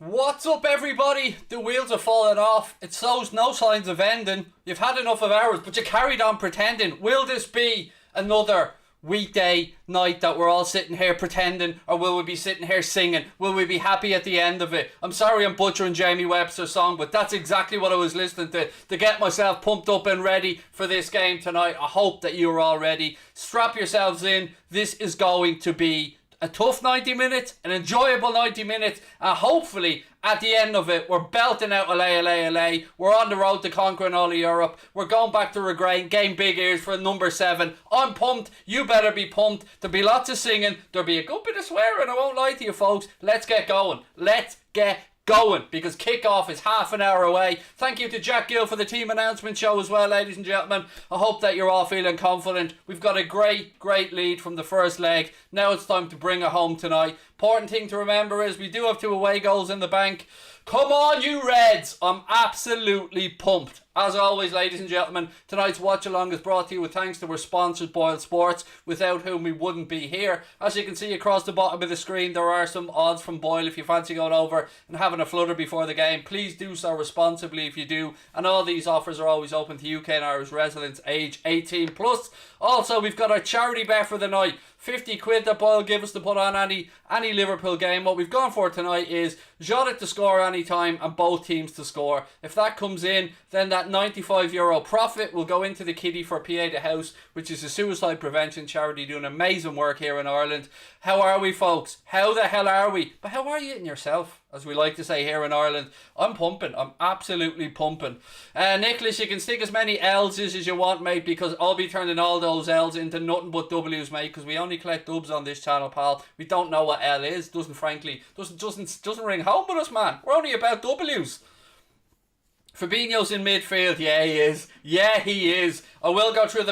What's up, everybody? The wheels have fallen off. It shows no signs of ending. You've had enough of ours, but you carried on pretending. Will this be another weekday night that we're all sitting here pretending, or will we be sitting here singing? Will we be happy at the end of it? I'm sorry I'm butchering Jamie Webster's song, but that's exactly what I was listening to get myself pumped up and ready for this game tonight. I hope that you're all ready. Strap yourselves in. This is going to be a tough 90 minutes, an enjoyable 90 minutes, and hopefully at the end of it, we're belting out LA. We're on the road to conquering all of Europe. We're going back to Regrain, game big ears for number 7. I'm pumped. You better be pumped. There'll be lots of singing. There'll be a good bit of swearing. I won't lie to you, folks. Let's get going. Let's get going, because kickoff is half an hour away. Thank you to Jack Gill for the team announcement show as well, ladies and gentlemen. I hope that you're all feeling confident. We've got a great lead from the first leg. Now it's time to bring it home tonight. Important thing to remember is we do have 2 away goals in the bank. Come on, you Reds! I'm absolutely pumped. As always, ladies and gentlemen, tonight's watch along is brought to you with thanks to our sponsors, Boyle Sports, without whom we wouldn't be here. As you can see across the bottom of the screen, there are some odds from Boyle. If you fancy going over and having a flutter before the game, please do so responsibly if you do. And all these offers are always open to UK and Irish residents age 18 plus. Also, we've got our charity bet for the night. 50 quid that Boyle give us to put on any Liverpool game. What we've gone for tonight is Jota to score any time and both teams to score. If that comes in, then that €95 profit will go into the kitty for PA the House, which is a suicide prevention charity doing amazing work here in Ireland. How are we, folks? How the hell are we? But how are you in yourself, as we like to say here in Ireland? I'm pumping. I'm absolutely pumping. Nicholas, you can stick as many L's as you want, mate, because I'll be turning all those L's into nothing but W's, mate, because we only collect dubs on this channel, pal. We don't know what L is. Doesn't ring home with us, man. We're only about W's. Fabinho's in midfield. Yeah, he is. Yeah, he is. I will go through the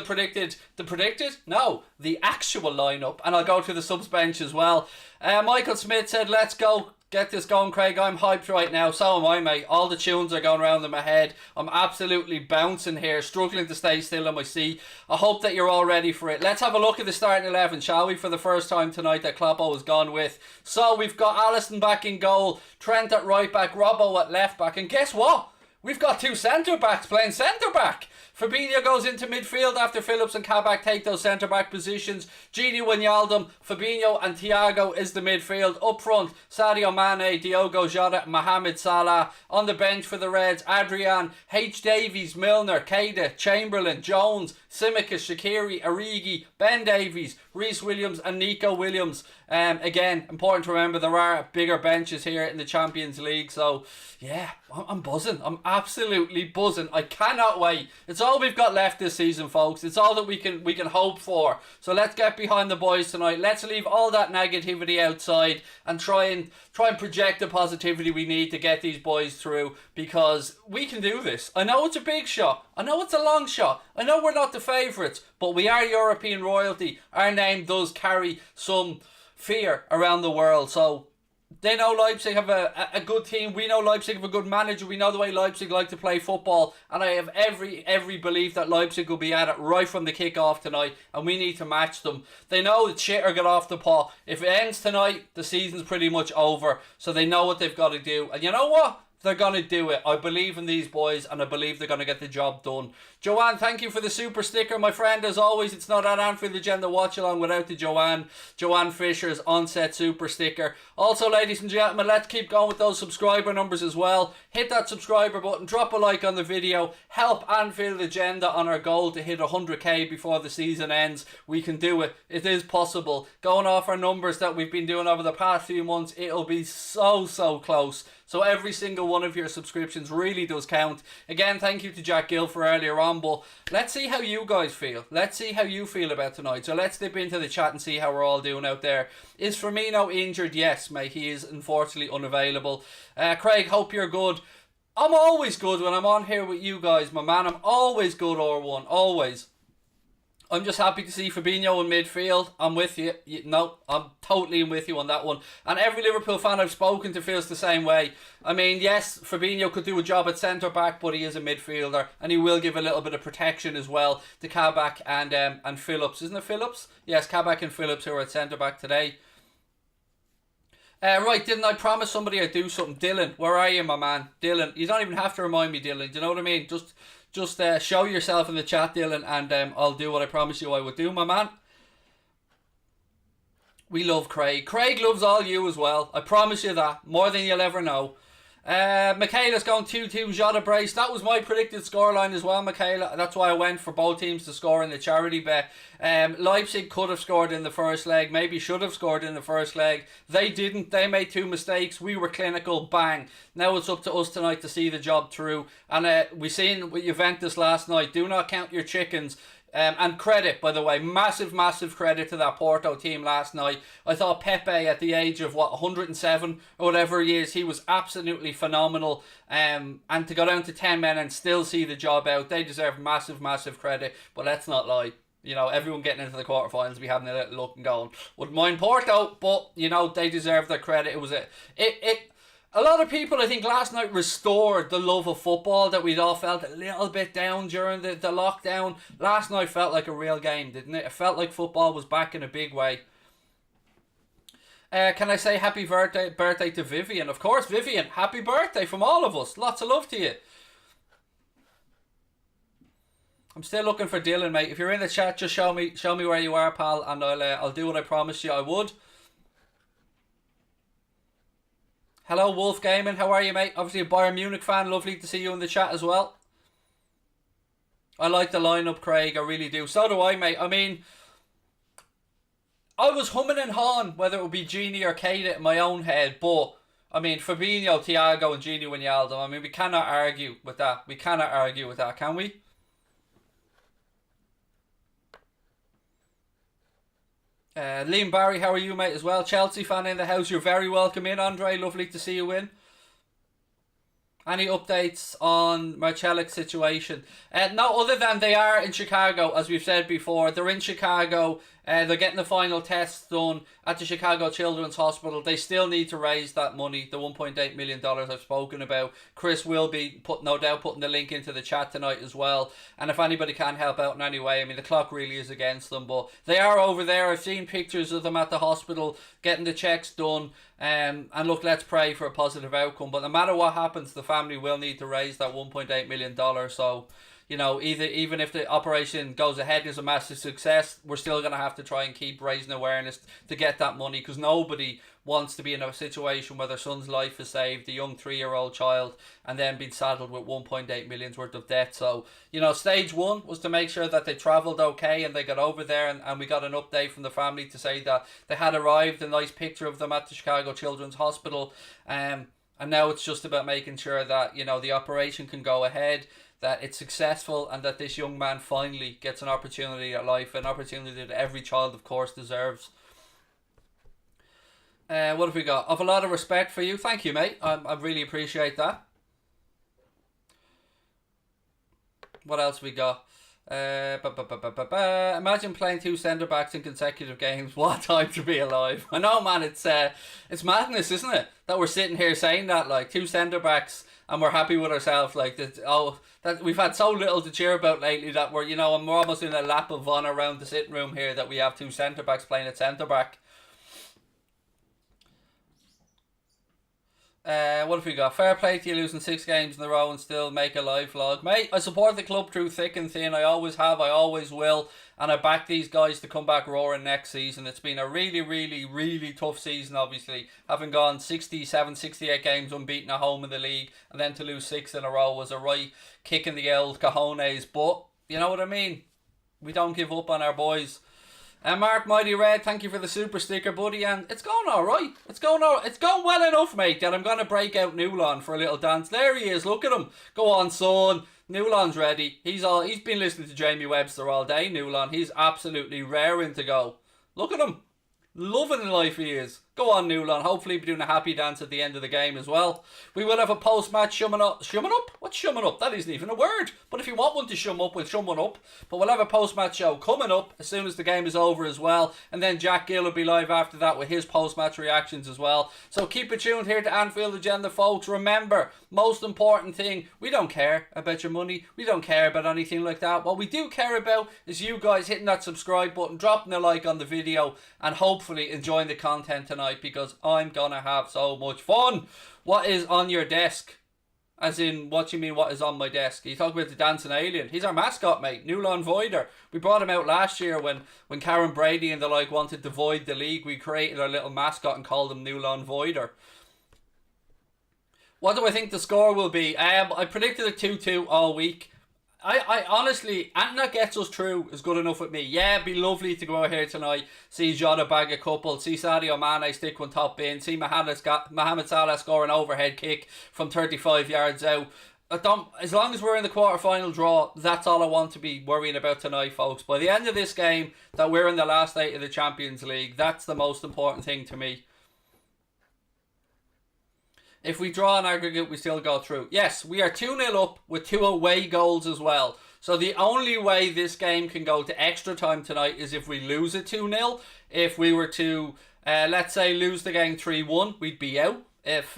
actual lineup, and I'll go through the subs bench as well. Michael Smith said, let's go. Get this going, Craig. I'm hyped right now. So am I, mate. All the tunes are going around in my head. I'm absolutely bouncing here, struggling to stay still in my seat. I hope that you're all ready for it. Let's have a look at the starting 11, shall we, for the first time tonight that Kloppo has gone with. So we've got Alisson back in goal, Trent at right back, Robbo at left back, and guess what? We've got 2 centre-backs playing centre-back. Fabinho goes into midfield after Phillips and Kabak take those centre-back positions. Gini Wijnaldum, Fabinho and Thiago is the midfield. Up front, Sadio Mane, Diogo Jota, Mohamed Salah. On the bench for the Reds, Adrian, H. Davies, Milner, Keita, Chamberlain, Jones, Tsimikas, Shaqiri, Origi, Ben Davies, Reece Williams and Nico Williams. Again, important to remember there are bigger benches here in the Champions League. So, yeah, I'm buzzing. I'm absolutely buzzing. I cannot wait. It's all we've got left this season, folks. It's all that we can hope for. So let's get behind the boys tonight. Let's leave all that negativity outside and try and project the positivity we need to get these boys through, because we can do this. I know it's a big shot. I know it's a long shot. I know we're not the favourites, but we are European royalty. Our name does carry some fear around the world. So they know Leipzig have a good team. We know Leipzig have a good manager. We know the way Leipzig like to play football. And I have every belief that Leipzig will be at it right from the kick-off tonight. And we need to match them. They know that shit or get off the pot. If it ends tonight, the season's pretty much over. So they know what they've got to do. And you know what? They're going to do it. I believe in these boys, and I believe they're going to get the job done. Joanne, thank you for the super sticker, my friend. As always, it's not an Anfield Agenda watch along without the Joanne Fisher's onset super sticker. Also, ladies and gentlemen, let's keep going with those subscriber numbers as well. Hit that subscriber button, drop a like on the video, help Anfield Agenda on our goal to hit 100k before the season ends. We can do it. It is possible. Going off our numbers that we've been doing over the past few months, it'll be so close. So every single one of your subscriptions really does count. Again, thank you to Jack Gill for earlier on, but let's see how you guys feel. Let's see how you feel about tonight. So let's dip into the chat and see how we're all doing out there. Is Firmino injured? Yes, mate. He is unfortunately unavailable. Craig, hope you're good. I'm always good when I'm on here with you guys, my man. I'm always good, R1. Always. I'm just happy to see Fabinho in midfield. I'm with you. No, I'm totally with you on that one. And every Liverpool fan I've spoken to feels the same way. I mean, yes, Fabinho could do a job at centre-back, but he is a midfielder. And he will give a little bit of protection as well to Kabak and Phillips. Isn't it Phillips? Yes, Kabak and Phillips who are at centre-back today. Right, didn't I promise somebody I'd do something? Dylan, where are you, my man? Dylan, you don't even have to remind me, Dylan. Do you know what I mean? Just show yourself in the chat, Dylan, and I'll do what I promised you I would do, my man. We love Craig. Craig loves all you as well. I promise you that. More than you'll ever know. Michaela's going 2-2 Jota brace. That was my predicted scoreline as well, Michaela. That's why I went for both teams to score in the charity bet. Leipzig could have scored in the first leg. Maybe should have scored in the first leg. They didn't. They made 2 mistakes. We were clinical. Bang. Now it's up to us tonight to see the job through. And we seen with Juventus last night. Do not count your chickens. And credit, by the way, massive credit to that Porto team last night. I thought Pepe at the age of 107 or whatever he is, he was absolutely phenomenal. And to go down to 10 men and still see the job out, they deserve massive credit. But let's not lie. You know, everyone getting into the quarterfinals, be having a little look and going, wouldn't mind Porto, but you know they deserve their credit. It was a lot of people, I think, last night restored the love of football that we'd all felt a little bit down during the lockdown. Last night felt like a real game, didn't it? It felt like football was back in a big way. Can I say happy birthday to Vivian? Of course, Vivian, happy birthday from all of us. Lots of love to you. I'm still looking for Dylan, mate. If you're in the chat, just show me where you are, pal, and I'll do what I promised you I would. Hello, Wolf Gaming. How are you, mate? Obviously a Bayern Munich fan. Lovely to see you in the chat as well. I like the lineup, Craig. I really do. So do I, mate. I mean, I was humming and hawing whether it would be Gini or Keita in my own head, but I mean, Fabinho, Thiago, and Gini Wijnaldum. I mean, we cannot argue with that. We cannot argue with that, can we? Liam Barry, how are you, mate, as well? Chelsea fan in the house, you're very welcome in, Andre. Lovely to see you in. Any updates on Marcelic's situation? No, other than they are in Chicago, as we've said before. They're in Chicago. They're getting the final tests done at the Chicago Children's Hospital. They still need to raise that money, the $1.8 million I've spoken about. Chris will be, no doubt, putting the link into the chat tonight as well. And if anybody can help out in any way, I mean, the clock really is against them. But they are over there. I've seen pictures of them at the hospital getting the checks done. And look, let's pray for a positive outcome. But no matter what happens, the family will need to raise that $1.8 million. So, you know, even if the operation goes ahead and is a massive success, we're still going to have to try and keep raising awareness to get that money, because nobody wants to be in a situation where their son's life is saved, a young 3-year-old child, and then being saddled with 1.8 million worth of debt. So, you know, stage one was to make sure that they travelled okay and they got over there, and we got an update from the family to say that they had arrived, a nice picture of them at the Chicago Children's Hospital, and now it's just about making sure that, you know, the operation can go ahead, that it's successful, and that this young man finally gets an opportunity at life, an opportunity that every child, of course, deserves. What have we got? I've a lot of respect for you. Thank you, mate. I really appreciate that. What else we got? Imagine playing 2 centre-backs in consecutive games. What time to be alive. I know, man, it's madness, isn't it? That we're sitting here saying that, like, 2 centre-backs and we're happy with ourselves. Like, that we've had so little to cheer about lately that we're, you know, we're almost in a lap of honour around the sitting room here that we have 2 centre-backs playing at centre-back. What have we got? Fair play to you losing 6 games in a row and still make a live vlog. Mate, I support the club through thick and thin. I always have, I always will. And I back these guys to come back roaring next season. It's been a really tough season, obviously. Having gone 67, 68 games unbeaten at home in the league, and then to lose 6 in a row was a right kick in the old cojones. But, you know what I mean? We don't give up on our boys. Mark Mighty Red, thank you for the super sticker, buddy, and it's going alright. It's going well enough, mate, that I'm going to break out Newlon for a little dance. There he is, look at him. Go on, son. Newlon's ready. He's been listening to Jamie Webster all day, Newlon. He's absolutely raring to go. Look at him. Loving life he is. Go on, Newlon. Hopefully be doing a happy dance at the end of the game as well. We will have a post-match shumming up. Shumming up? What's shumming up? That isn't even a word. But if you want one to shum up, we'll shum one up. But we'll have a post-match show coming up as soon as the game is over as well. And then Jack Gill will be live after that with his post-match reactions as well. So keep it tuned here to Anfield Agenda, folks. Remember, most important thing, we don't care about your money. We don't care about anything like that. What we do care about is you guys hitting that subscribe button, dropping a like on the video, and hopefully enjoying the content tonight. tonight because I'm gonna have so much fun. What is on your desk? As in, what do you mean, what is on my desk? You talk about the dancing alien. He's our mascot, mate. Newland Voider. We brought him out last year when Karen Brady and the like wanted to void the league. We created our little mascot and called him Newland Voider. What do I think the score will be? I predicted a 2-2 all week. I honestly, anything that gets us through is good enough with me. Yeah, it'd be lovely to go out here tonight, see Jota bag a couple, see Sadio Mane stick one top in, see Mohamed Salah score an overhead kick from 35 yards out. As long as we're in the quarter-final draw, that's all I want to be worrying about tonight, folks. By the end of this game, that we're in the last 8 of the Champions League, that's the most important thing to me. If we draw an aggregate, we still go through. Yes, we are 2-0 up with 2 away goals as well. So the only way this game can go to extra time tonight is if we lose it 2-0. If we were to, let's say, lose the game 3-1, we'd be out. If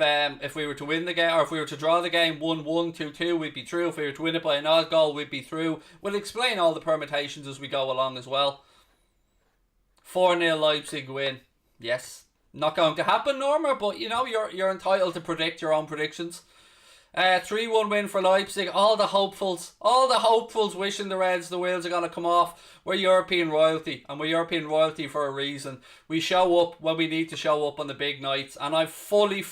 we were to win the game, or if we were to draw the game 1-1, 2-2, we'd be through. If we were to win it by an odd goal, we'd be through. We'll explain all the permutations as we go along as well. 4-0 Leipzig win. Yes. Not going to happen, Norma, but you know, you're entitled to predict your own predictions. 3-1 win for Leipzig. All the hopefuls wishing the Reds the wheels are going to come off. We're European royalty, and we're European royalty for a reason. We show up when we need to show up on the big nights, and I fully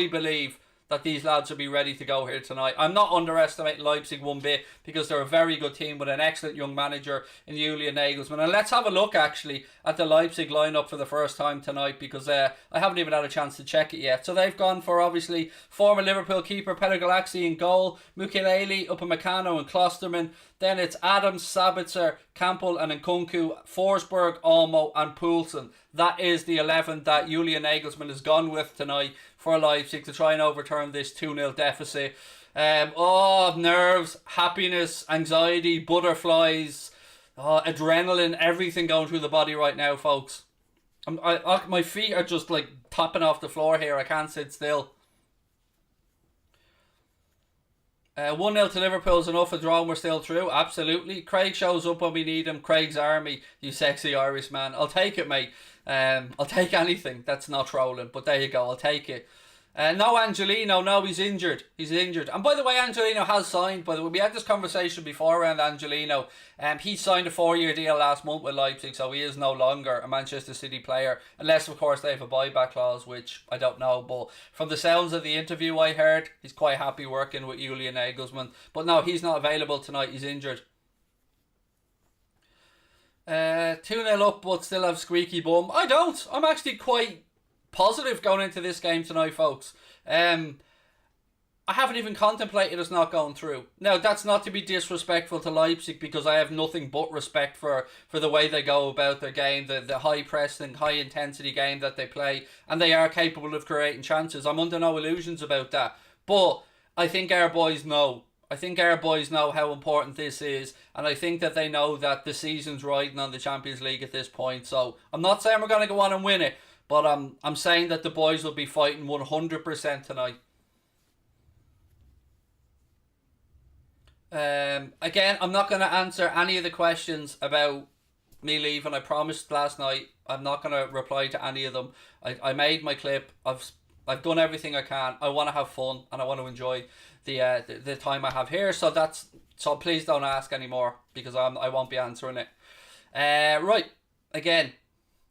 believe that these lads will be ready to go here tonight. I'm not underestimating Leipzig one bit because they're a very good team with an excellent young manager in Julian Nagelsmann. And let's have a look actually at the Leipzig lineup for the first time tonight because I haven't even had a chance to check it yet. So they've gone for obviously former Liverpool keeper Peter Galaxy in goal, Mukiele, Upamecano and Klosterman. Then it's Adams, Sabitzer, Campbell and Nkunku, Forsberg, Olmo and Poulsen. That is the 11 that Julian Nagelsmann has gone with tonight for Leipzig to try and overturn this 2-0 deficit. Nerves, happiness, anxiety, butterflies, adrenaline, everything going through the body right now, folks. My feet are just like topping off the floor here. I can't sit still. 1-0 to Liverpool is enough. A draw and we're still through. Absolutely. Craig shows up when we need him. Craig's army. You sexy Irish man. I'll take it, mate. I'll take anything that's not trolling. But there you go. I'll take it. No Angelino. No, he's injured. And by the way, Angelino has signed. By the way, we had this conversation before around Angelino. He signed a 4-year deal last month with Leipzig, so he is no longer a Manchester City player. Unless, of course, they have a buyback clause, which I don't know. But from the sounds of the interview I heard, he's quite happy working with Julian Nagelsmann. But no, he's not available tonight. He's injured. 2-0 up, but still have squeaky bum. I don't. I'm actually quite positive going into this game tonight, folks. I haven't even contemplated us not going through. Now, that's not to be disrespectful to Leipzig because I have nothing but respect for the way they go about their game, the high pressing, high intensity game that they play, and they are capable of creating chances. I'm under no illusions about that. But I think our boys know. I think our boys know how important this is, and I think that they know that the season's riding on the Champions League at this point. So I'm not saying we're going to go on and win it, but I'm saying that the boys will be fighting 100% tonight. Again, I'm not going to answer any of the questions about me leaving. I promised last night I'm not going to reply to any of them. I made my clip. I've done everything I can. I want to have fun and I want to enjoy the time I have here. So please don't ask anymore because I won't be answering it. Right, again.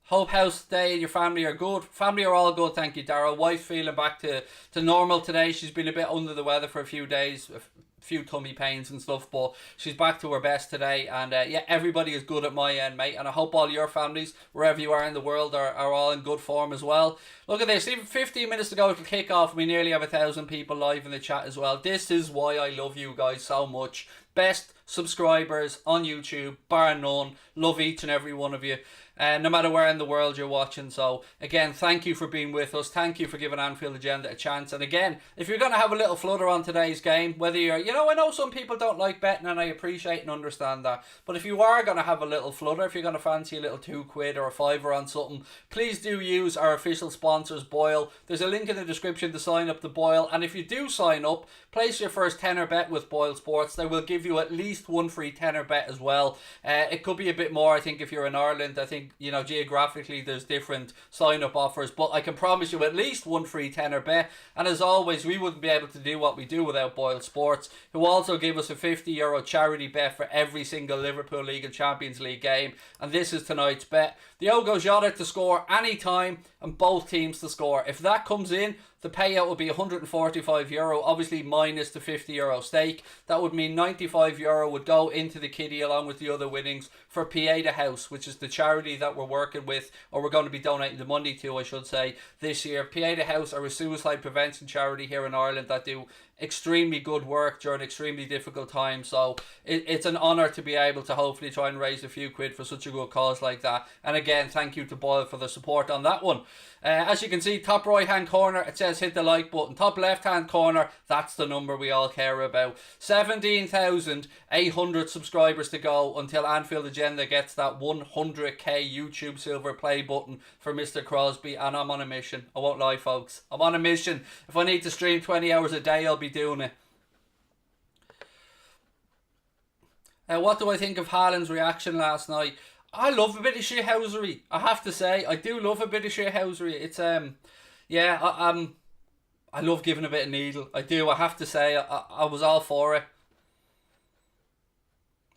Hope House Day and your family are good. Family are all good, thank you, Darryl. Wife feeling back to normal today. She's been a bit under the weather for a few days, a few tummy pains and stuff, but she's back to her best today. And yeah, everybody is good at my end, mate. And I hope all your families, wherever you are in the world, are all in good form as well. Look at this, even 15 minutes to go to kick off. We nearly have 1,000 people live in the chat as well. This is why I love you guys so much. Best subscribers on YouTube, bar none. Love each and every one of you. No matter where in the world you're watching. So again, thank you for being with us. Thank you for giving Anfield Agenda a chance. And again, if you're going to have a little flutter on today's game, whether you're, I know some people don't like betting and I appreciate and understand that, but if you are going to have a little flutter, if you're going to fancy a little £2 or a £5 on something, please do use our official sponsors, Boyle. There's a link in the description to sign up to Boyle, and if you do sign up, place your first tenner bet with Boyle Sports. They will give you at least one free tenner bet as well. It could be a bit more, I think, if you're in Ireland. I think think, geographically there's different sign-up offers, but I can promise you at least one free tenner bet. And as always, we wouldn't be able to do what we do without Boyle Sports, who also give us a €50 charity bet for every single Liverpool League and Champions League game. And this is tonight's bet. Diogo Jota to score any time and both teams to score. If that comes in, the payout will be €145, obviously minus the €50 stake. That would mean €95 would go into the kitty along with the other winnings for Pieta House, which is the charity that we're working with, or we're going to be donating the money to, I should say, this year. Pieta House are a suicide prevention charity here in Ireland that do extremely good work during extremely difficult times. So it's an honour to be able to hopefully try and raise a few quid for such a good cause like that. And again, thank you to Boyle for the support on that one. As you can see, top right hand corner, it says hit the like button. Top left hand corner, that's the number we all care about. 17,800 subscribers to go until Anfield Agenda gets that 100k YouTube silver play button for Mr. Crosby, and I'm on a mission. I won't lie, folks, I'm on a mission. If I need to stream 20 hours a day, I'll be doing it. What do I think of Haaland's reaction last night? I love a bit of shithousery, I have to say. I do love a bit of shithousery. It's yeah, I love giving a bit of needle. I do, I have to say. I was all for it.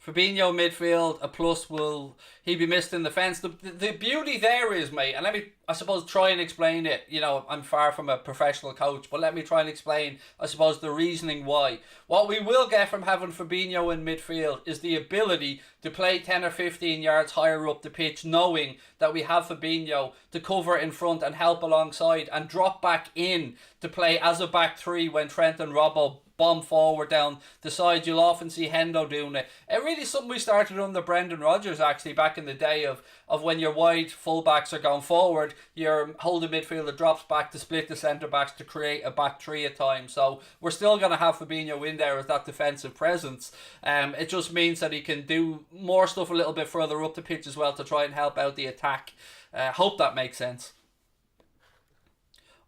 Fabinho midfield, a plus. Will he be missed in the fence? The beauty there is, mate, and let me, I suppose, try and explain it. I'm far from a professional coach, but let me try and explain, I suppose, the reasoning why. What we will get from having Fabinho in midfield is the ability to play 10 or 15 yards higher up the pitch, knowing that we have Fabinho to cover in front and help alongside, and drop back in to play as a back three when Trent and Robbo bomb forward down the side. You'll often see Hendo doing it. It really is something we started under Brendan Rodgers, actually, back in the day of when your wide fullbacks are going forward, your holding midfielder drops back to split the centre backs to create a back three at times. So we're still going to have Fabinho in there as that defensive presence. It just means that he can do more stuff a little bit further up the pitch as well to try and help out the attack. Hope that makes sense.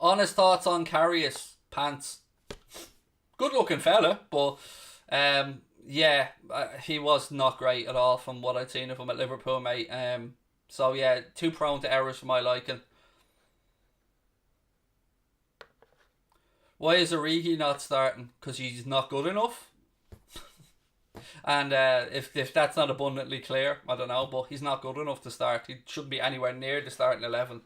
Honest thoughts on Karius pants. Good looking fella, but yeah, he was not great at all from what I'd seen of him at Liverpool, mate. So yeah, too prone to errors for my liking. Why is Origi not starting? Because he's not good enough. And if that's not abundantly clear, I don't know, but he's not good enough to start. He shouldn't be anywhere near the starting 11.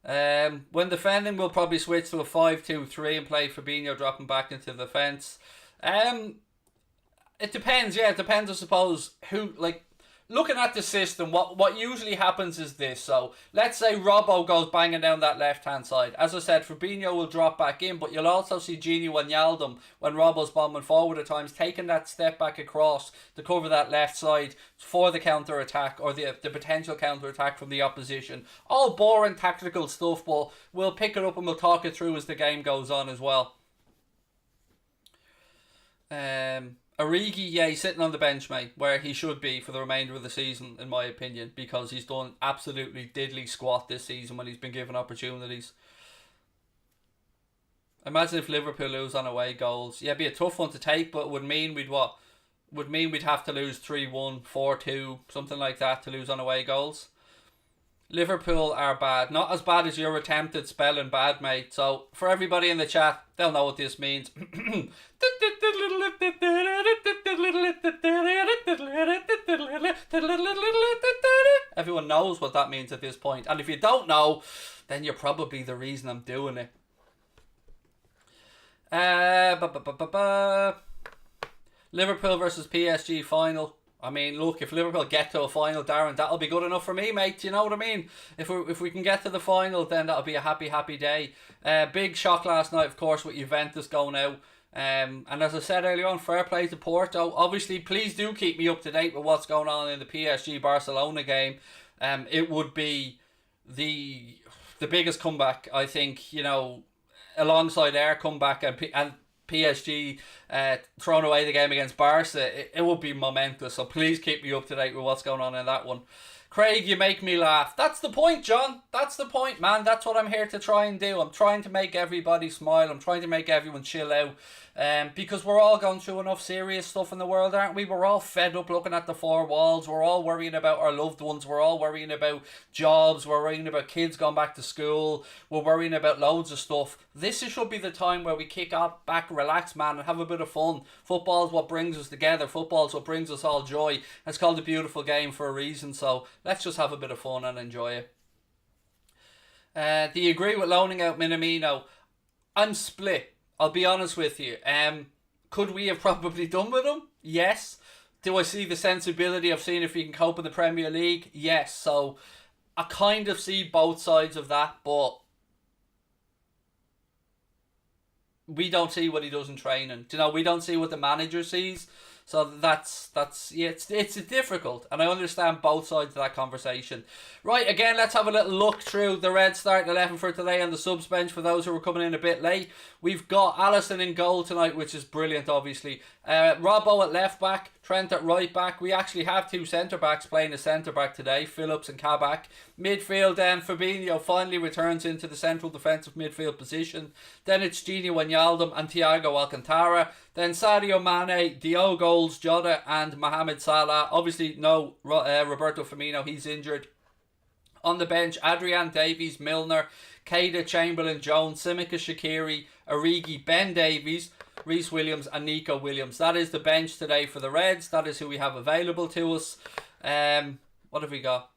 When defending, we'll probably switch to a 5-2-3 and play Fabinho dropping back into the defence. It depends, yeah, it depends, I suppose, who, like, looking at the system, what usually happens is this. So, let's say Robbo goes banging down that left-hand side. As I said, Fabinho will drop back in, but you'll also see Gini Wijnaldum, when Robbo's bombing forward at times, taking that step back across to cover that left side for the counter-attack, or the potential counter-attack from the opposition. All boring tactical stuff, but we'll pick it up and we'll talk it through as the game goes on as well. Origi, yeah, he's sitting on the bench, mate, where he should be for the remainder of the season, in my opinion, because he's done absolutely diddly squat this season when he's been given opportunities. Imagine if Liverpool lose on away goals. Yeah, it'd be a tough one to take, but it would mean we'd have to lose 3-1, 4-2, something like that to lose on away goals. Liverpool are bad. Not as bad as your attempted spelling bad, mate. So, for everybody in the chat, they'll know what this means. Everyone knows what that means at this point. And if you don't know, then you're probably the reason I'm doing it. Liverpool versus PSG final. I mean, look, if Liverpool get to a final, Darren, that'll be good enough for me, mate. You know what I mean? If we can get to the final, then that'll be a happy, happy day. Big shock last night, of course, with Juventus going out. And as I said earlier on, fair play to Porto. Obviously, please do keep me up to date with what's going on in the PSG-Barcelona game. It would be the biggest comeback, I think, alongside our comeback and PSG throwing away the game against Barca. It would be momentous, so please keep me up to date with what's going on in that one. Craig, you make me laugh. That's the point, John. That's the point, man. That's what I'm here to try and do. I'm trying to make everybody smile. I'm trying to make everyone chill out. Because we're all going through enough serious stuff in the world, aren't we? We're all fed up looking at the four walls. We're all worrying about our loved ones. We're all worrying about jobs. We're worrying about kids going back to school. We're worrying about loads of stuff. This should be the time where we kick up back, relax, man, and have a bit of fun. Football's what brings us together. Football's what brings us all joy. It's called a beautiful game for a reason, so let's just have a bit of fun and enjoy it. Do you agree with loaning out Minamino? I'm split. I'll be honest with you. Could we have probably done with him? Yes. Do I see the sensibility of seeing if he can cope in the Premier League? Yes. So I kind of see both sides of that, but we don't see what he does in training. You know, we don't see what the manager sees. So that's yeah, it's difficult, and I understand both sides of that conversation. Right, again, let's have a little look through the red starting 11 for today on the subs bench for those who are coming in a bit late. We've got Alisson in goal tonight, which is brilliant, obviously. Robbo at left back, Trent at right back. We actually have two centre backs playing a centre back today, Phillips and Kabak. Midfield, Fabinho finally returns into the central defensive midfield position. Then it's Gini Wijnaldum and Thiago Alcantara. Then Sadio Mane, Diogo Jota and Mohamed Salah. Obviously no Roberto Firmino, he's injured. On the bench, Adrian Davies, Milner, Keita, Chamberlain, Jones, Simica, Shaqiri, Origi, Ben Davies, Reece Williams and Nico Williams. That is the bench today for the Reds. That is who we have available to us. What have we got?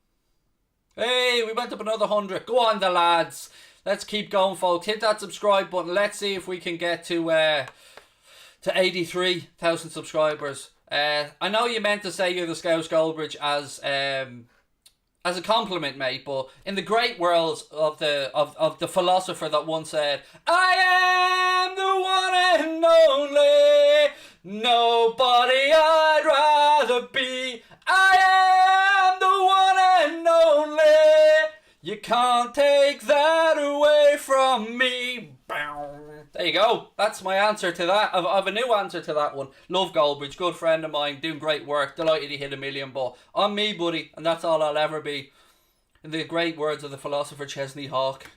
Hey, we went up another 100. Go on, the lads. Let's keep going, folks. Hit that subscribe button. Let's see if we can get to 83,000 subscribers. I know you meant to say you're the Scouse Goldbridge as a compliment, mate, but in the great worlds of the philosopher that once said, I am the one and only, nobody I'd rather be. I am the one and only, you can't take that away from me. There you go. That's my answer to that. I've a new answer to that one. Love Goldbridge, good friend of mine, doing great work. Delighted he hit 1 million, but on me, buddy, and that's all I'll ever be. In the great words of the philosopher Chesney Hawke.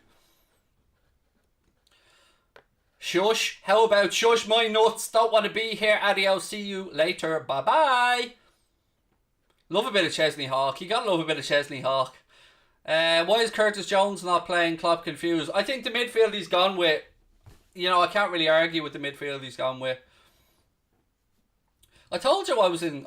Shush. How about shush my nuts? Don't want to be here. Adios. See you later. Bye bye. Love a bit of Chesney Hawke. You gotta love a bit of Chesney Hawke. Why is Curtis Jones not playing? Klopp confused. I think the midfield he's gone with. You know, I can't really argue with the midfield he's gone with. I told you I was in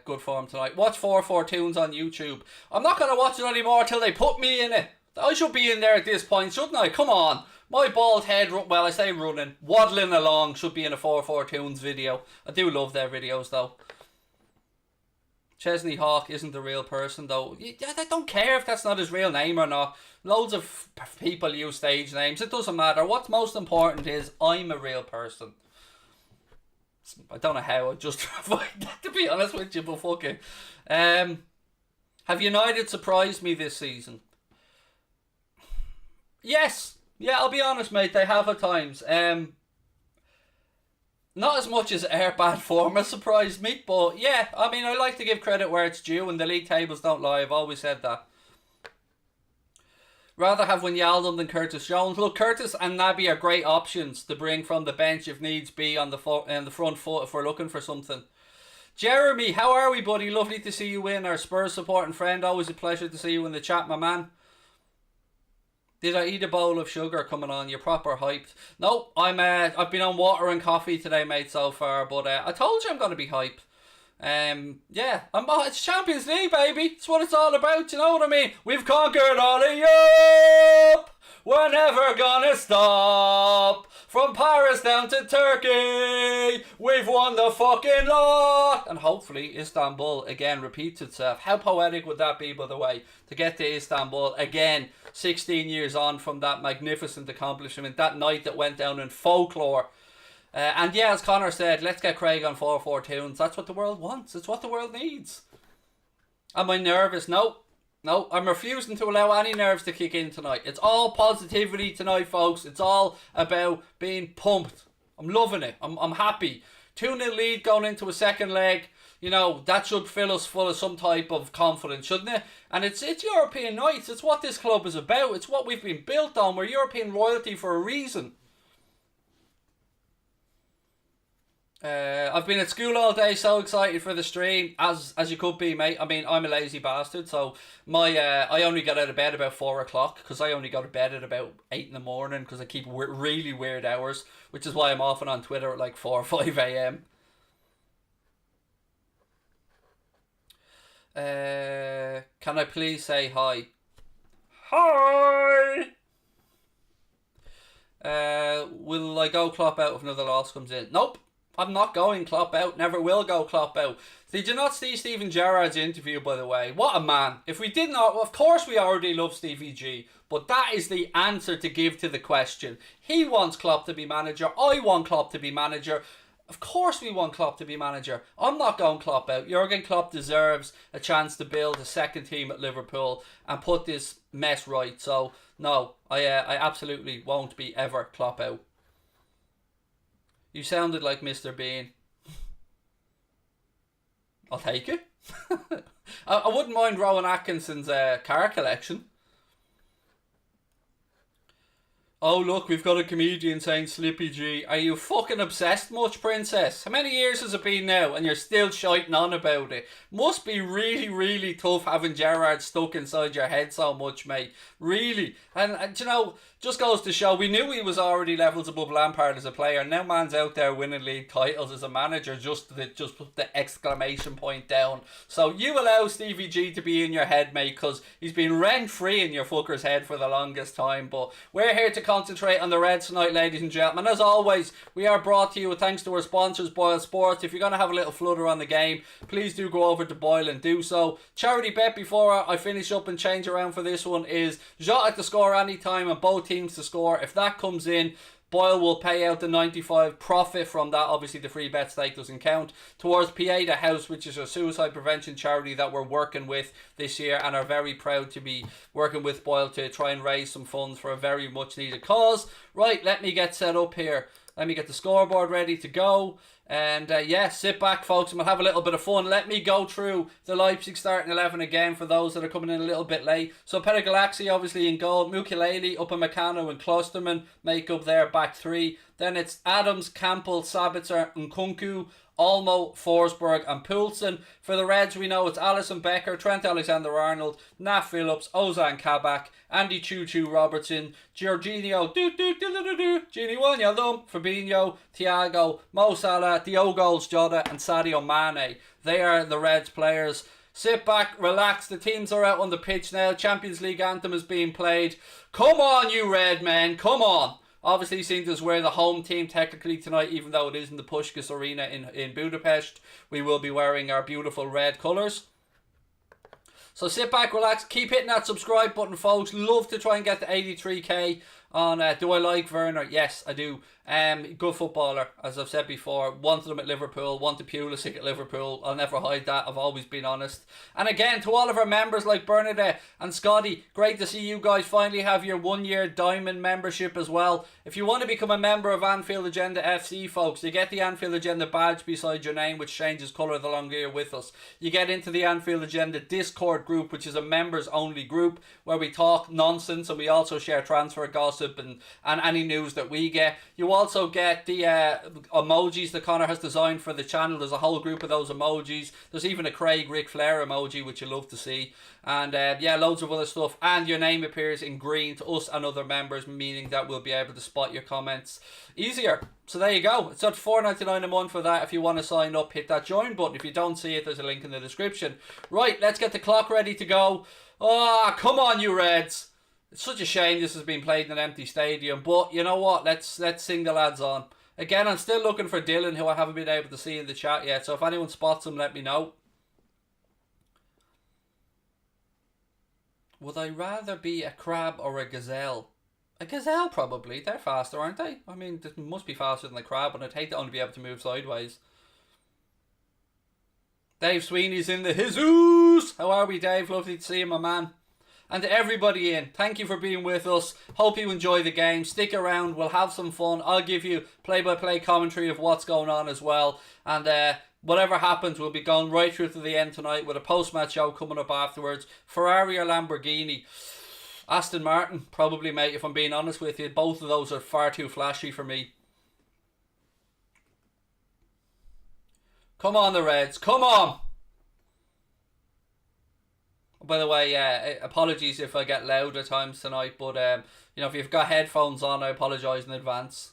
good form tonight. Watch 442s on YouTube. I'm not going to watch it anymore till they put me in it. I should be in there at this point, shouldn't I? Come on. My bald head, well, I say running, waddling along, should be in a 442s video. I do love their videos, though. Chesney Hawke isn't the real person, though. I don't care if that's not his real name or not. Loads of people use stage names. It doesn't matter. What's most important is I'm a real person. I don't know how I justified that, to be honest with you, but fuck it. Have United surprised me this season? Yes. Yeah, I'll be honest, mate. They have at times. Not as much as our bad form has surprised me, but yeah, I mean, I like to give credit where it's due, and the league tables don't lie. I've always said that. Rather have Wijnaldum than Curtis Jones. Look, Curtis and Naby are great options to bring from the bench if needs be on the front foot if we're looking for something. Jeremy, how are we, buddy? Lovely to see you in. Our Spurs supporting friend. Always a pleasure to see you in the chat, my man. Did I eat a bowl of sugar coming on? You're proper hyped. No, I've been on water and coffee today, mate, so far. But I told you I'm going to be hyped. Yeah, it's Champions League, baby. It's what it's all about, you know what I mean? We've conquered all of Europe. We're never gonna stop. From Paris down to Turkey, we've won the fucking lot. And hopefully Istanbul again repeats itself. How poetic would that be, by the way, to get to Istanbul again 16 years on from that magnificent accomplishment, that night that went down in folklore. And yeah, as Connor said, let's get Craig on 442s. That's what the world wants. It's what the world needs. Am I nervous? No, I'm refusing to allow any nerves to kick in tonight. It's all positivity tonight, folks. It's all about being pumped. I'm loving it. I'm happy. 2-0 lead going into a second leg. you know, that should fill us full of some type of confidence, shouldn't it? And it's European nights. It's what this club is about. It's what we've been built on. We're European royalty for a reason. I've been at school all day, so excited for the stream, as you could be, mate. I mean, I'm a lazy bastard, so I only get out of bed about 4 o'clock, because I only go to bed at about 8 in the morning, because I keep really weird hours, which is why I'm often on Twitter at like 4 or 5 a.m. Can I please say hi? Hi! Will I go Klopp out if another loss comes in? Nope. I'm not going Klopp out. Never will go Klopp out. Did you not see Steven Gerrard's interview, by the way? What a man. If we did not, of course we already love Stevie G. But that is the answer to give to the question. He wants Klopp to be manager. I want Klopp to be manager. Of course we want Klopp to be manager. I'm not going Klopp out. Jurgen Klopp deserves a chance to build a second team at Liverpool and put this mess right. So, no, I absolutely won't be ever Klopp out. You sounded like Mr. Bean. I'll take it. I wouldn't mind Rowan Atkinson's car collection. Oh look, we've got a comedian saying Slippy G. Are you fucking obsessed much, princess? How many years has it been now and you're still shiting on about it? Must be really tough having Gerrard stuck inside your head so much, mate. Really. And you know, just goes to show, we knew he was already levels above Lampard as a player. Now man's out there winning league titles as a manager, just put the exclamation point down. So you allow Stevie G to be in your head, mate, because he's been rent-free in your fucker's head for the longest time. But we're here to concentrate on the Reds tonight, ladies and gentlemen. As always, we are brought to you with thanks to our sponsors, Boyle Sports. If you're going to have a little flutter on the game, please do go over to Boyle and do so. Charity bet before I finish up and change around for this one is Jota to score any time and both teams to score. If that comes in, Boyle will pay out the 95 profit from that. Obviously the free bet stake doesn't count, towards Pieta House, which is a suicide prevention charity that we're working with this year and are very proud to be working with Boyle to try and raise some funds for a very much needed cause. Right, let me get set up here. Let me get the scoreboard ready to go. And yeah, sit back, folks, and we'll have a little bit of fun. Let me go through the Leipzig starting 11 again for those that are coming in a little bit late. So Galaxy obviously in goal. Mukiele, Upamecano and Klosterman make up their back three. Then it's Adams, Campbell, Sabitzer and Nkunku, Olmo, Forsberg and Poulsen. For the Reds, we know it's Alisson Becker, Trent Alexander-Arnold, Nat Phillips, Ozan Kabak, Andy Choo-Choo Robertson, Jorginho, Gini Wijnaldum, Fabinho, Thiago, Mo Salah, Diogo Jota and Sadio Mane. They are the Reds players. Sit back, relax, the teams are out on the pitch now. Champions League anthem is being played. Come on, you Red men, come on. Obviously seems as we're the home team technically tonight, even though it is in the Puskás Arena in Budapest. We will be wearing our beautiful red colours. So sit back, relax, keep hitting that subscribe button, folks. Love to try and get to 83k on Do I Like Werner? Yes, I do. Good footballer, as I've said before. Wanted him at Liverpool, wanted Pulisic at Liverpool. I'll never hide that, I've always been honest. And again, to all of our members like Bernadette and Scotty, great to see you guys finally have your 1 year diamond membership as well. If you want to become a member of Anfield Agenda FC, folks, you get the Anfield Agenda badge beside your name, which changes colour the longer you're with us. You get into the Anfield Agenda Discord group, which is a members only group where we talk nonsense and we also share transfer gossip and any news that we get. You also get the emojis that Connor has designed for the channel. There's a whole group of those emojis. There's even a Craig Ric Flair emoji, which you love to see. And yeah, loads of other stuff. And your name appears in green to us and other members, meaning that we'll be able to spot your comments easier. So there you go. It's at $4.99 a month for that. If you want to sign up, hit that join button. If you don't see it, there's a link in the description. Right, let's get the clock ready to go. Oh, come on, you Reds. It's such a shame this has been played in an empty stadium, but you know what? Let's sing the lads on. Again, I'm still looking for Dylan, who I haven't been able to see in the chat yet, so if anyone spots him, let me know. Would I rather be a crab or a gazelle? A gazelle, probably. They're faster, aren't they? I mean, they must be faster than a crab, and I'd hate to only be able to move sideways. Dave Sweeney's in the Jesus! How are we, Dave? Lovely to see you, my man. And to everybody in, thank you for being with us. Hope you enjoy the game. Stick around, we'll have some fun. I'll give you play-by-play commentary of what's going on as well. And whatever happens, we'll be going right through to the end tonight with a post-match show coming up afterwards. Ferrari or Lamborghini? Aston Martin, probably, mate, if I'm being honest with you. Both of those are far too flashy for me. Come on, the Reds. Come on! By the way, apologies if I get loud at times tonight, but you know, if you've got headphones on, I apologise in advance.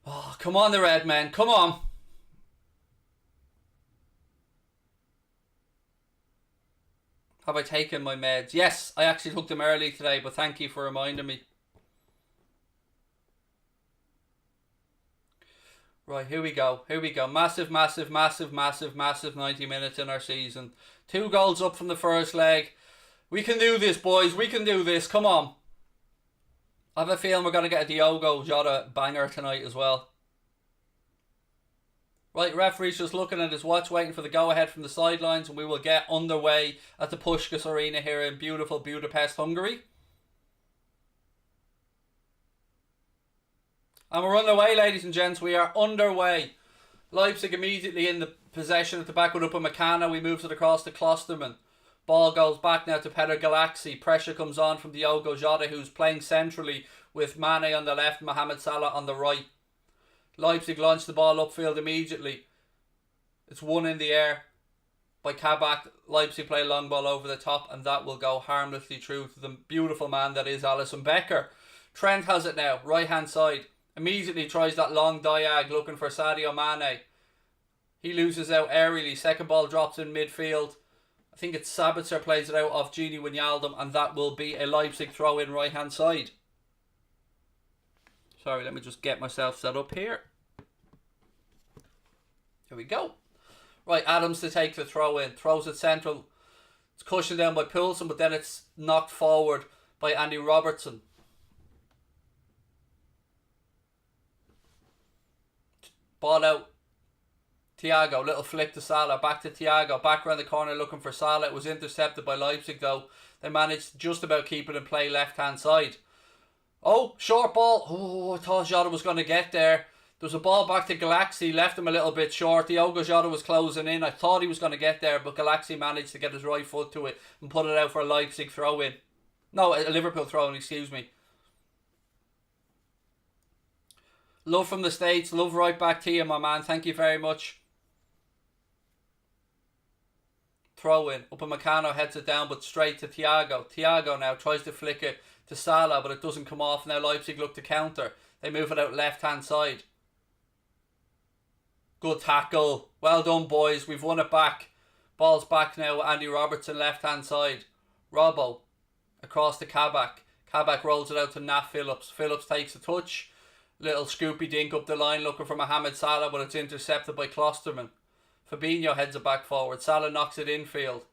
Oh, come on, the Red men. Come on. Have I taken my meds? Yes, I actually took them early today, but thank you for reminding me. Right, here we go. Here we go. Massive, massive, massive, massive, massive 90 minutes in our season. 2 goals up from the first leg. We can do this, boys. We can do this. Come on. I have a feeling we're going to get a Diogo Jota banger tonight as well. Right, referee's just looking at his watch, waiting for the go-ahead from the sidelines, and we will get underway at the Puskás Arena here in beautiful Budapest, Hungary. And we're underway, ladies and gents. We are underway. Leipzig immediately in the possession at the back with Upamecano. We moves it across to Klosterman. Ball goes back now to Petr Galaxy. Pressure comes on from Diogo Jota, who's playing centrally with Mane on the left, Mohamed Salah on the right. Leipzig launch the ball upfield immediately. It's one in the air by Kabak. Leipzig play a long ball over the top, and that will go harmlessly through to the beautiful man that is Alisson Becker. Trent has it now, right hand side. Immediately tries that long diag looking for Sadio Mane. He loses out aerially. Second ball drops in midfield. I think it's Sabitzer plays it out off Gini Wijnaldum, and that will be a Leipzig throw in right hand side. Sorry, let me just get myself set up here. Here we go. Right, Adams to take the throw in. Throws it central. It's cushioned down by Poulsen, but then it's knocked forward by Andy Robertson. Ball out. Thiago, little flick to Salah. Back to Thiago. Back around the corner looking for Salah. It was intercepted by Leipzig though. They managed to just about keep it in play left hand side. Oh, short ball. Oh, I thought Jota was going to get there. There was a ball back to Galaxy. Left him a little bit short. Diogo Jota was closing in. I thought he was going to get there, but Galaxy managed to get his right foot to it and put it out for a Leipzig throw in. No, a Liverpool throw in, excuse me. Love from the States. Love right back to you, my man. Thank you very much. Throw in. Upamecano heads it down, but straight to Thiago. Thiago now tries to flick it to Salah, but it doesn't come off. Now Leipzig look to counter. They move it out left-hand side. Good tackle. Well done, boys. We've won it back. Ball's back now. Andy Robertson left-hand side. Robbo across to Kabak. Kabak rolls it out to Nat Phillips. Phillips takes a touch. Little scoopy dink up the line looking for Mohamed Salah, but it's intercepted by Klosterman. Fabinho heads it back forward. Salah knocks it infield.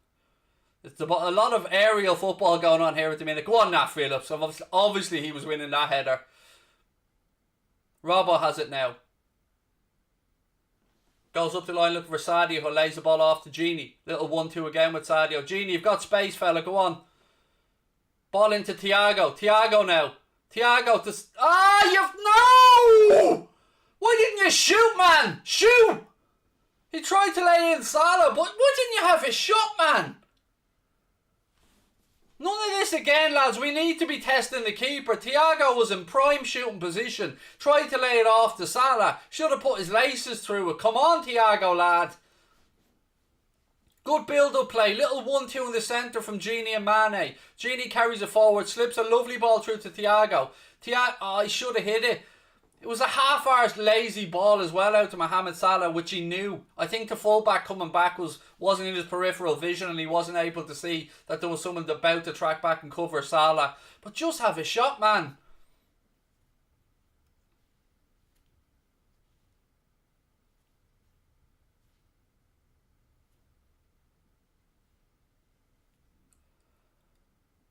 It's a lot of aerial football going on here at the minute. Go on, Nat Phillips. Obviously he was winning that header. Robbo has it now. Goes up the line looking for Sadio, who lays the ball off to Gini. Little 1-2 again with Sadio. Gini, you've got space, fella. Go on. Ball into Thiago. Thiago now. Thiago to... No! Why didn't you shoot, man? Shoot! He tried to lay in Salah, but why didn't you have a shot, man? None of this again, lads. We need to be testing the keeper. Thiago was in prime shooting position. Tried to lay it off to Salah. Should have put his laces through it. Come on, Thiago, lad. Good build-up play. Little 1-2 in the centre from Gini and Mane. Gini carries it forward. Slips a lovely ball through to Thiago. He should have hit it. It was a half-arsed lazy ball as well out to Mohamed Salah, which he knew. I think the fullback coming back wasn't in his peripheral vision, and he wasn't able to see that there was someone about to track back and cover Salah. But just have a shot, man.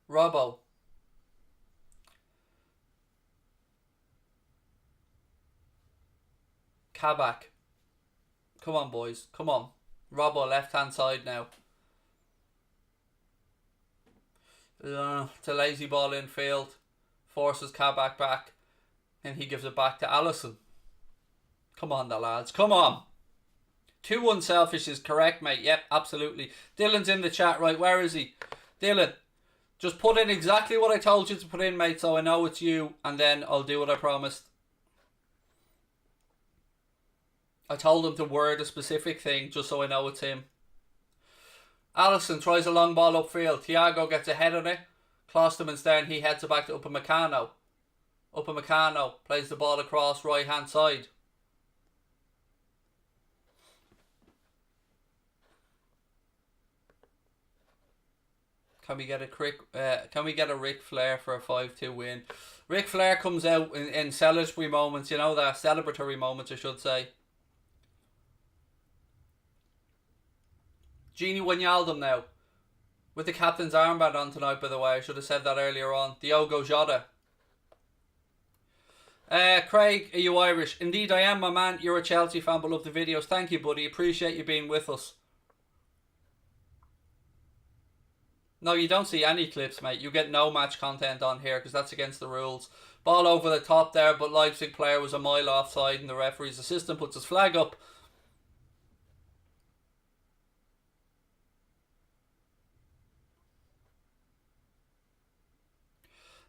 Robbo. Kabak. Come on, boys. Come on. Robbo left-hand side now. It's a lazy ball infield. Forces Kabak back. And he gives it back to Alisson. Come on, the lads. Come on. Too unselfish is correct, mate. Yep, absolutely. Dylan's in the chat, right? Where is he? Dylan, just put in exactly what I told you to put in, mate, so I know it's you, and then I'll do what I promised. I told him to word a specific thing just so I know it's him. Allison tries a long ball upfield. Thiago gets ahead on it. Klosterman's there and he heads it back to Upamecano. Upamecano plays the ball across right hand side. Can we get a Ric Flair for a 5-2 win? Ric Flair comes out in celebratory moments, you know that, celebratory moments I should say. Gini Wijnaldum now. With the captain's armband on tonight, by the way. I should have said that earlier on. Diogo Jota. Craig, are you Irish? Indeed I am, my man. You're a Chelsea fan but love the videos. Thank you, buddy. Appreciate you being with us. No, you don't see any clips, mate. You get no match content on here because that's against the rules. Ball over the top there, but Leipzig player was a mile offside and the referee's assistant puts his flag up.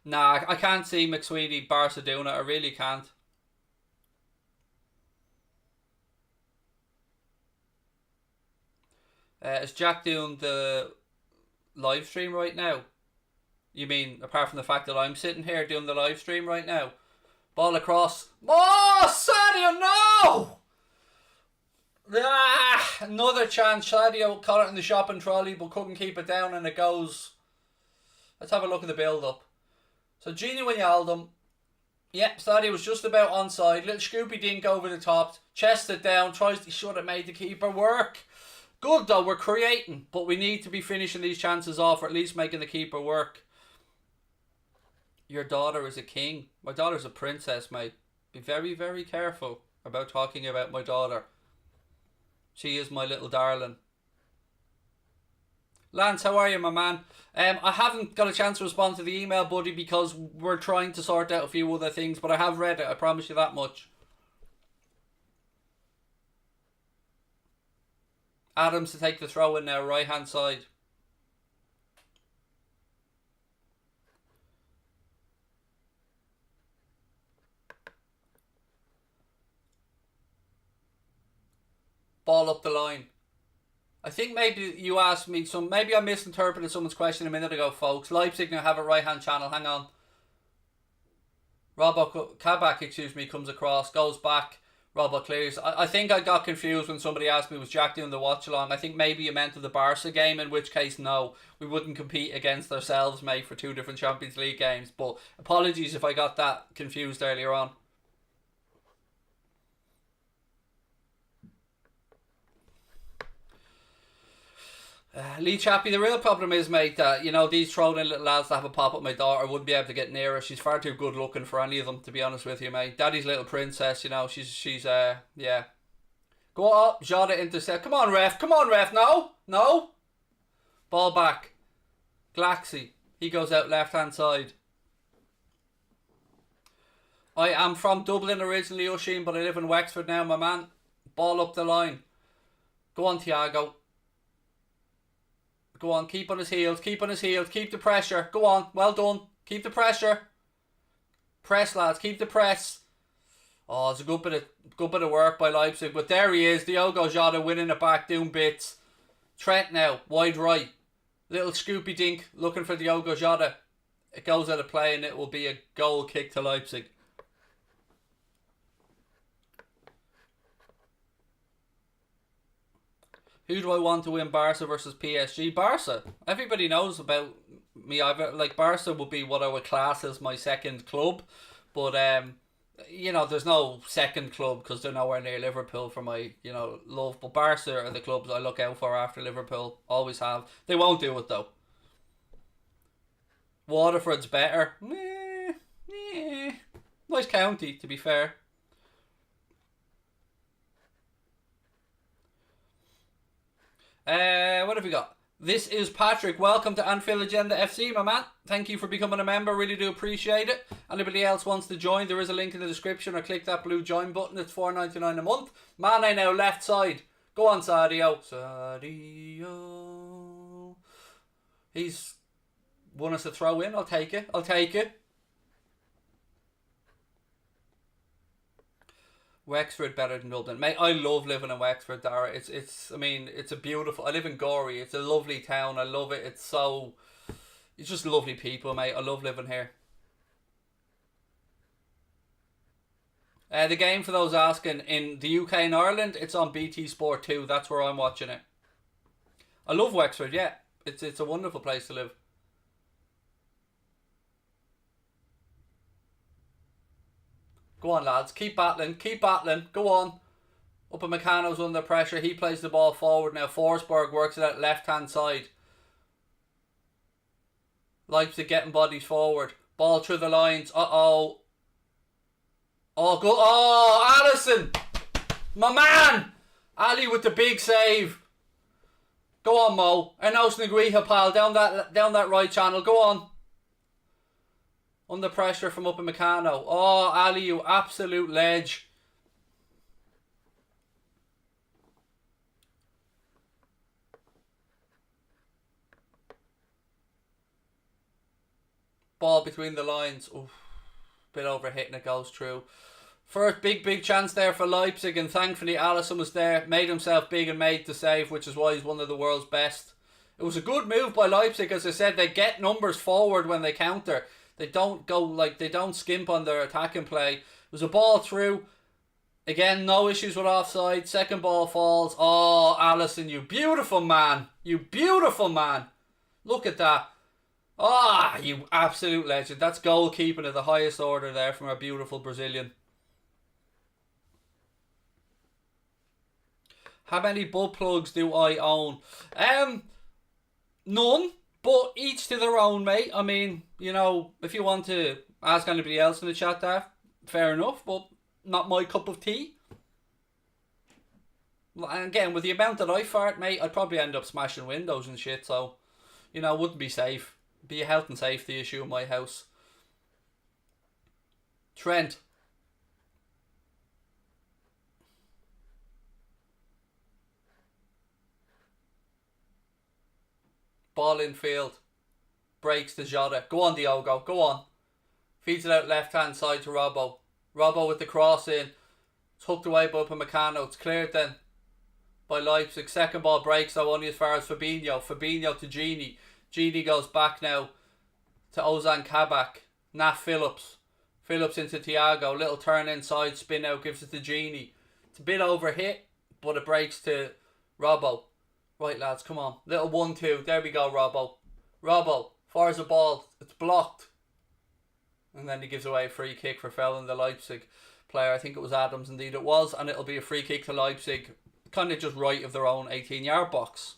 Nah, I can't see McSweeney Barca doing it. I really can't. Is Jack doing the live stream right now? You mean apart from the fact that I'm sitting here doing the live stream right now? Ball across. Oh, Sadio, no! Ah, another chance. Sadio caught it in the shopping trolley but couldn't keep it down and it goes. Let's have a look at the build-up. So Gini Wijnaldum, yep, Sadio was just about onside. Little Scoopy dink over the top, chest it down, tries to should have made the keeper work. Good though, we're creating, but we need to be finishing these chances off or at least making the keeper work. Your daughter is a king. My daughter's a princess, mate. Be very, very careful about talking about my daughter. She is my little darling. Lance, how are you, my man? I haven't got a chance to respond to the email, buddy, because we're trying to sort out a few other things, but I have read it, I promise you that much. Adams to take the throw in now, right hand side. Ball up the line. I think maybe you asked me maybe I misinterpreted someone's question a minute ago, folks. Leipzig now have a right hand channel. Hang on. Kabak, comes across, goes back. Robbo clears. I think I got confused when somebody asked me was Jack doing the watch along. I think maybe you meant of the Barca game, in which case no, we wouldn't compete against ourselves, mate, for 2 different Champions League games. But apologies if I got that confused earlier on. Lee Chappie, the real problem is, mate, that, you know, these thrown in little lads that have a pop at my daughter wouldn't be able to get near her. She's far too good looking for any of them, to be honest with you, mate. Daddy's little princess, you know, she's yeah. Go up, Jota intercept. Come on, ref, no. Ball back. Glaxy, he goes out left hand side. I am from Dublin originally, Oisin, but I live in Wexford now, my man. Ball up the line. Go on, Thiago. Go on, keep on his heels, keep the pressure. Go on, well done. Keep the pressure. Press, lads, keep the press. Oh, it's a good bit of work by Leipzig. But there he is, Diogo Jota winning it back, doing bits. Trent now, wide right. Little Scoopy dink, looking for Diogo Jota. It goes out of play and it will be a goal kick to Leipzig. Who do I want to win, Barca versus PSG? Barca. Everybody knows about me. Barca would be what I would class as my second club. But, you know, there's no second club because they're nowhere near Liverpool for my, you know, love. But Barca are the clubs I look out for after Liverpool. Always have. They won't do it, though. Waterford's better. Nice county, to be fair. What have we got? This is Patrick. Welcome to Anfield Agenda FC, my man. Thank you for becoming a member. Really do appreciate it. Anybody else wants to join, there is a link in the description or click that blue join button. It's $4.99 a month. Mane now left side. Go on, Sadio. Sadio. He's won us a throw in. I'll take it. I'll take it. Wexford better than Dublin, mate. I love living in Wexford, Dara. I mean, it's a beautiful. I live in Gorey. It's a lovely town. I love it. It's just lovely people, mate. I love living here. The game, for those asking, in the UK and Ireland, it's on BT Sport 2. That's where I'm watching it. I love Wexford. Yeah, it's a wonderful place to live. Go on, lads. Keep battling. Keep battling. Go on. Upamecano's under pressure. He plays the ball forward now. Forsberg works it out left-hand side. Leipzig getting bodies forward. Ball through the lines. Uh-oh. Oh, go. Oh, Allison. My man. Ali with the big save. Go on, Mo. Enos Nguiha, pal. Down that right channel. Go on. Under pressure from Upamecano. Oh, Ali, you absolute ledge. Ball between the lines. Oof. Bit overhit and it goes through. First big chance there for Leipzig, and thankfully Alisson was there, made himself big and made the save, which is why he's one of the world's best. It was a good move by Leipzig. As I said, they get numbers forward when they counter. They don't they don't skimp on their attacking play. It was a ball through. Again, no issues with offside. Second ball falls. Oh, Alisson, you beautiful man. You beautiful man. Look at that. Ah, you absolute legend. That's goalkeeping of the highest order there from our beautiful Brazilian. How many butt plugs do I own? None. But each to their own, mate. I mean, you know, if you want to ask anybody else in the chat there, fair enough, but not my cup of tea. And again, with the amount that I fart, mate, I'd probably end up smashing windows and shit, so, you know, it wouldn't be safe. It'd be a health and safety issue in my house. Trent. Ball in field. Breaks to Jota. Go on, Diogo. Go on. Feeds it out left-hand side to Robbo. Robbo with the cross in. It's hooked away by Upamecano. It's cleared then by Leipzig. Second ball breaks though only as far as Fabinho. Fabinho to Gini. Gini goes back now to Ozan Kabak. Nat Phillips. Phillips into Thiago. Little turn inside. Spin out. Gives it to Gini. It's a bit overhit, but it breaks to Robbo. Right, lads, come on. Little 1-2. There we go, Robbo. Robbo fires the ball. It's blocked. And then he gives away a free kick for fouling the Leipzig player. I think it was Adams, indeed it was. And it'll be a free kick to Leipzig. Kind of just right of their own 18-yard box.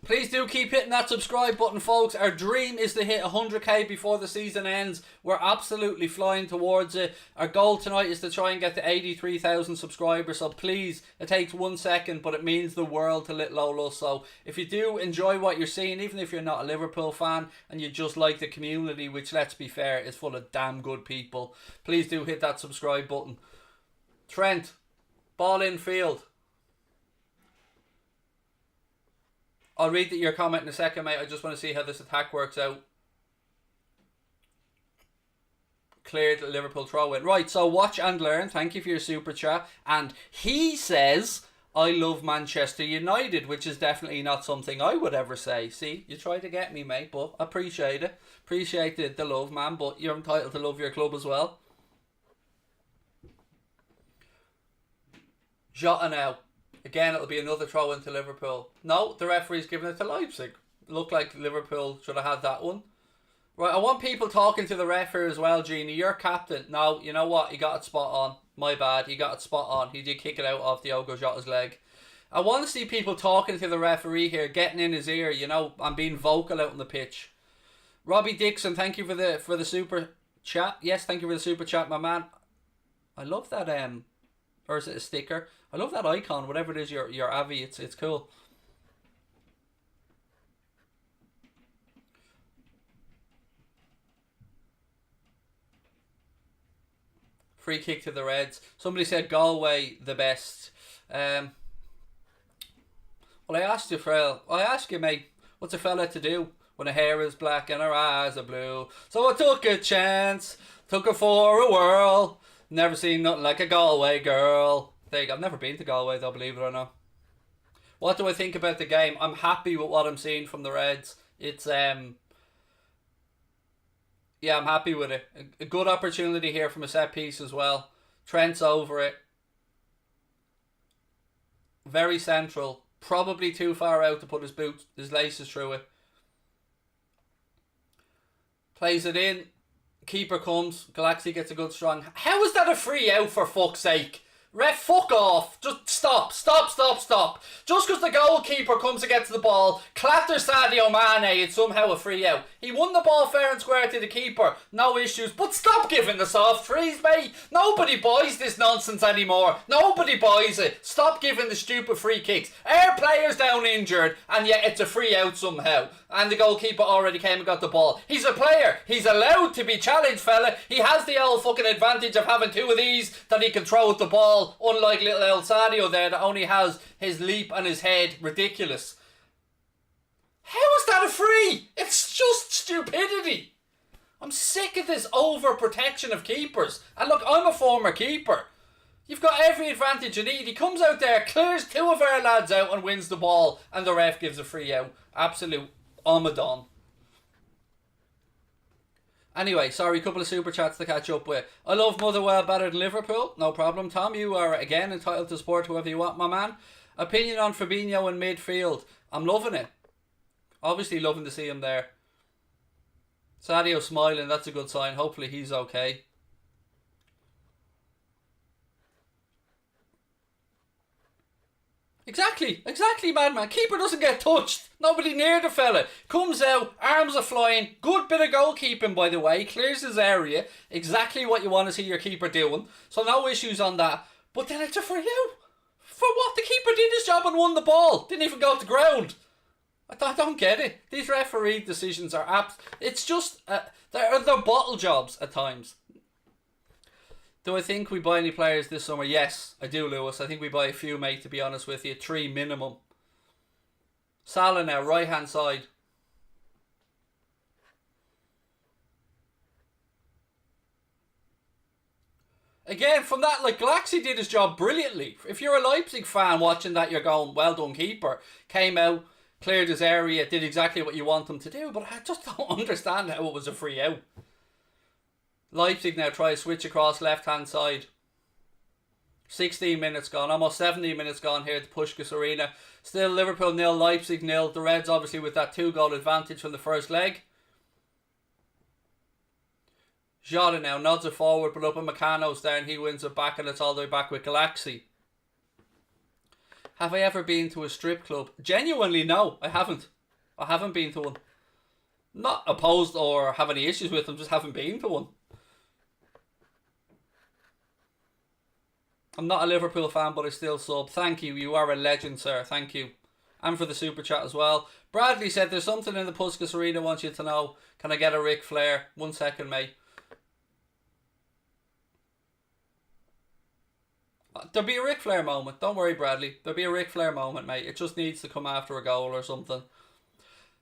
Please do keep hitting that subscribe button, folks. Our dream is to hit 100k before the season ends. We're absolutely flying towards it. Our goal tonight is to try and get to 83,000 subscribers. So please, it takes 1 second, but it means the world to little Ola. So if you do enjoy what you're seeing, even if you're not a Liverpool fan and you just like the community, which, let's be fair, is full of damn good people, please do hit that subscribe button. Trent, ball in field. I'll read your comment in a second, mate. I just want to see how this attack works out. Cleared Liverpool throw in. Right, so watch and learn. Thank you for your super chat. And he says, I love Manchester United, which is definitely not something I would ever say. See, you tried to get me, mate, but I appreciate it. Appreciate the love, man, but you're entitled to love your club as well. Jota now. Again, it'll be another throw into Liverpool. No, the referee's giving it to Leipzig. Looked like Liverpool should have had that one. Right, I want people talking to the ref here as well, Genie. You're captain. No, you know what? He got it spot on. My bad. He got it spot on. He did kick it out of Diogo Jota's leg. I want to see people talking to the referee here, getting in his ear, you know, and being vocal out on the pitch. Robbie Dixon, thank you for the super chat. Yes, thank you for the super chat, my man. I love that, or is it a sticker? I love that icon, whatever it is, your Avi, it's cool. Free kick to the Reds. Somebody said Galway the best. Well, I ask you, mate, what's a fella to do when her hair is black and her eyes are blue? So I took a chance, took her for a whirl. Never seen nothing like a Galway girl. There you go. I've never been to Galway though, believe it or not. What do I think about the game? I'm happy with what I'm seeing from the Reds. It's yeah, I'm happy with it. A good opportunity here from a set piece as well. Trent's over it. Very central. Probably too far out to put his laces through it. Plays it in. Keeper comes. Galaxy gets a good strong. How is that a free out, for fuck's sake? Ref, fuck off. Just stop. Just because the goalkeeper comes to get to the ball, clatters Sadio Mane, it's somehow a free out. He won the ball fair and square to the keeper. No issues. But stop giving the soft frees, mate. Nobody buys this nonsense anymore. Nobody buys it. Stop giving the stupid free kicks. Our player's down injured, and yet it's a free out somehow. And the goalkeeper already came and got the ball. He's a player. He's allowed to be challenged, fella. He has the old fucking advantage of having two of these that he can throw at the ball. Unlike little El Sadio there that only has his leap and his head. Ridiculous. How is that a free? It's just stupidity. I'm sick of this overprotection of keepers. And look, I'm a former keeper. You've got every advantage you need. He comes out there, clears two of our lads out and wins the ball, and the ref gives a free out. Absolute Omadon. Anyway, sorry, couple of super chats to catch up with. I love Motherwell better than Liverpool. No problem, Tom. You are, again, entitled to support whoever you want, my man. Opinion on Fabinho in midfield. I'm loving it. Obviously loving to see him there. Sadio smiling, that's a good sign. Hopefully he's okay. Exactly, madman. Keeper doesn't get touched. Nobody near the fella. Comes out, arms are flying. Good bit of goalkeeping, by the way. Clears his area. Exactly what you want to see your keeper doing. So no issues on that. But then it's a free out. For what? The keeper did his job and won the ball. Didn't even go to ground. I don't get it. These referee decisions are it's just they're bottle jobs at times. Do I think we buy any players this summer? Yes, I do, Lewis. I think we buy a few, mate, to be honest with you. 3 minimum. Salah now, right hand side. Again, from that, like, Galaxy did his job brilliantly. If you're a Leipzig fan watching that, you're going, well done, keeper. Came out, cleared his area, did exactly what you want him to do, but I just don't understand how it was a free out. Leipzig now try to switch across left hand side. 16 minutes gone, almost 17 minutes gone here at the Puskás Arena. Still Liverpool 0, Leipzig 0. The Reds obviously with that 2-goal advantage from the first leg. Jota now nods it forward, but up in Meccano's there and he wins it back, and it's all the way back with Galaxy. Have I ever been to a strip club? Genuinely, no, I haven't. I haven't been to one. Not opposed or have any issues with them, just haven't been to one. I'm not a Liverpool fan, but I still sub. Thank you. You are a legend, sir. Thank you. And for the super chat as well. Bradley said there's something in the Puskás Arena I want you to know. Can I get a Ric Flair? 1 second, mate. There'll be a Ric Flair moment. Don't worry, Bradley. There'll be a Ric Flair moment, mate. It just needs to come after a goal or something.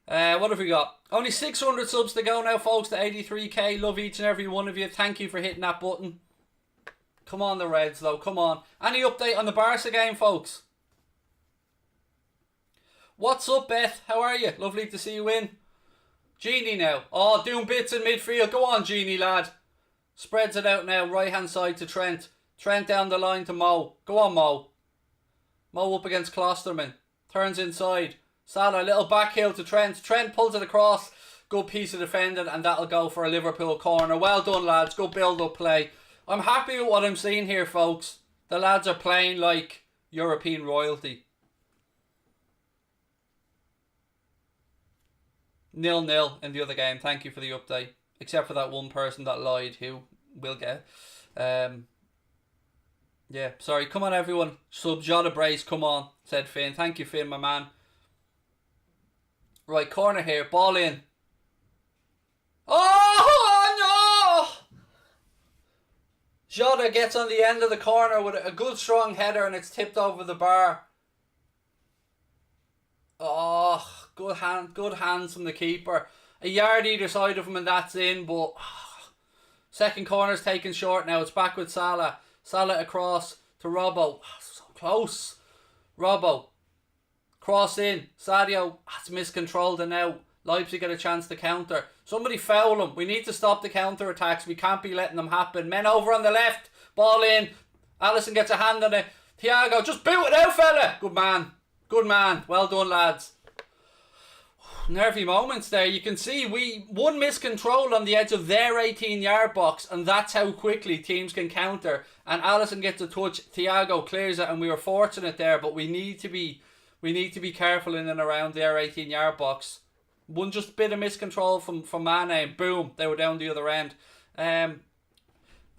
What have we got? Only 600 subs to go now, folks, to 83k. Love each and every one of you. Thank you for hitting that button. Come on, the Reds, though. Come on. Any update on the Barca game, folks? What's up, Beth? How are you? Lovely to see you in. Genie now. Oh, doing bits in midfield. Go on, Genie, lad. Spreads it out now. Right-hand side to Trent. Trent down the line to Mo. Go on, Mo. Mo up against Klosterman. Turns inside. Salah, little back heel to Trent. Trent pulls it across. Good piece of defending, and that'll go for a Liverpool corner. Well done, lads. Good build-up play. I'm happy with what I'm seeing here, folks. The lads are playing like European royalty. 0-0 in the other game. Thank you for the update. Except for that one person that lied, who will get... yeah, sorry. Come on, everyone. Sub Jota Brace, come on, said Finn. Thank you, Finn, my man. Right, corner here. Ball in. Oh, no! Jota gets on the end of the corner with a good strong header, and it's tipped over the bar. Oh, good hands from the keeper. A yard either side of him and that's in, but second corner's taken short now. It's back with Salah. Salah across to Robbo. So close. Robbo. Cross in. Sadio. It's miscontrolled and now Leipzig get a chance to counter. Somebody foul him. We need to stop the counter attacks. We can't be letting them happen. Men over on the left. Ball in. Alisson gets a hand on it. Thiago, just boot it out, fella. Good man. Good man. Well done, lads. Nervy moments there. You can see one miscontrol on the edge of their 18-yard box, and that's how quickly teams can counter. And Alisson gets a touch. Thiago clears it, and we were fortunate there. But we need to be careful in and around their 18-yard box. One just bit of miscontrol from Mane, and boom, they were down the other end. I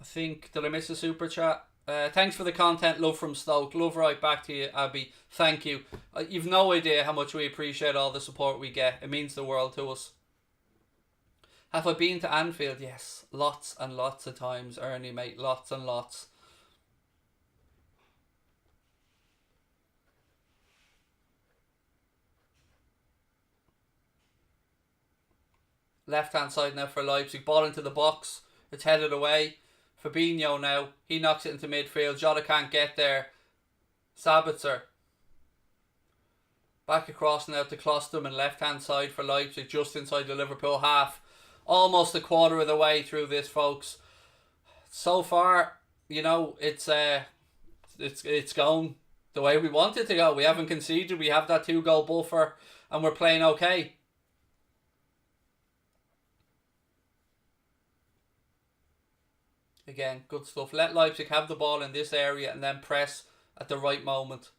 think, did I miss a super chat? Thanks for the content, love from Stoke. Love right back to you, Abby. Thank you. You've no idea how much we appreciate all the support we get. It means the world to us. Have I been to Anfield? Yes. Lots and lots of times, Ernie, mate. Lots and lots. Left hand side now for Leipzig. Ball into the box. It's headed away. Fabinho now. He knocks it into midfield. Jota can't get there. Sabitzer. Back across now to Klosterman. Left hand side for Leipzig. Just inside the Liverpool half. Almost a quarter of the way through this, folks. So far, you know, it's going the way we want it to go. We haven't conceded. We have that 2-goal buffer. And we're playing okay. Again, good stuff. Let Leipzig have the ball in this area and then press at the right moment.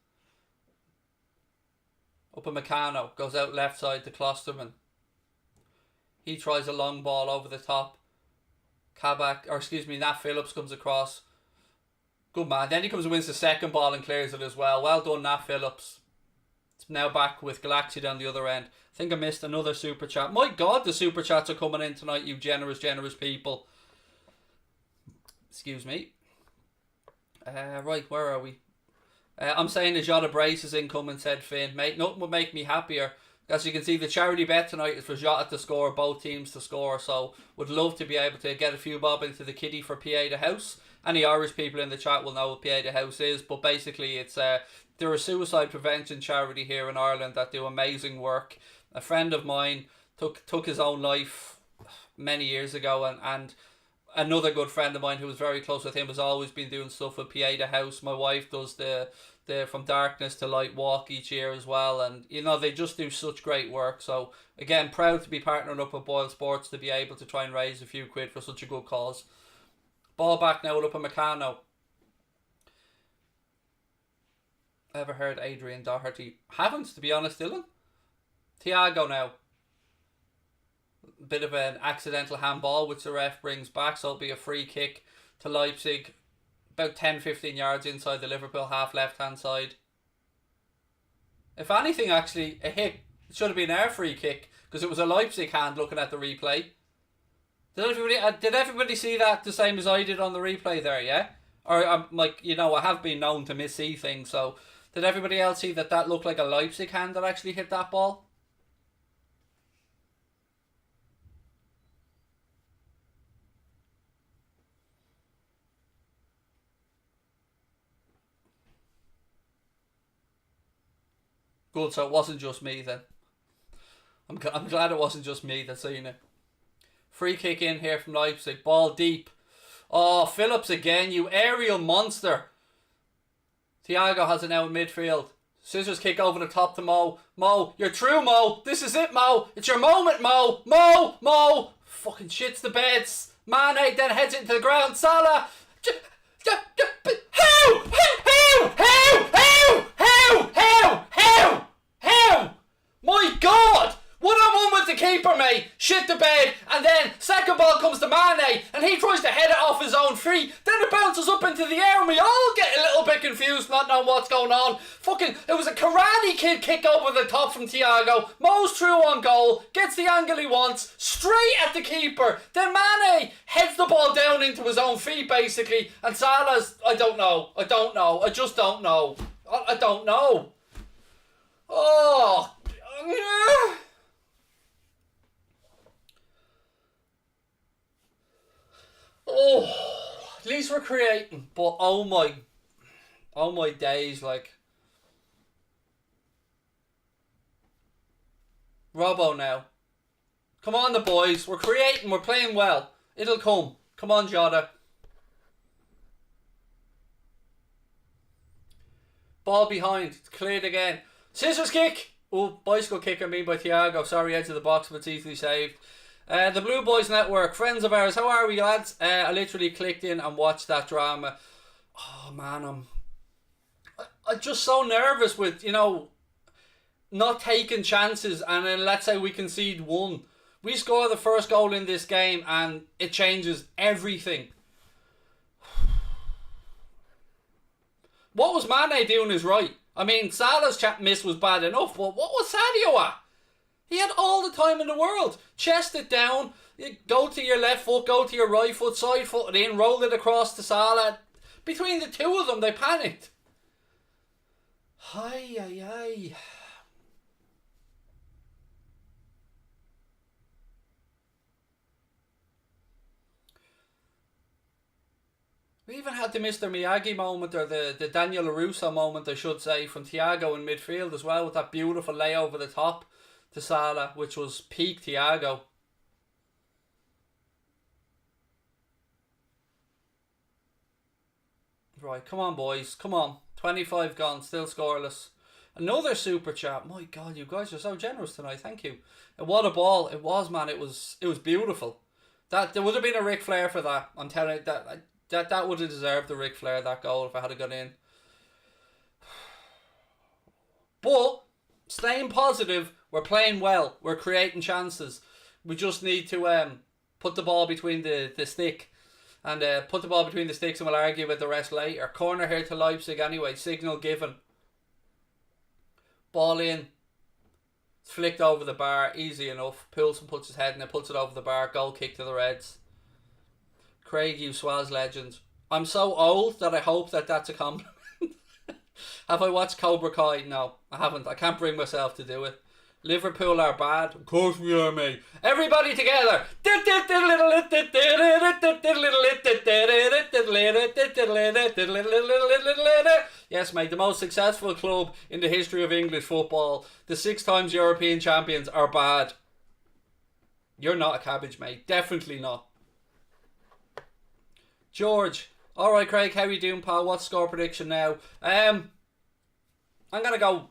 Upamecano goes out left side to Klosterman. He tries a long ball over the top. Nat Phillips comes across. Good man. Then he comes and wins the second ball and clears it as well. Well done, Nat Phillips. It's now back with Galaxy down the other end. I think I missed another super chat. My God, the super chats are coming in tonight, you generous people. Excuse me. Right, where are we? I'm saying the Jota brace is incoming, said Finn. Mate, nothing would make me happier. As you can see, the charity bet tonight is for Jota to score, both teams to score. So, would love to be able to get a few bob into the kitty for PA the House. Any Irish people in the chat will know what PA the House is. But basically, it's they're a suicide prevention charity here in Ireland that do amazing work. A friend of mine took his own life many years ago, and another good friend of mine who was very close with him has always been doing stuff with PA the House. My wife does the From Darkness to Light walk each year as well, and you know, they just do such great work. So again, proud to be partnering up with Boyle Sports to be able to try and raise a few quid for such a good cause. Ball back now with Upamecano. Ever heard Adrian Doherty? Haven't, to be honest, Dylan. Thiago now. Bit of an accidental handball which the ref brings back, so it'll be a free kick to Leipzig, about 10-15 yards inside the Liverpool half left hand side. If anything, actually a hit. It should have been our free kick because it was a Leipzig hand. Looking at the replay, did everybody see that the same as I did on the replay there? Yeah, or I have been known to miss-see things, so did everybody else see that looked like a Leipzig hand that actually hit that ball? Good, so it wasn't just me then. I'm glad it wasn't just me that's seen it. Free kick in here from Leipzig. Ball deep. Oh, Phillips again, you aerial monster. Thiago has it now in midfield. Scissors kick over the top to Mo. Mo, you're through, Mo. This is it, Mo. It's your moment, Mo. Mo. Fucking shits the beds. Mane then heads into the ground. Salah. How? My God! One-on-one with the keeper, mate. Shit the bed. And then second ball comes to Mane and he tries to head it off his own feet. Then it bounces up into the air and we all get a little bit confused, not knowing what's going on. It was a Karate Kid kick over the top from Thiago. Mo's through on goal. Gets the angle he wants. Straight at the keeper. Then Mane heads the ball down into his own feet, basically. And Salah's... I don't know. I just don't know. I don't know. Oh... Oh, at least we're creating, but oh my days, like. Robbo now. Come on, the boys. We're creating. We're playing well. It'll come. Come on, Jota. Ball behind. It's cleared again. Scissors kick. Oh, bicycle kick, I mean, by Thiago. Sorry, edge of the box, but it's easily saved. The Blue Boys Network. Friends of ours. How are we, lads? I literally clicked in and watched that drama. Oh, man. I'm just so nervous with, not taking chances, and then let's say we concede one. We score the first goal in this game and it changes everything. What was Mane doing is right. I mean, Salah's miss was bad enough, but what was Sadio at? He had all the time in the world. Chest it down, go to your left foot, go to your right foot, side foot it in, roll it across to Salah. Between the two of them, they panicked. Hi. We even had the Mr. Miyagi moment, or the Daniel LaRusso moment, I should say, from Thiago in midfield as well, with that beautiful lay over the top to Salah, which was peak Thiago. Right, come on, boys. Come on. 25 gone, still scoreless. Another super chat. My God, you guys are so generous tonight. Thank you. And what a ball. It was, man. It was beautiful. There would have been a Ric Flair for that. I'm telling you, that would have deserved the Ric Flair, that goal, if I had gone in. But, staying positive, we're playing well. We're creating chances. We just need to put the ball between the stick. And put the ball between the sticks, and we'll argue with the rest later. Corner here to Leipzig anyway. Signal given. Ball in. It's flicked over the bar. Easy enough. Poulsen puts his head in it. Puts it over the bar. Goal kick to the Reds. Craig, you Swaz legend. I'm so old that I hope that that's a compliment. Have I watched Cobra Kai? No, I haven't. I can't bring myself to do it. Liverpool are bad. Of course we are, mate. Everybody together. Yes, mate. The most successful club in the history of English football. The 6 times European champions are bad. You're not a cabbage, mate. Definitely not. George. Alright, Craig, how you doing, pal? What's score prediction now? I'm gonna go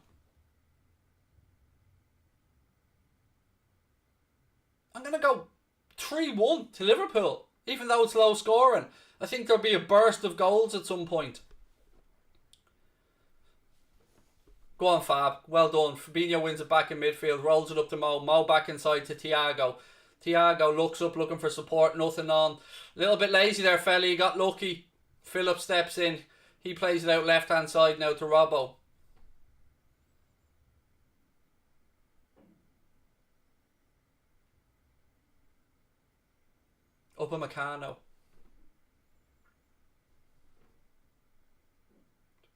3-1 to Liverpool, even though it's low scoring. I think there'll be a burst of goals at some point. Go on, Fab. Well done. Fabinho wins it back in midfield, rolls it up to Mo. Mo back inside to Thiago. Thiago looks up, looking for support, nothing on. A little bit lazy there, fella. He got lucky. Phillips steps in. He plays it out left-hand side now to Robbo. Upamecano.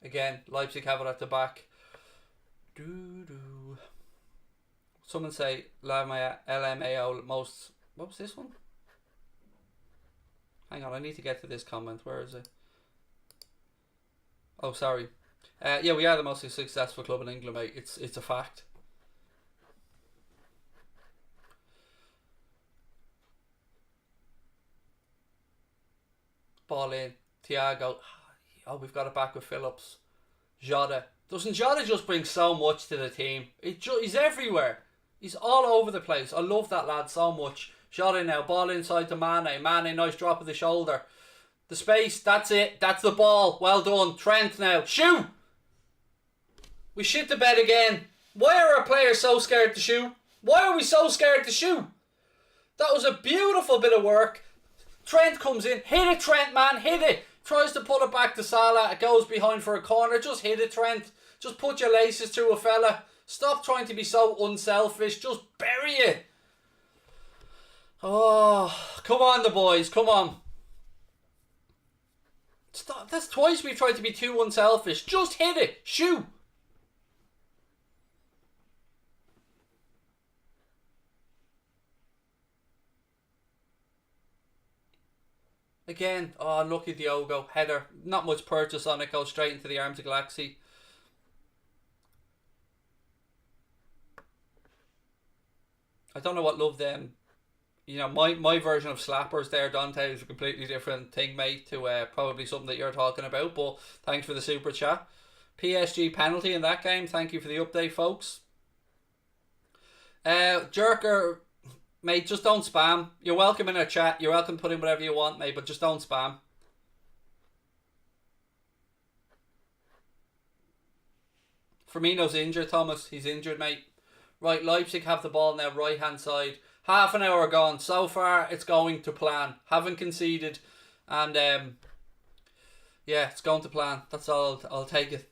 Again, Leipzig have it at the back. Someone say LMAO most. What was this one? Hang on, I need to get to this comment. Where is it? Oh, sorry. Yeah, we are the most successful club in England, mate. It's a fact. Ball in. Thiago. Oh, we've got it back with Phillips. Jota. Doesn't Jota just bring so much to the team? He's everywhere. He's all over the place. I love that lad so much. Jota now. Ball inside to Mane. Mane, nice drop of the shoulder. The space. That's it. That's the ball. Well done. Trent now. Shoot! We shit the bed again. Why are our players so scared to shoot? Why are we so scared to shoot? That was a beautiful bit of work. Trent comes in. Hit it, Trent, man. Hit it. Tries to pull it back to Salah. It goes behind for a corner. Just hit it, Trent. Just put your laces through a fella. Stop trying to be so unselfish. Just bury it. Oh, come on, the boys. Come on. Stop. That's twice we've tried to be too unselfish. Just hit it. Shoot. again. Oh, unlucky Diogo. Header. Not much purchase on it. Goes straight into the arms of Galaxy. I don't know what love them. You know, my version of slappers there, Dante, is a completely different thing, mate, to probably something that you're talking about. But thanks for the super chat. PSG penalty in that game. Thank you for the update, folks. Jerker, mate, just don't spam. You're welcome in our chat. You're welcome to put in whatever you want, mate, but just don't spam. Firmino's injured, Thomas. He's injured, mate. Right, Leipzig have the ball now, right hand side. Half an hour gone. So far, it's going to plan. Haven't conceded, and yeah, it's going to plan. That's all. I'll take it.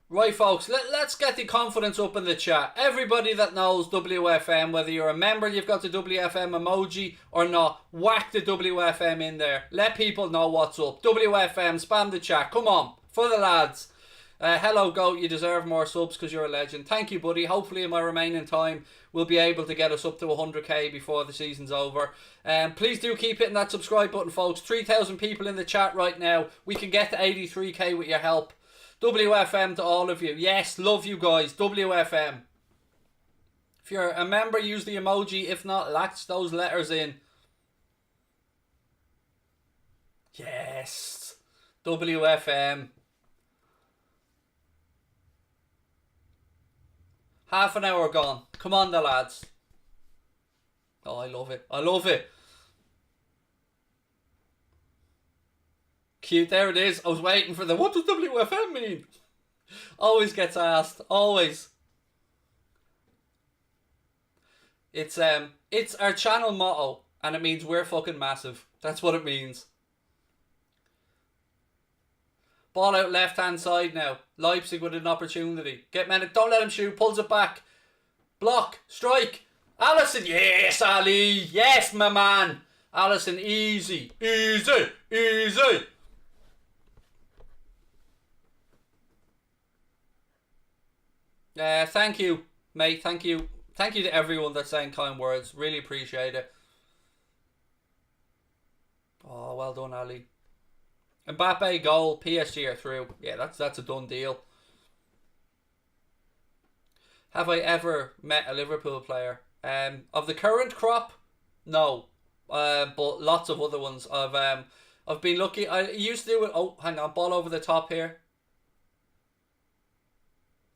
Right, folks, let's get the confidence up in the chat. Everybody that knows WFM, whether you're a member, you've got the WFM emoji or not, whack the WFM in there. Let people know what's up. WFM, spam the chat. Come on, for the lads. Hello, Goat. You deserve more subs because you're a legend. Thank you, buddy. Hopefully, in my remaining time, we'll be able to get us up to 100k before the season's over. Please do keep hitting that subscribe button, folks. 3,000 people in the chat right now. We can get to 83k with your help. WFM to all of you. Yes, love you guys. WFM. If you're a member, use the emoji. If not, latch those letters in. Yes. WFM. Half an hour gone. Come on, the lads. Oh, I love it. I love it. Cute. There it is. I was waiting for the what does WFM mean? Always gets asked. Always. It's our channel motto, and it means we're fucking massive. That's what it means. Ball out left hand side now. Leipzig with an opportunity. Get men. Don't let him shoot. Pulls it back. Block. Strike. Allison. Yes, Ali. Yes, my man. Allison. Easy. Easy. Easy. Thank you, mate. Thank you. Thank you to everyone that's saying kind words. Really appreciate it. Oh, well done, Ali. Mbappe goal, PSG are through. Yeah, that's a done deal. Have I ever met a Liverpool player? Of the current crop, no. But lots of other ones. I've been lucky. I used to do it. Oh, hang on, ball over the top here.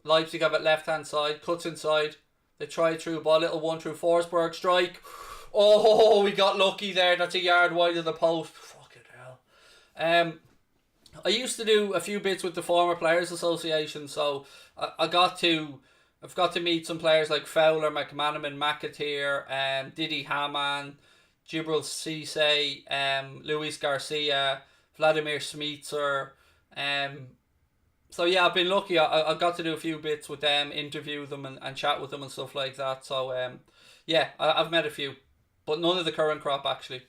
Leipzig have it left hand side, cuts inside. They try through ball, little 1 through Forsberg strike. Oh, we got lucky there. That's a yard wide of the post. I used to do a few bits with the former Players Association, so I've got to meet some players like Fowler, McManaman, McAteer, Didi Hamann, Gibril Cisse, Luis Garcia, Vladimir Smitser. So yeah, I've been lucky. I got to do a few bits with them, interview them and chat with them and stuff like that. So yeah, I've met a few, but none of the current crop actually.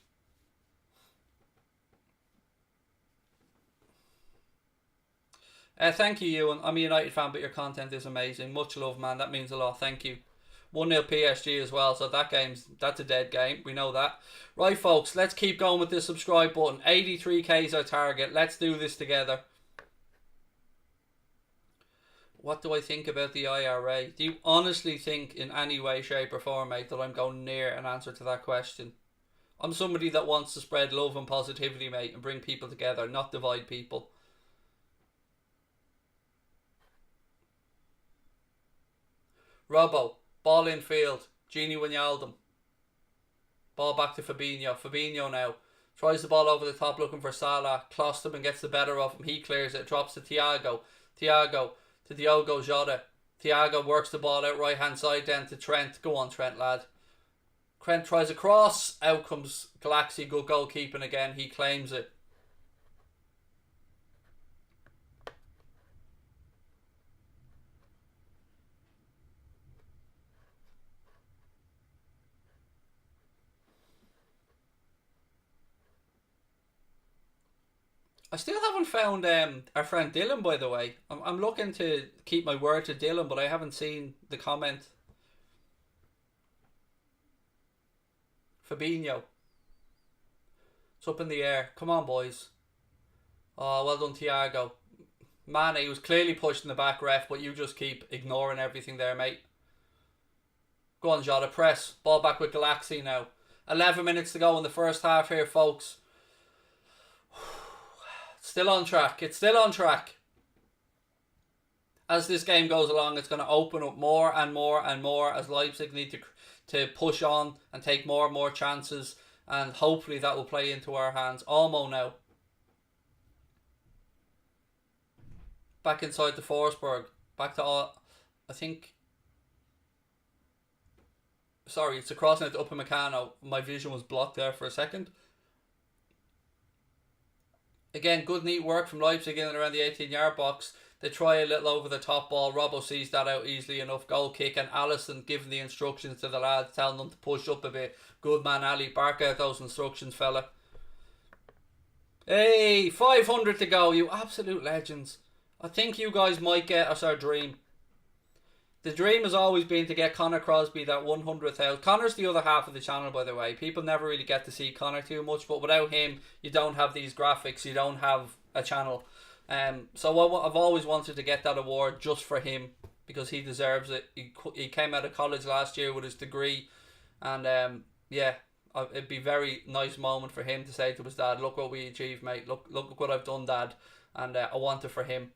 Thank you, Ewan. I'm a United fan, but your content is amazing. Much love, man. That means a lot. Thank you. 1-0 PSG as well, so that's a dead game. We know that. Right, folks, let's keep going with this subscribe button. 83k is our target. Let's do this together. What do I think about the IRA? Do you honestly think in any way, shape or form, mate, that I'm going near an answer to that question? I'm somebody that wants to spread love and positivity, mate, and bring people together, not divide people. Robbo, ball in field, Gini Wijnaldum. Ball back to Fabinho. Fabinho now tries the ball over the top looking for Salah. Clostum and gets the better of him. He clears it. Drops to Thiago. Thiago to Diogo Jota. Thiago works the ball out right hand side then to Trent. Go on, Trent, lad. Trent tries a cross. Out comes Galaxy. Good goalkeeping again. He claims it. I still haven't found our friend Dylan, by the way. I'm looking to keep my word to Dylan, but I haven't seen the comment. Fabinho. It's up in the air. Come on, boys. Oh, well done, Thiago. Mane, he was clearly pushed in the back, ref, but you just keep ignoring everything there, mate. Go on, Jota, press. Ball back with Galaxy now. 11 minutes to go in the first half here, folks. Still on track. It's still on track. As this game goes along, it's going to open up more and more and more as Leipzig need to push on and take more and more chances. And hopefully that will play into our hands. Almo now. Back inside the Forsberg. Back to all. I think. Sorry, it's a crossing to Upamecano. My vision was blocked there for a second. Again, good neat work from Leipzig in and around the 18-yard box. They try a little over the top ball. Robbo sees that out easily enough. Goal kick, and Alisson giving the instructions to the lads, telling them to push up a bit. Good man, Ali. Bark out those instructions, fella. Hey, 500 to go. You absolute legends. I think you guys might get us our dream. The dream has always been to get Connor Crosby that 100,000. Connor's the other half of the channel, by the way. People never really get to see Connor too much, but without him, you don't have these graphics. You don't have a channel. So I've always wanted to get that award just for him because he deserves it. He came out of college last year with his degree, and yeah, it'd be a very nice moment for him to say to his dad, "Look what we achieved, mate. Look what I've done, Dad," and I want it for him.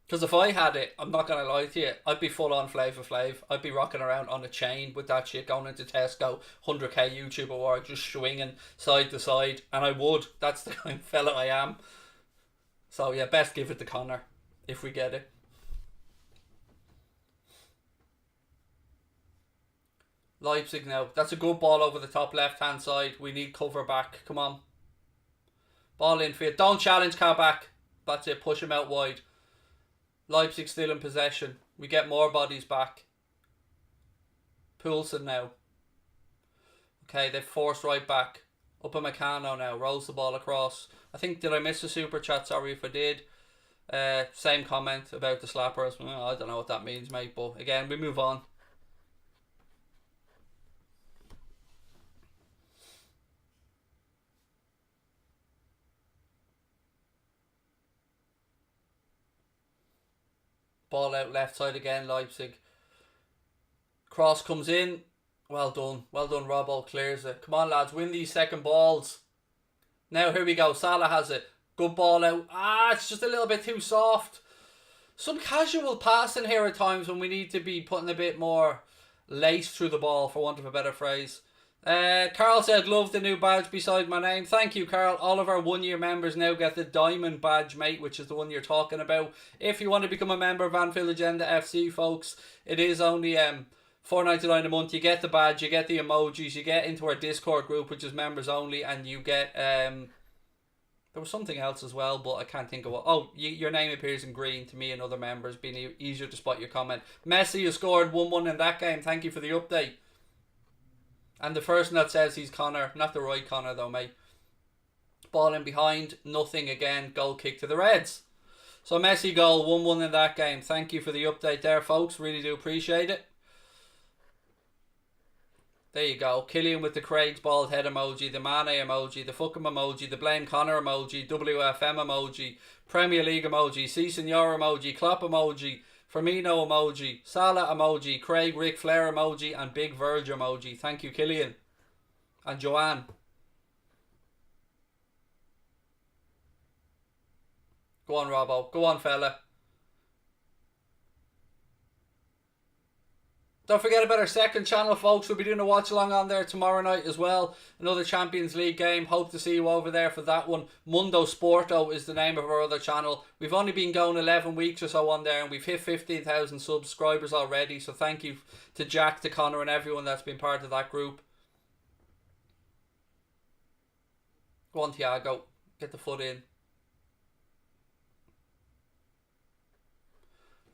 Because if I had it, I'm not going to lie to you, I'd be full on Flavor Flav. I'd be rocking around on a chain with that shit, going into Tesco, 100k YouTube award, just swinging side to side. And I would. That's the kind of fella I am. So yeah, best give it to Connor, if we get it. Leipzig now. That's a good ball over the top left-hand side. We need cover back. Come on. Ball infield. Don't challenge Kabak. That's it. Push him out wide. Leipzig still in possession. We get more bodies back. Poulsen now. Okay, they've forced right back. Upamecano now. Rolls the ball across. I think, did I miss a super chat? Sorry if I did. Same comment about the slappers. I don't know what that means, mate. But again, we move on. Ball out left side again, Leipzig. Cross comes in. Well done. Well done, Robbo. Clears it. Come on, lads. Win these second balls. Now, here we go. Salah has it. Good ball out. It's just a little bit too soft. Some casual passing here at times when we need to be putting a bit more lace through the ball, for want of a better phrase. Carl said, love the new badge beside my name. Thank you, Carl. All of our 1 year members now get the diamond badge, mate, which is the one you're talking about. If you want to become a member of Anfield Agenda FC, folks, it is only $4.99 a month. You get the badge, you get the emojis, you get into our Discord group, which is members only, and you get there was something else as well, but I can't think of what. Oh, your name appears in green to me and other members, being easier to spot your comment. Messi has scored 1-1 in that game. Thank you for the update. And the person that says he's Connor, not the right Connor though, mate. Ball in behind, nothing again. Goal kick to the Reds. So Messi goal, 1-1 in that game. Thank you for the update there, folks. Really do appreciate it. There you go. Killian with the Craig's bald head emoji, the Mane emoji, the fuck him emoji, the blame Connor emoji, WFM emoji, Premier League emoji, Si Senor emoji, Klopp emoji, Firmino emoji, Salah emoji, Craig Ric Flair emoji, and Big Verge emoji. Thank you, Killian. And Joanne. Go on, Robbo. Go on, fella. Don't forget about our second channel, folks. We'll be doing a watch along on there tomorrow night as well. Another Champions League game. Hope to see you over there for that one. Mundo Sporto is the name of our other channel. We've only been going 11 weeks or so on there, and we've hit 15,000 subscribers already. So thank you to Jack, to Connor, and everyone that's been part of that group. Go on, Thiago. Get the foot in.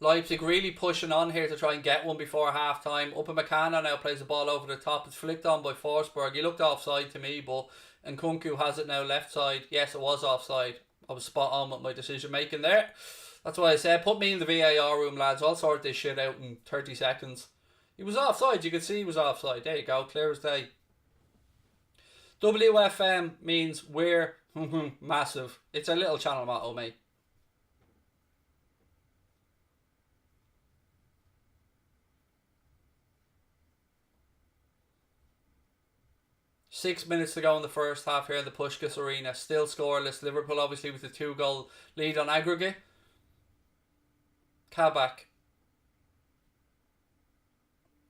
Leipzig really pushing on here to try and get one before half time. Upamecano now plays the ball over the top. It's flicked on by Forsberg. He looked offside to me, but Nkunku has it now left side. Yes, it was offside. I was spot on with my decision making there. That's why I said, put me in the VAR room, lads. I'll sort this shit out in 30 seconds. He was offside. You could see he was offside. There you go. Clear as day. WFM means we're massive. It's a little channel motto, mate. Six minutes to go in the first half here in the Puskás Arena. Still scoreless. Liverpool obviously with a 2-goal lead on aggregate. Kabak.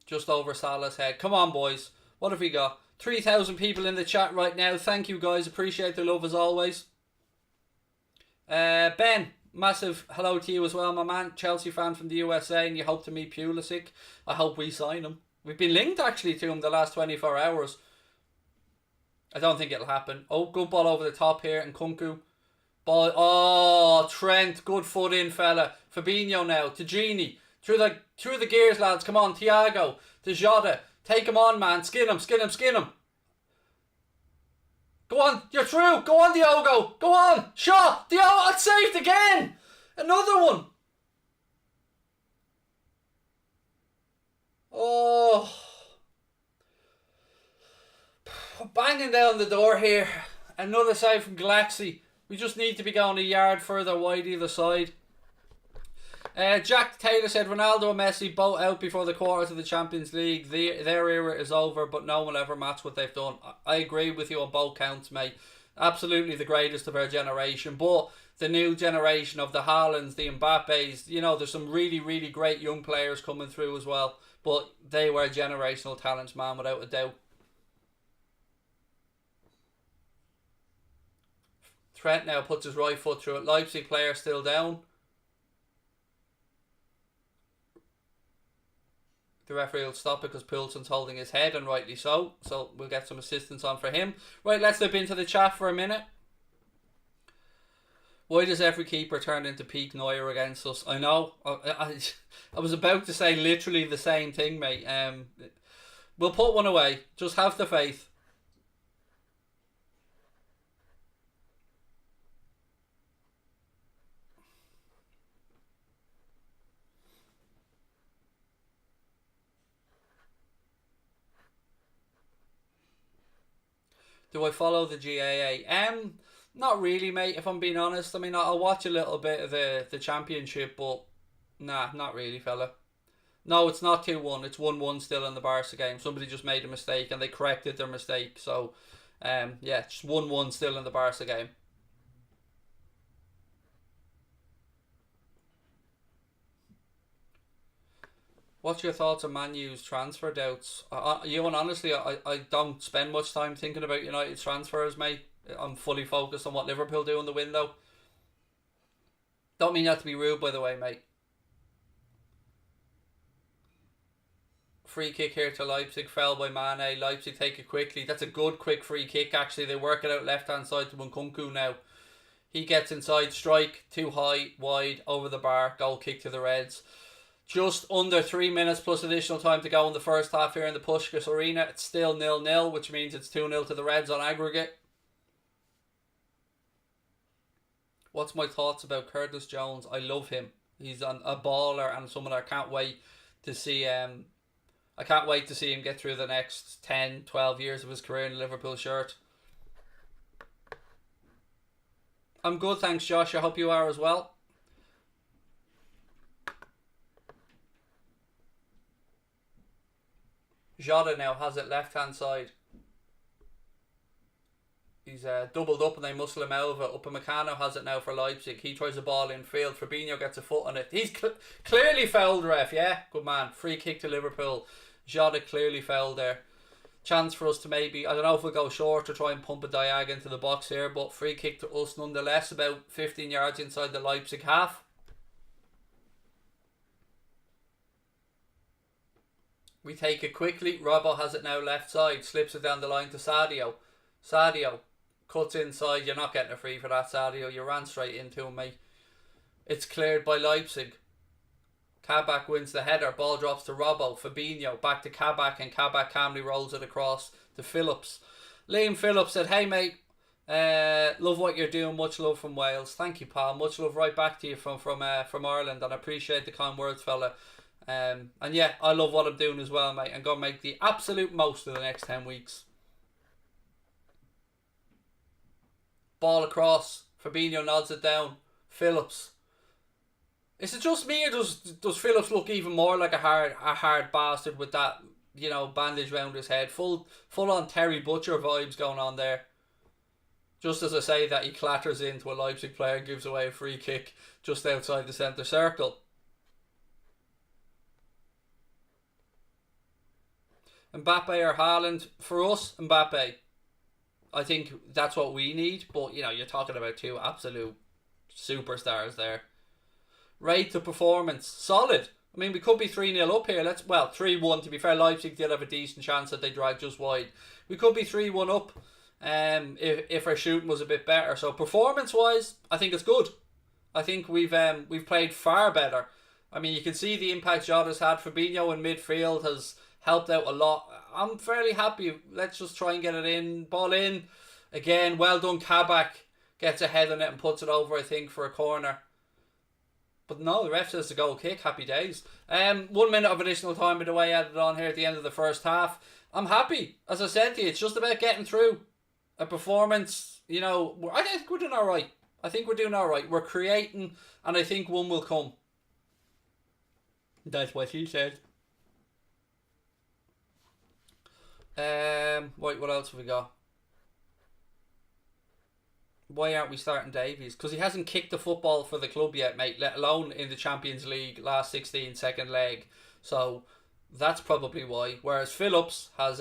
Just over Salah's head. Come on, boys. What have we got? 3,000 people in the chat right now. Thank you, guys. Appreciate the love as always. Ben, massive hello to you as well, my man. Chelsea fan from the USA, and you hope to meet Pulisic. I hope we sign him. We've been linked actually to him the last 24 hours. I don't think it'll happen. Oh, good ball over the top here, and Kunku. Ball. Oh, Trent, good foot in, fella. Fabinho now to Gini. Through the gears, lads. Come on, Thiago to Jota. Take him on, man. Skin him, skin him, skin him. Go on, you're through. Go on, Diogo. Go on. Shot. Diogo, it's saved again. Another one. Oh. Banging down the door here. Another save from Galaxy. We just need to be going a yard further wide either side. Jack Taylor said Ronaldo and Messi both out before the quarters of the Champions League. Their era is over, but no one will ever match what they've done. I agree with you on both counts, mate. Absolutely the greatest of our generation. But the new generation of the Haalands, the Mbappes, you know, there's some really, really great young players coming through as well. But they were generational talents, man, without a doubt. Trent now puts his right foot through it. Leipzig player still down. The referee will stop it because Poulsen's holding his head, and rightly so. So we'll get some assistance on for him. Right, let's dip into the chat for a minute. Why does every keeper turn into peak Neuer against us? I know. I was about to say literally the same thing, mate. We'll put one away. Just have the faith. Do I follow the GAA? Not really, mate, if I'm being honest. I mean, I'll watch a little bit of the championship, but nah, not really, fella. No, it's not 2-1. It's 1-1 still in the Barca game. Somebody just made a mistake and they corrected their mistake. So, yeah, just 1-1 still in the Barca game. What's your thoughts on Man U's transfer doubts? Honestly, I don't spend much time thinking about United's transfers, mate. I'm fully focused on what Liverpool do in the window. Don't mean that to be rude, by the way, mate. Free kick here to Leipzig, foul by Mane. Leipzig take it quickly. That's a good quick free kick, actually. They work it out left-hand side to Nkunku now. He gets inside, strike, too high, wide, over the bar, goal kick to the Reds. Just under 3 minutes plus additional time to go in the first half here in the Puskás Arena. It's still 0-0, which means it's 2-0 to the Reds on aggregate. What's my thoughts about Curtis Jones? I love him. He's a baller and someone I can't wait to see. I can't wait to see him get through the next 10, 12 years of his career in a Liverpool shirt. I'm good, thanks, Josh. I hope you are as well. Jota now has it left-hand side. He's doubled up and they muscle him out of it. Upamecano has it now for Leipzig. He tries the ball in field. Fabinho gets a foot on it. He's clearly fouled, ref. Yeah, good man. Free kick to Liverpool. Jota clearly fouled there. Chance for us to maybe, I don't know if we'll go short or try and pump a diag into the box here, but free kick to us nonetheless, about 15 yards inside the Leipzig half. We take it quickly. Robbo has it now left side. Slips it down the line to Sadio. Sadio cuts inside. You're not getting a free for that, Sadio. You ran straight into him, mate. It's cleared by Leipzig. Kabak wins the header. Ball drops to Robbo. Fabinho back to Kabak, and Kabak calmly rolls it across to Phillips. Liam Phillips said, "Hey mate, love what you're doing. Much love from Wales." Thank you, pal. Much love right back to you from Ireland, and I appreciate the kind words, fella. And yeah, I love what I'm doing as well, mate. I'm going to make the absolute most of the next 10 weeks. Ball across. Fabinho nods it down. Phillips. Is it just me, or does Phillips look even more like a hard bastard with that, you know, bandage round his head? Full on Terry Butcher vibes going on there. Just as I say that, he clatters into a Leipzig player and gives away a free kick just outside the centre circle. Mbappe or Haaland? For us, Mbappe. I think that's what we need, but you know, you're talking about two absolute superstars there. Rate the performance. Solid. I mean, we could be 3-0 up here. 3-1 to be fair. Leipzig did have a decent chance that they dragged just wide. We could be 3-1 up if our shooting was a bit better. So performance wise, I think it's good. I think we've played far better. I mean, you can see the impact Jota's had. Fabinho in midfield has helped out a lot. I'm fairly happy. Let's just try and get it in. Ball in. Again, well done. Kabak gets ahead on it and puts it over, I think, for a corner. But no, the ref says to go kick. Happy days. 1 minute of additional time, by the way, added on here at the end of the first half. I'm happy. As I said to you, it's just about getting through. A performance, you know, I think we're doing alright. We're creating, and I think one will come. That's what he said. Right, what else have we got? Why aren't we starting Davies? Because he hasn't kicked the football for the club yet, mate, let alone in the Champions League last 16 second leg. So that's probably why. Whereas Phillips has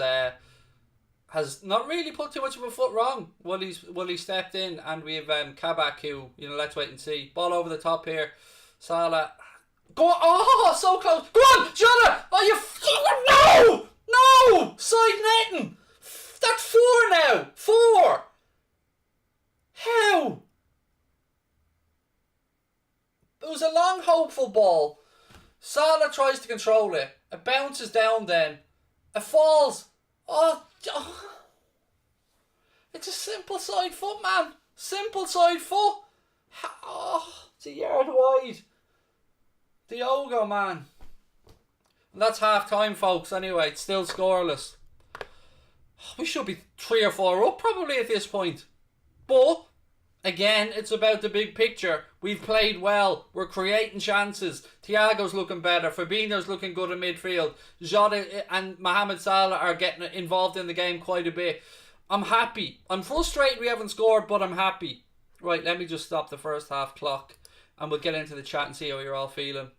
not really put too much of a foot wrong while he stepped in, and we have Kabak, who, you know, let's wait and see. Ball over the top here. Salah. Go on. Oh, so close. Go on, Jota. Oh, no, side netting. That's 4 now. 4. How? It was a long, hopeful ball. Salah tries to control it. It bounces down then. It falls. Oh. It's a simple side foot, man. Simple side foot. Oh, it's a yard wide. Diogo, man. And that's half time, folks. Anyway, it's still scoreless. We should be 3 or 4 up probably at this point. But again, it's about the big picture. We've played well. We're creating chances. Thiago's looking better. Fabinho's looking good in midfield. Jota and Mohamed Salah are getting involved in the game quite a bit. I'm happy. I'm frustrated we haven't scored, but I'm happy. Right, let me just stop the first half clock and we'll get into the chat and see how you're all feeling.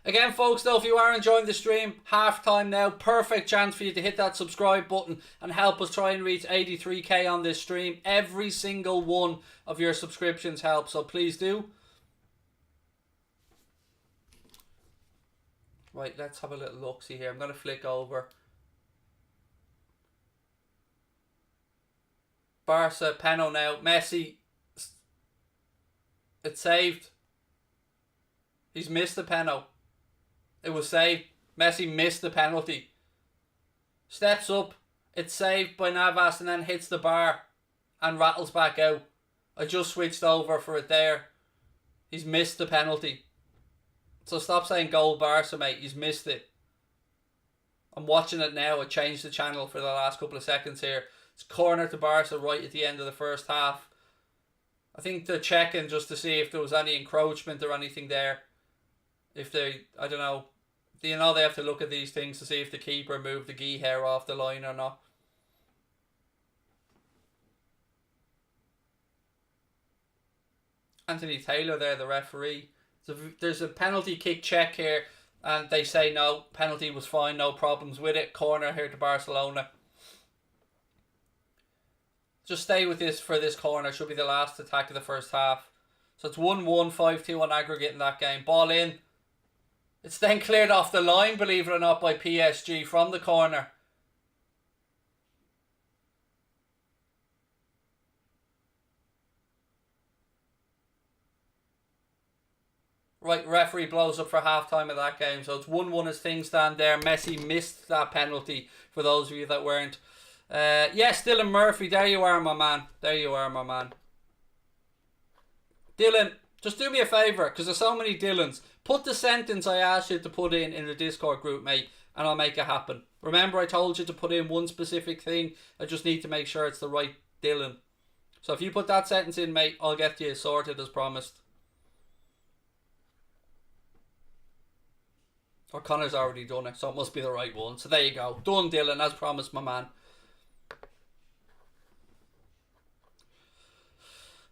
Again, folks, though, if you are enjoying the stream, half time now, perfect chance for you to hit that subscribe button and help us try and reach 83k on this stream. Every single one of your subscriptions helps, so please do. Right, let's have a little look-see here. I'm going to flick over. Barca, Peno now. Messi. It's saved. He's missed the Peno. It was saved. Messi missed the penalty. Steps up. It's saved by Navas and then hits the bar and rattles back out. I just switched over for it there. He's missed the penalty. So stop saying goal Barca, mate. He's missed it. I'm watching it now. I changed the channel for the last couple of seconds here. It's corner to Barca right at the end of the first half. I think they're checking just to see if there was any encroachment or anything there. If they, I don't know. Do you know they have to look at these things to see if the keeper moved the gee hair off the line or not? Anthony Taylor there, the referee. There's a penalty kick check here and they say no, penalty was fine, no problems with it. Corner here to Barcelona. Just stay with this for this corner. Should be the last attack of the first half. So it's 1-1, 5-2 on aggregate in that game. Ball in. It's then cleared off the line, believe it or not, by PSG from the corner. Right, referee blows up for half-time of that game. So it's 1-1 as things stand there. Messi missed that penalty, for those of you that weren't. Yes, Dylan Murphy, there you are, my man. There you are, my man. Dylan, just do me a favour, because there's so many Dylans. Put the sentence I asked you to put in the Discord group, mate, and I'll make it happen. Remember I told you to put in one specific thing? I just need to make sure it's the right Dylan. So if you put that sentence in, mate, I'll get you sorted as promised. Or Connor's already done it, so it must be the right one. So there you go. Done, Dylan, as promised, my man.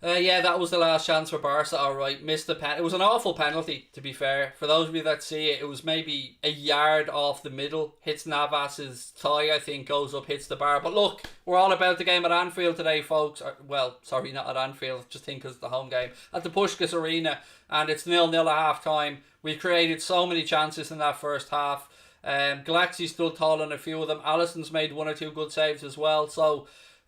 Yeah, that was the last chance for Barca. All right, missed the pen. It was an awful penalty, to be fair. For those of you that see it, it was maybe a yard off the middle. Hits Navas's thigh, I think, goes up, hits the bar. But look, we're all about the game at Anfield today, folks. Well, sorry, not at Anfield. Just think it's the home game at the Puskás Arena, and it's 0-0 at half time. We created so many chances in that first half. Galaxy stood tall on a few of them. Alisson's made one or two good saves as well. So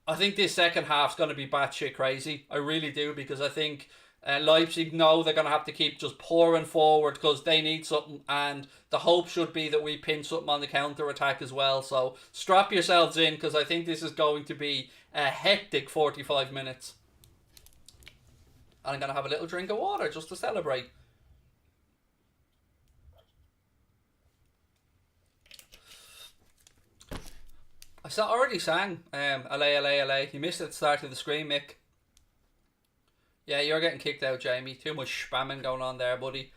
I think this second half's going to be batshit crazy. I really do, because I think Leipzig know they're going to have to keep just pouring forward because they need something, and the hope should be that we pin something on the counter-attack as well. So strap yourselves in, because I think this is going to be a hectic 45 minutes. And I'm going to have a little drink of water just to celebrate. I already sang LA, LA, LA. You missed it at the start of the screen, Mick. Yeah, you're getting kicked out, Jamie. Too much spamming going on there, buddy.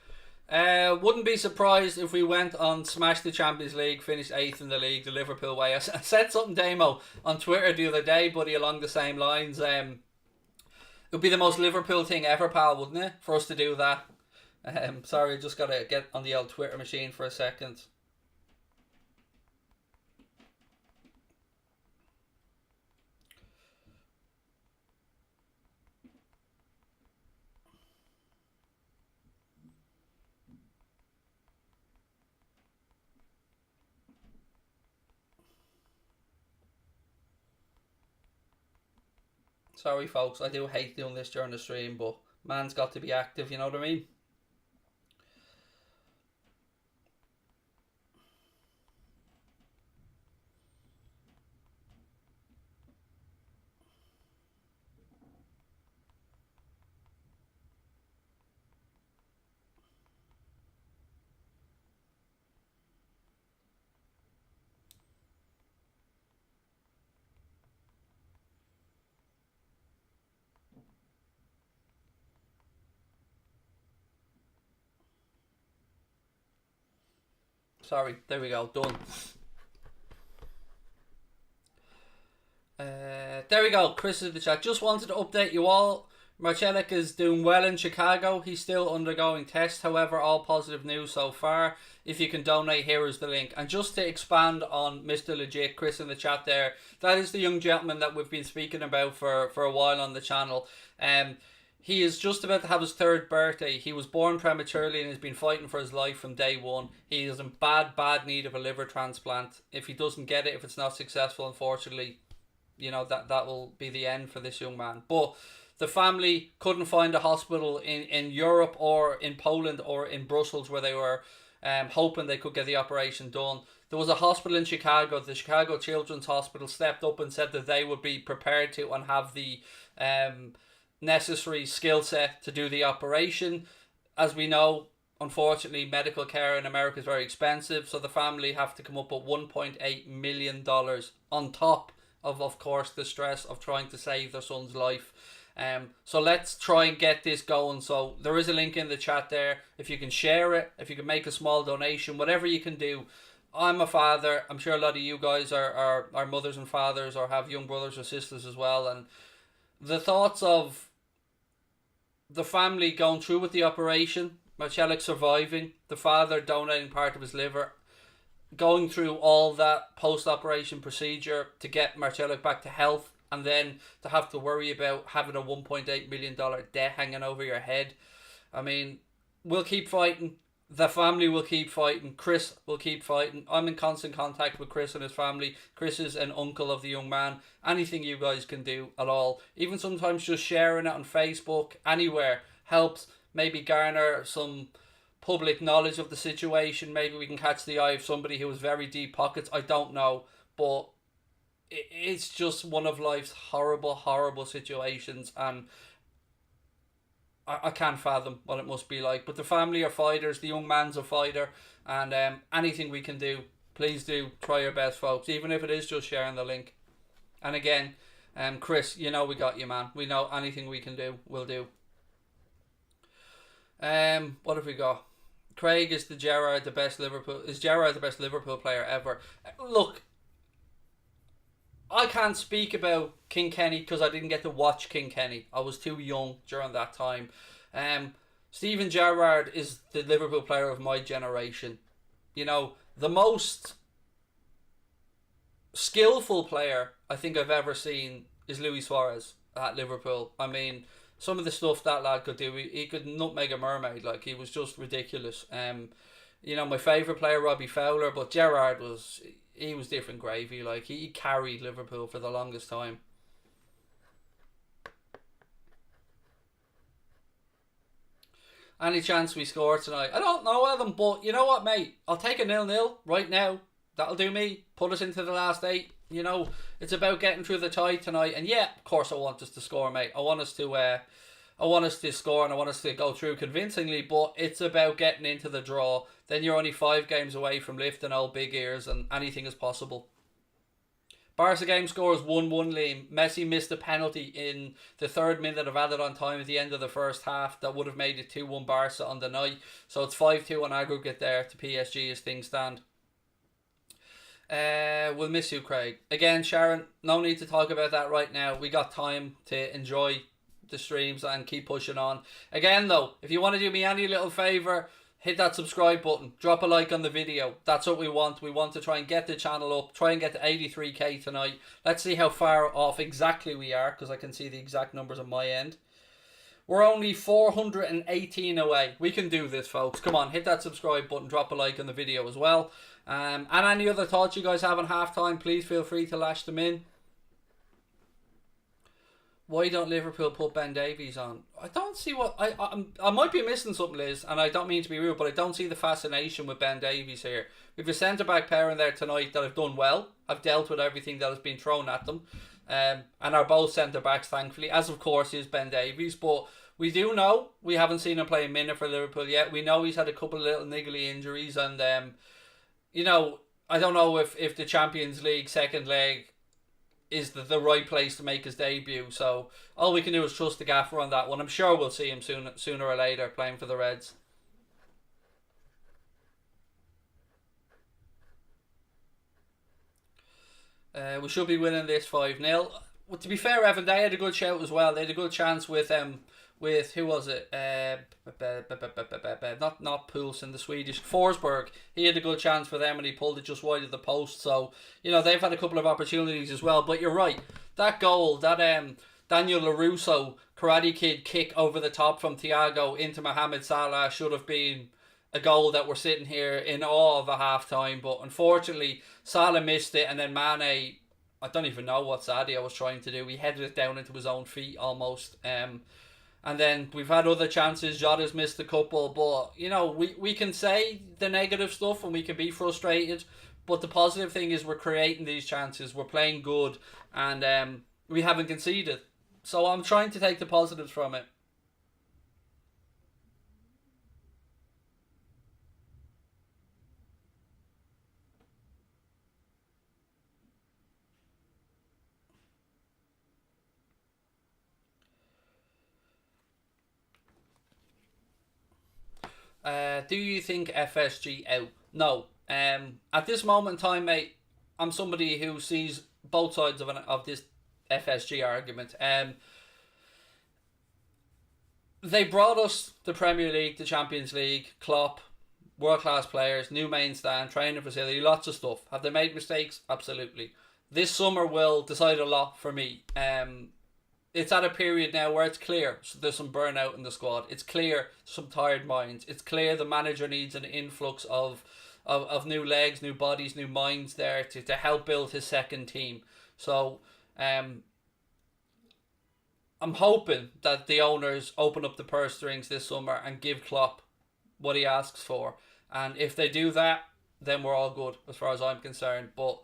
Wouldn't be surprised if we went on smash the Champions League, finished 8th in the league, the Liverpool way. I said something, Damo, on Twitter the other day, buddy, along the same lines. It would be the most Liverpool thing ever, pal, wouldn't it, for us to do that? Sorry, I just got to get on the old Twitter machine for a second. Sorry, folks, I do hate doing this during the stream, but man's got to be active, you know what I mean? Sorry, there we go, done. There we go, Chris is in the chat. Just wanted to update you all. Marcelic is doing well in Chicago. He's still undergoing tests, however, all positive news so far. If you can donate, here is the link. And just to expand on Mr. Legit, Chris in the chat there, that is the young gentleman that we've been speaking about for a while on the channel. He is just about to have his 3rd birthday. He was born prematurely and has been fighting for his life from day one. He is in bad need of a liver transplant. If he doesn't get it, if it's not successful, unfortunately, you know, that will be the end for this young man. But the family couldn't find a hospital in Europe or in Poland or in Brussels where they were hoping they could get the operation done. There was a hospital in Chicago. The Chicago Children's Hospital stepped up and said that they would be prepared to and have the necessary skill set to do the operation. As we know, unfortunately, medical care in America is very expensive, so the family have to come up with $1.8 million on top of course, the stress of trying to save their son's life. So let's try and get this going. So there is a link in the chat there. If you can share it, if you can make a small donation, whatever you can do. I'm a father. I'm sure a lot of you guys are mothers and fathers or have young brothers or sisters as well. And the thoughts of the family going through with the operation, Marcelic surviving, the father donating part of his liver, going through all that post-operation procedure to get Marcelic back to health, and then to have to worry about having a $1.8 million debt hanging over your head. I mean, we'll keep fighting. The family will keep fighting. Chris will keep fighting. I'm in constant contact with Chris and his family. Chris is an uncle of the young man. Anything you guys can do at all, even sometimes just sharing it on Facebook, anywhere, helps maybe garner some public knowledge of the situation. Maybe we can catch the eye of somebody who has very deep pockets. I don't know, but it's just one of life's horrible situations, and I can't fathom what it must be like. But the family are fighters, the young man's a fighter, and anything we can do, please do try your best, folks, even if it is just sharing the link. And again, Chris, you know we got you, man. We know anything we can do, we'll do. What have we got? Craig, is Gerrard the best Liverpool player ever? Look, I can't speak about King Kenny because I didn't get to watch King Kenny. I was too young during that time. Steven Gerrard is the Liverpool player of my generation. You know, the most skillful player I think I've ever seen is Luis Suarez at Liverpool. I mean, some of the stuff that lad could do, he could nutmeg a mermaid. Like, he was just ridiculous. You know, my favourite player, Robbie Fowler, but Gerrard was different gravy. Like, he carried Liverpool for the longest time. Any chance we score tonight? I don't know, Adam, but you know what, mate? I'll take a 0-0 right now. That'll do me. Put us into the last 8. You know, it's about getting through the tie tonight. And yeah, of course I want us to score, mate. I want us to score, and I want us to go through convincingly, but it's about getting into the draw. Then you're only 5 games away from lifting old big ears, and anything is possible. Barca game scores 1-1, Liam. Messi missed a penalty in the 3rd minute of added on time at the end of the first half. That would have made it 2-1 Barca on the night. So it's 5-2 on aggregate there to PSG as things stand. We'll miss you, Craig. Again, Sharon, no need to talk about that right now. We got time to enjoy the streams and keep pushing on. Again, though, if you want to do me any little favour, hit that subscribe button, drop a like on the video. That's what we want. We want to try and get the channel up, try and get to 83k tonight. Let's see how far off exactly we are, because I can see the exact numbers on my end. We're only 418 away. We can do this, folks. Come on, hit that subscribe button, drop a like on the video as well. And any other thoughts you guys have on halftime, please feel free to lash them in. Why don't Liverpool put Ben Davies on? I don't see what... I might be missing something, Liz, and I don't mean to be rude, but I don't see the fascination with Ben Davies here. We have a centre-back pair in there tonight that have done well. I've dealt with everything that has been thrown at them. And are both centre-backs, thankfully, as of course is Ben Davies. But we do know, we haven't seen him play a minute for Liverpool yet. We know he's had a couple of little niggly injuries, and, you know, I don't know if the Champions League second leg is the right place to make his debut. So all we can do is trust the gaffer on that one. I'm sure we'll see him sooner or later playing for the Reds. We should be winning this 5-0. Well, to be fair, Evan, they had a good shout as well. They had a good chance with who was it? Not Poulsen, the Swedish Forsberg. He had a good chance for them and he pulled it just wide of the post. So, you know, they've had a couple of opportunities as well. But you're right, that goal, that Daniel LaRusso Karate Kid kick over the top from Thiago into Mohamed Salah should have been a goal that we're sitting here in awe of a half time. But unfortunately, Salah missed it, and then Mane, I don't even know what Sadio was trying to do. He headed it down into his own feet almost. And then we've had other chances. Jota's missed a couple, but you know, we can say the negative stuff and we can be frustrated, but the positive thing is we're creating these chances, we're playing good, and we haven't conceded. So I'm trying to take the positives from it. Do you think FSG out? No. At this moment in time, mate, I'm somebody who sees both sides of this FSG argument. They brought us the Premier League, the Champions League, Klopp, world-class players, new main stand, training facility, lots of stuff. Have they made mistakes? Absolutely. This summer will decide a lot for me. It's at a period now where it's clear there's some burnout in the squad. It's clear some tired minds. It's clear the manager needs an influx of new legs, new bodies, new minds there to help build his second team. So I'm hoping that the owners open up the purse strings this summer and give Klopp what he asks for. And if they do that, then we're all good as far as I'm concerned. But,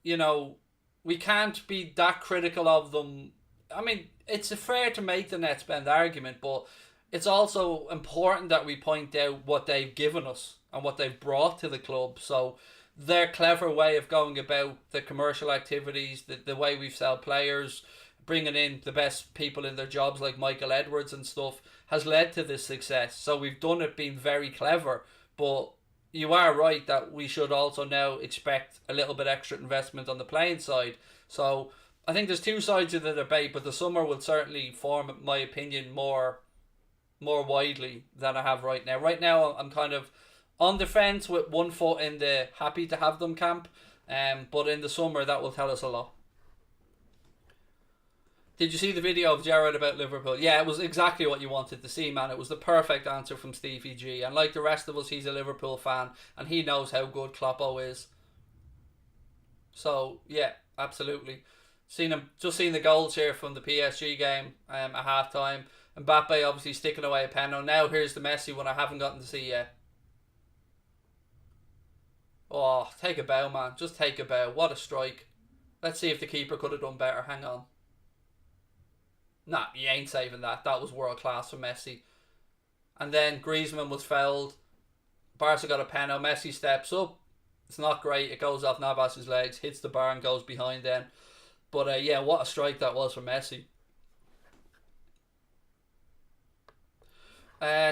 you know, we can't be that critical of them. I mean, it's fair to make the net spend argument, but it's also important that we point out what they've given us and what they've brought to the club. So their clever way of going about the commercial activities, the way we sell players, bringing in the best people in their jobs like Michael Edwards and stuff, has led to this success. So we've done it being very clever, but you are right that we should also now expect a little bit extra investment on the playing side. So I think there's two sides of the debate, but the summer will certainly form my opinion more widely than I have right now. Right now I'm kind of on the fence with one foot in the happy to have them camp, but in the summer that will tell us a lot. Did you see the video of Gerrard about Liverpool? Yeah, it was exactly what you wanted to see, man. It was the perfect answer from Stevie G. And like the rest of us, he's a Liverpool fan, and he knows how good Kloppo is. So, yeah, absolutely. Just seen the goals here from the PSG game at half-time. Mbappe obviously sticking away a penalty. Now here's the Messi one I haven't gotten to see yet. Oh, take a bow, man. Just take a bow. What a strike. Let's see if the keeper could have done better. Hang on. Nah, he ain't saving that. That was world class from Messi. And then Griezmann was fouled. Barca got a penalty. Messi steps up. It's not great. It goes off Navas's legs, hits the bar and goes behind then. But yeah, what a strike that was from Messi.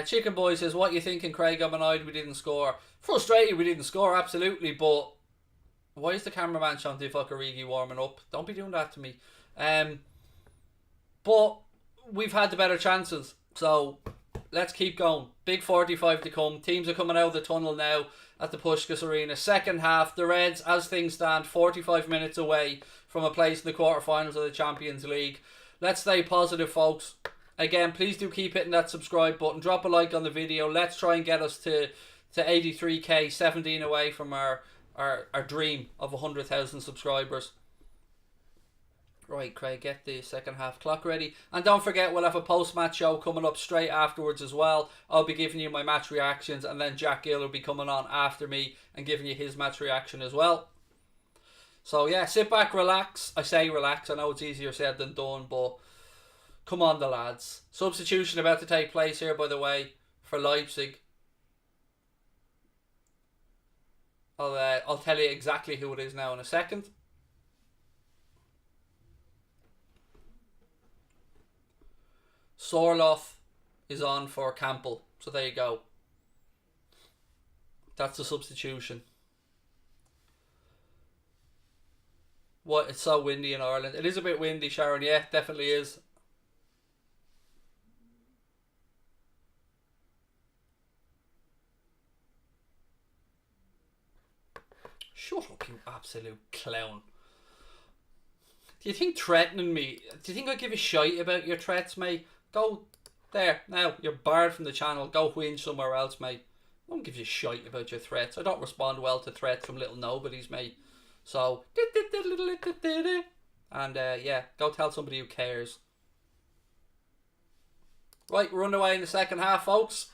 Chicken Boy says, what you thinking, Craig? I'm annoyed we didn't score. Frustrated we didn't score, absolutely. But why is the cameraman showing Divock Origi warming up? Don't be doing that to me. But we've had the better chances, so let's keep going. Big 45 to come. Teams are coming out of the tunnel now at the Puskás Arena. Second half, the Reds, as things stand, 45 minutes away from a place in the quarterfinals of the Champions League. Let's stay positive, folks. Again, please do keep hitting that subscribe button. Drop a like on the video. Let's try and get us to 83k, 17 away from our dream of 100,000 subscribers. Right, Craig, get the second half clock ready. And don't forget, we'll have a post-match show coming up straight afterwards as well. I'll be giving you my match reactions, and then Jack Gill will be coming on after me and giving you his match reaction as well. So yeah, sit back, relax. I say relax, I know it's easier said than done, but come on the lads. Substitution about to take place here, by the way, for Leipzig. I'll tell you exactly who it is now in a second. Sorloth is on for Campbell. So there you go. That's the substitution. What? It's so windy in Ireland. It is a bit windy, Sharon. Yeah, definitely is. Shut up, you absolute clown. Do you think threatening me... Do you think I give a shite about your threats, mate? Go there. Now, you're barred from the channel. Go whinge somewhere else, mate. I don't give you shite about your threats. I don't respond well to threats from little nobodies, mate. So... And, yeah, go tell somebody who cares. Right, we're underway in the second half, folks.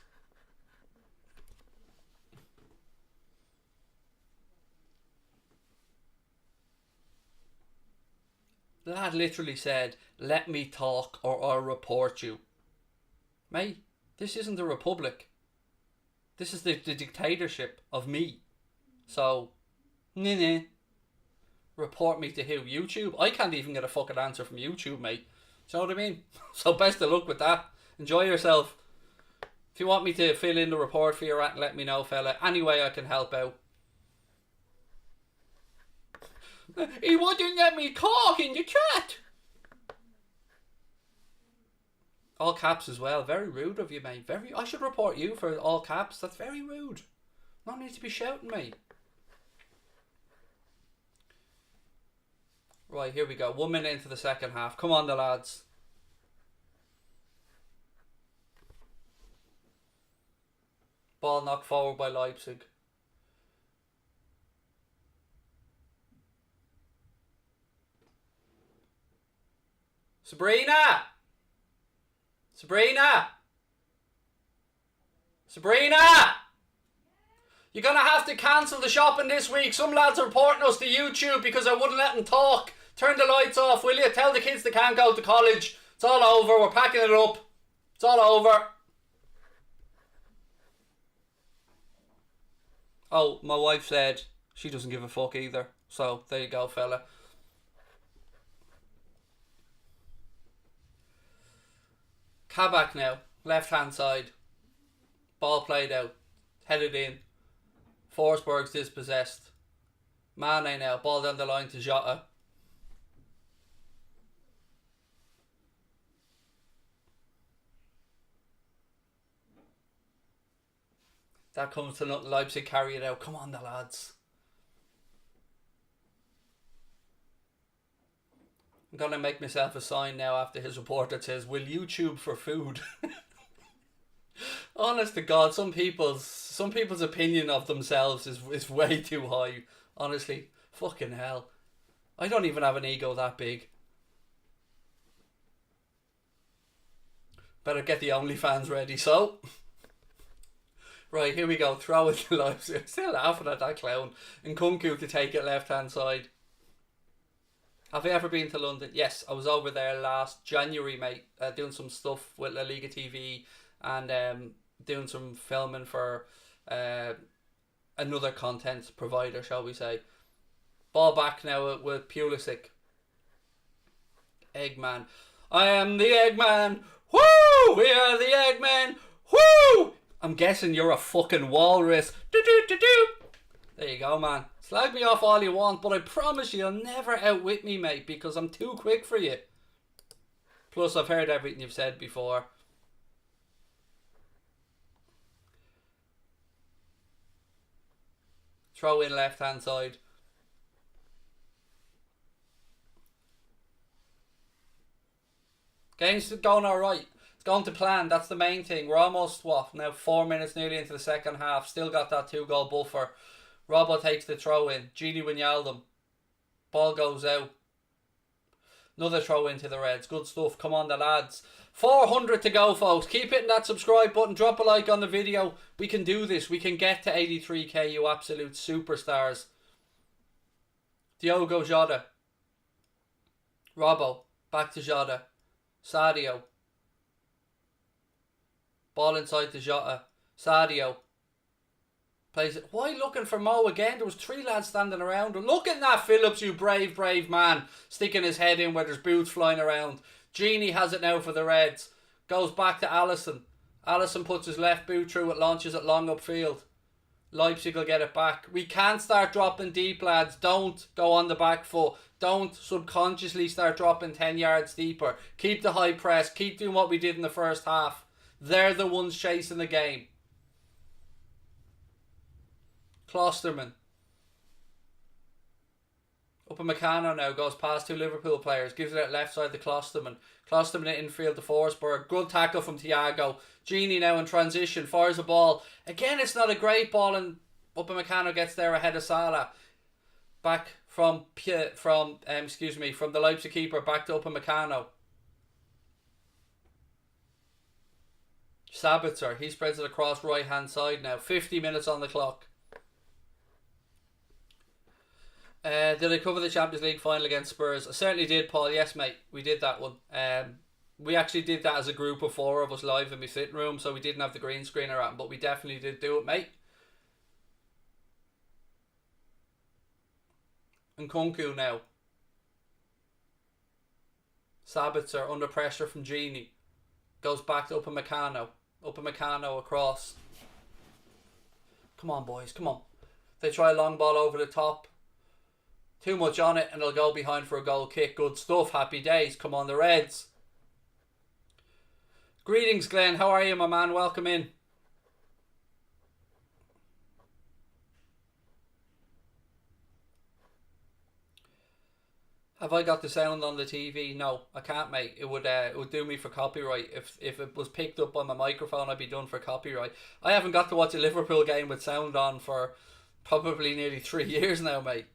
The lad literally said, let me talk or I'll report you. Mate, this isn't a republic. This is the dictatorship of me. So, nah. Report me to who? YouTube? I can't even get a fucking answer from YouTube, mate. Do you know what I mean? So best of luck with that. Enjoy yourself. If you want me to fill in the report for your rant, let me know, fella. Any way I can help out. He wouldn't let me talk in the chat. All caps as well. Very rude of you, mate. I should report you for all caps. That's very rude. No need to be shouting, mate. Right, here we go. 1 minute into the second half. Come on, the lads. Ball knocked forward by Leipzig. Sabrina! You're going to have to cancel the shopping this week. Some lads are reporting us to YouTube because I wouldn't let them talk. Turn the lights off, will you? Tell the kids they can't go to college. It's all over. We're packing it up. It's all over. Oh, my wife said She doesn't give a fuck either. So, there you go, fella. Kabak now. Left hand side. Ball played out. Headed in. Forsberg's dispossessed. Mane now. Ball down the line to Jota. That comes to nothing. Leipzig carry it out. Come on, the lads. I'm going to make myself a sign now after his report that says, will you tube for food? Honest to God, some people's opinion of themselves is way too high. Honestly, fucking hell. I don't even have an ego that big. Better get the OnlyFans ready. So, right, here we go. Throw it to Leipzig. Still laughing at that clown. And Kunku to take it left hand side. Have you ever been to London? Yes, I was over there last January, mate, doing some stuff with La Liga TV and doing some filming for another content provider, shall we say. Ball back now with Pulisic. Eggman. I am the Eggman. Woo! We are the Eggman. Woo! I'm guessing you're a fucking walrus. Do-do-do-do. There you go, man. Slag me off all you want, but I promise you'll never outwit me, mate, because I'm too quick for you. Plus, I've heard everything you've said before. Throw in left hand side. Game's going alright. It's going to plan. That's the main thing. We're almost, now 4 minutes nearly into the second half. Still got that 2-goal buffer. Robbo takes the throw in. Gini Wijnaldum. Ball goes out. Another throw into the Reds. Good stuff. Come on, the lads. 400 to go, folks. Keep hitting that subscribe button. Drop a like on the video. We can do this. We can get to 83k, you absolute superstars. Diogo Jota. Robbo. Back to Jota. Sadio. Ball inside to Jota. Sadio. Plays it. Why looking for Mo again? There was 3 lads standing around. Look at that, Phillips, you brave man. Sticking his head in where there's boots flying around. Gini has it now for the Reds. Goes back to Allison. Allison puts his left boot through it. Launches it long upfield. Leipzig will get it back. We can't start dropping deep, lads. Don't go on the back foot. Don't subconsciously start dropping 10 yards deeper. Keep the high press. Keep doing what we did in the first half. They're the ones chasing the game. Klosterman. Upamecano now goes past 2 Liverpool players. Gives it at left side to Klosterman. Klosterman at infield to Forsberg. Good tackle from Thiago. Gini now in transition. Fires a ball. Again, it's not a great ball and Upamecano gets there ahead of Salah. Back from the Leipzig keeper back to Upamecano. Sabitzer. He spreads it across right hand side now. 50 minutes on the clock. Did I cover the Champions League final against Spurs? I certainly did, Paul. Yes, mate. We did that one. We actually did that as a group of 4 of us live in my sitting room, so we didn't have the green screen around, but we definitely did do it, mate. And Kunku now. Sabitzer under pressure from Gini. Goes back to Upamecano. Upamecano across. Come on, boys. Come on. They try a long ball over the top. Too much on it and it'll go behind for a goal kick. Good stuff. Happy days. Come on, the Reds. Greetings, Glenn. How are you, my man? Welcome in. Have I got the sound on the TV? No, I can't, mate. It would do me for copyright. If it was picked up on my microphone, I'd be done for copyright. I haven't got to watch a Liverpool game with sound on for probably nearly 3 years now, mate.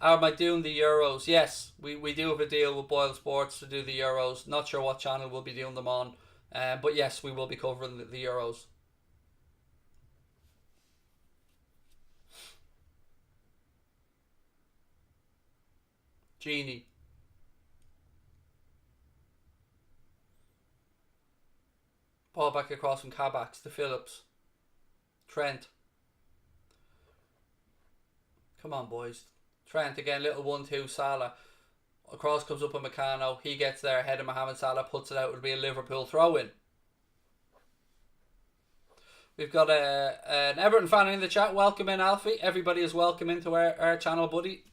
Am I doing the Euros? Yes, we do have a deal with Boyle Sports to do the Euros. Not sure what channel we'll be doing them on. But yes, we will be covering the Euros. Genie. Ball back across from Kabaks to Phillips. Trent. Come on, boys. Trent again, little 1-2 Salah. Across comes up with Meccano. He gets there ahead of Mohamed Salah, puts it out. It'll be a Liverpool throw-in. We've got an Everton fan in the chat. Welcome in, Alfie. Everybody is welcome into our channel, buddy.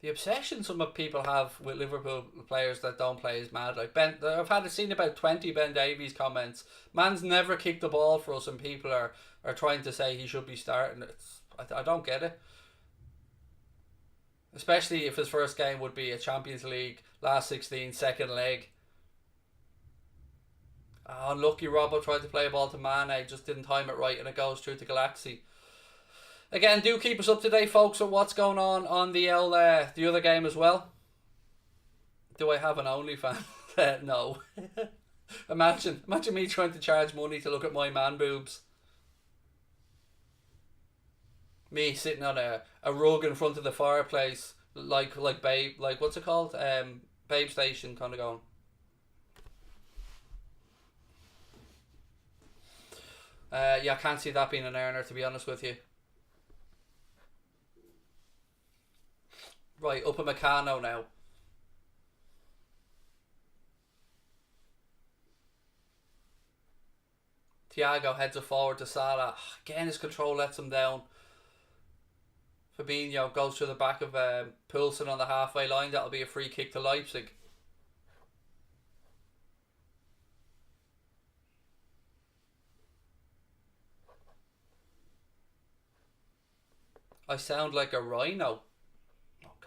The obsession some of people have with Liverpool players that don't play is mad. Like I've seen about 20 Ben Davies comments. Man's never kicked the ball for us, and people are trying to say he should be starting. I don't get it. Especially if his first game would be a Champions League, last 16, second leg. Oh, unlucky Robbo tried to play a ball to Mane, just didn't time it right, and it goes through to Galaxy. Again, do keep us up to date, folks, with what's going on the other game as well. Do I have an OnlyFans? No. Imagine me trying to charge money to look at my man boobs. Me sitting on a rug in front of the fireplace, like babe, like what's it called? Babe Station, kind of going. Yeah, I can't see that being an earner, to be honest with you. Right, up a Meccano now. Thiago heads it forward to Salah. Again, his control lets him down. Fabinho goes to the back of Poulsen on the halfway line. That'll be a free kick to Leipzig. I sound like a rhino.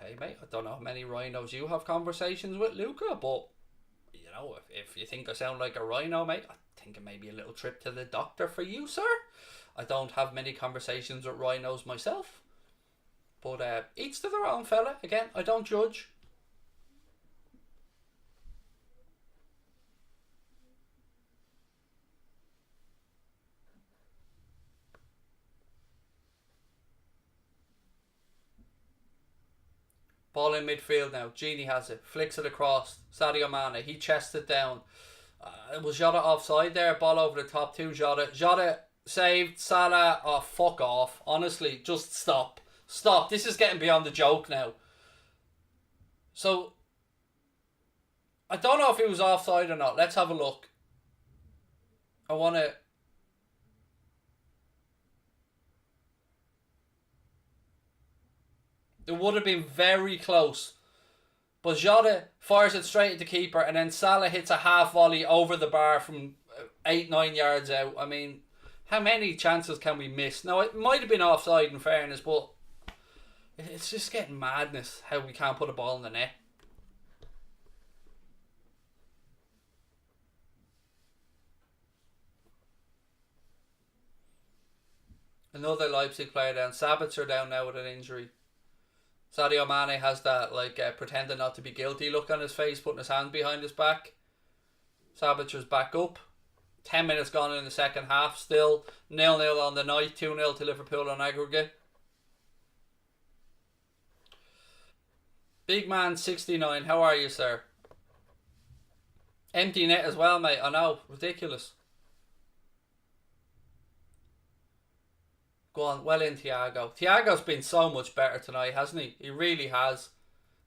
Okay, mate. I don't know how many rhinos you have conversations with, Luca, but you know, if you think I sound like a rhino, mate, I think it may be a little trip to the doctor for you, sir. I don't have many conversations with rhinos myself, but each to their own, fella. Again, I don't judge. Ball in midfield now. Genie has it. Flicks it across. Sadio Mane. He chests it down. Was Jota offside there? Ball over the top to Jota. Jota saved. Salah. Oh, fuck off. Honestly, just stop. Stop. This is getting beyond the joke now. So, I don't know if he was offside or not. Let's have a look. I want to... It would have been very close. But Jota fires it straight at the keeper, and then Salah hits a half volley over the bar from 8-9 yards out. I mean, how many chances can we miss? Now, it might have been offside in fairness, but it's just getting madness how we can't put a ball in the net. Another Leipzig player down. Sabitzer down now with an injury. Sadio Mane has that pretending not to be guilty look on his face, putting his hand behind his back. Sabitzer's back up. 10 minutes gone in the second half. Still 0-0 on the night. 2-0 to Liverpool on aggregate. Big man 69. How are you, sir? Empty net as well, mate. I know. Ridiculous. Go on, well in Thiago. Thiago's been so much better tonight, hasn't he? He really has.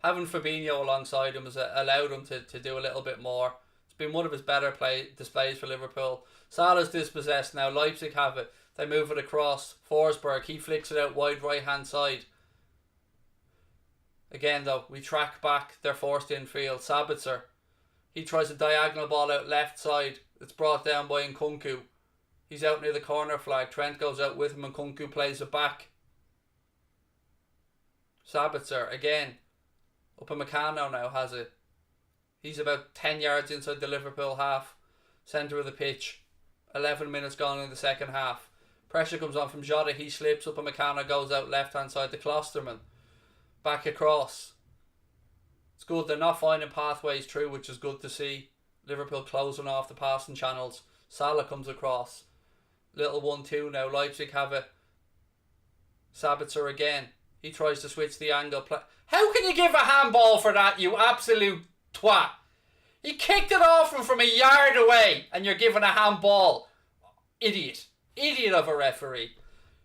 Having Fabinho alongside him has allowed him to do a little bit more. It's been one of his better displays for Liverpool. Salah's dispossessed now. Leipzig have it. They move it across. Forsberg, he flicks it out wide right hand side. Again though, we track back. They're forced infield. Sabitzer, he tries a diagonal ball out left side. It's brought down by Nkunku. He's out near the corner flag. Trent goes out with him and Nkunku plays it back. Sabitzer again. Upamecano now has it. He's about 10 yards inside the Liverpool half. Centre of the pitch. 11 minutes gone in the second half. Pressure comes on from Jota. He slips. Upamecano goes out left hand side to Klosterman. Back across. It's good. They're not finding pathways through, which is good to see. Liverpool closing off the passing channels. Salah comes across. Little 1-2 now. Leipzig have it. Sabitzer again. He tries to switch the angle. How can you give a handball for that, you absolute twat? He kicked it off him from a yard away and you're giving a handball. Idiot. Idiot of a referee.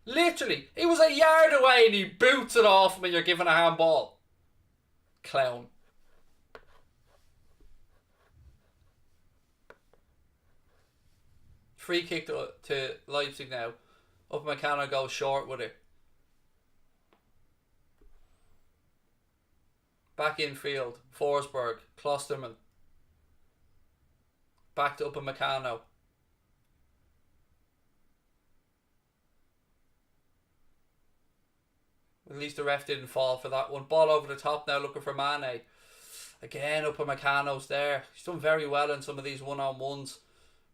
Literally. He was a yard away and he boots it off him and you're giving a handball. Clown. Free kick to Leipzig now. Upamecano goes short with it. Back infield. Forsberg. Klosterman. Back to Upamecano. At least the ref didn't fall for that one. Ball over the top now looking for Mane. Again, Upamecano's there. He's done very well in some of these one-on-ones.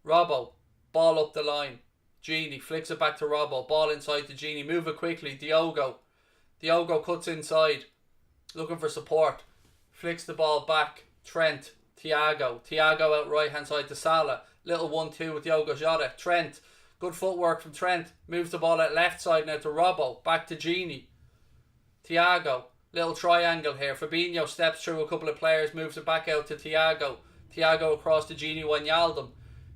Robbo. Ball up the line. Gini flicks it back to Robbo. Ball inside to Gini. Move it quickly. Diogo. Diogo cuts inside. Looking for support. Flicks the ball back. Trent. Thiago. Thiago out right hand side to Salah. Little 1-2 with Diogo Jota. Trent. Good footwork from Trent. Moves the ball out left side now to Robbo. Back to Gini. Thiago. Little triangle here. Fabinho steps through a couple of players. Moves it back out to Thiago. Thiago across to Gini Wijnaldum.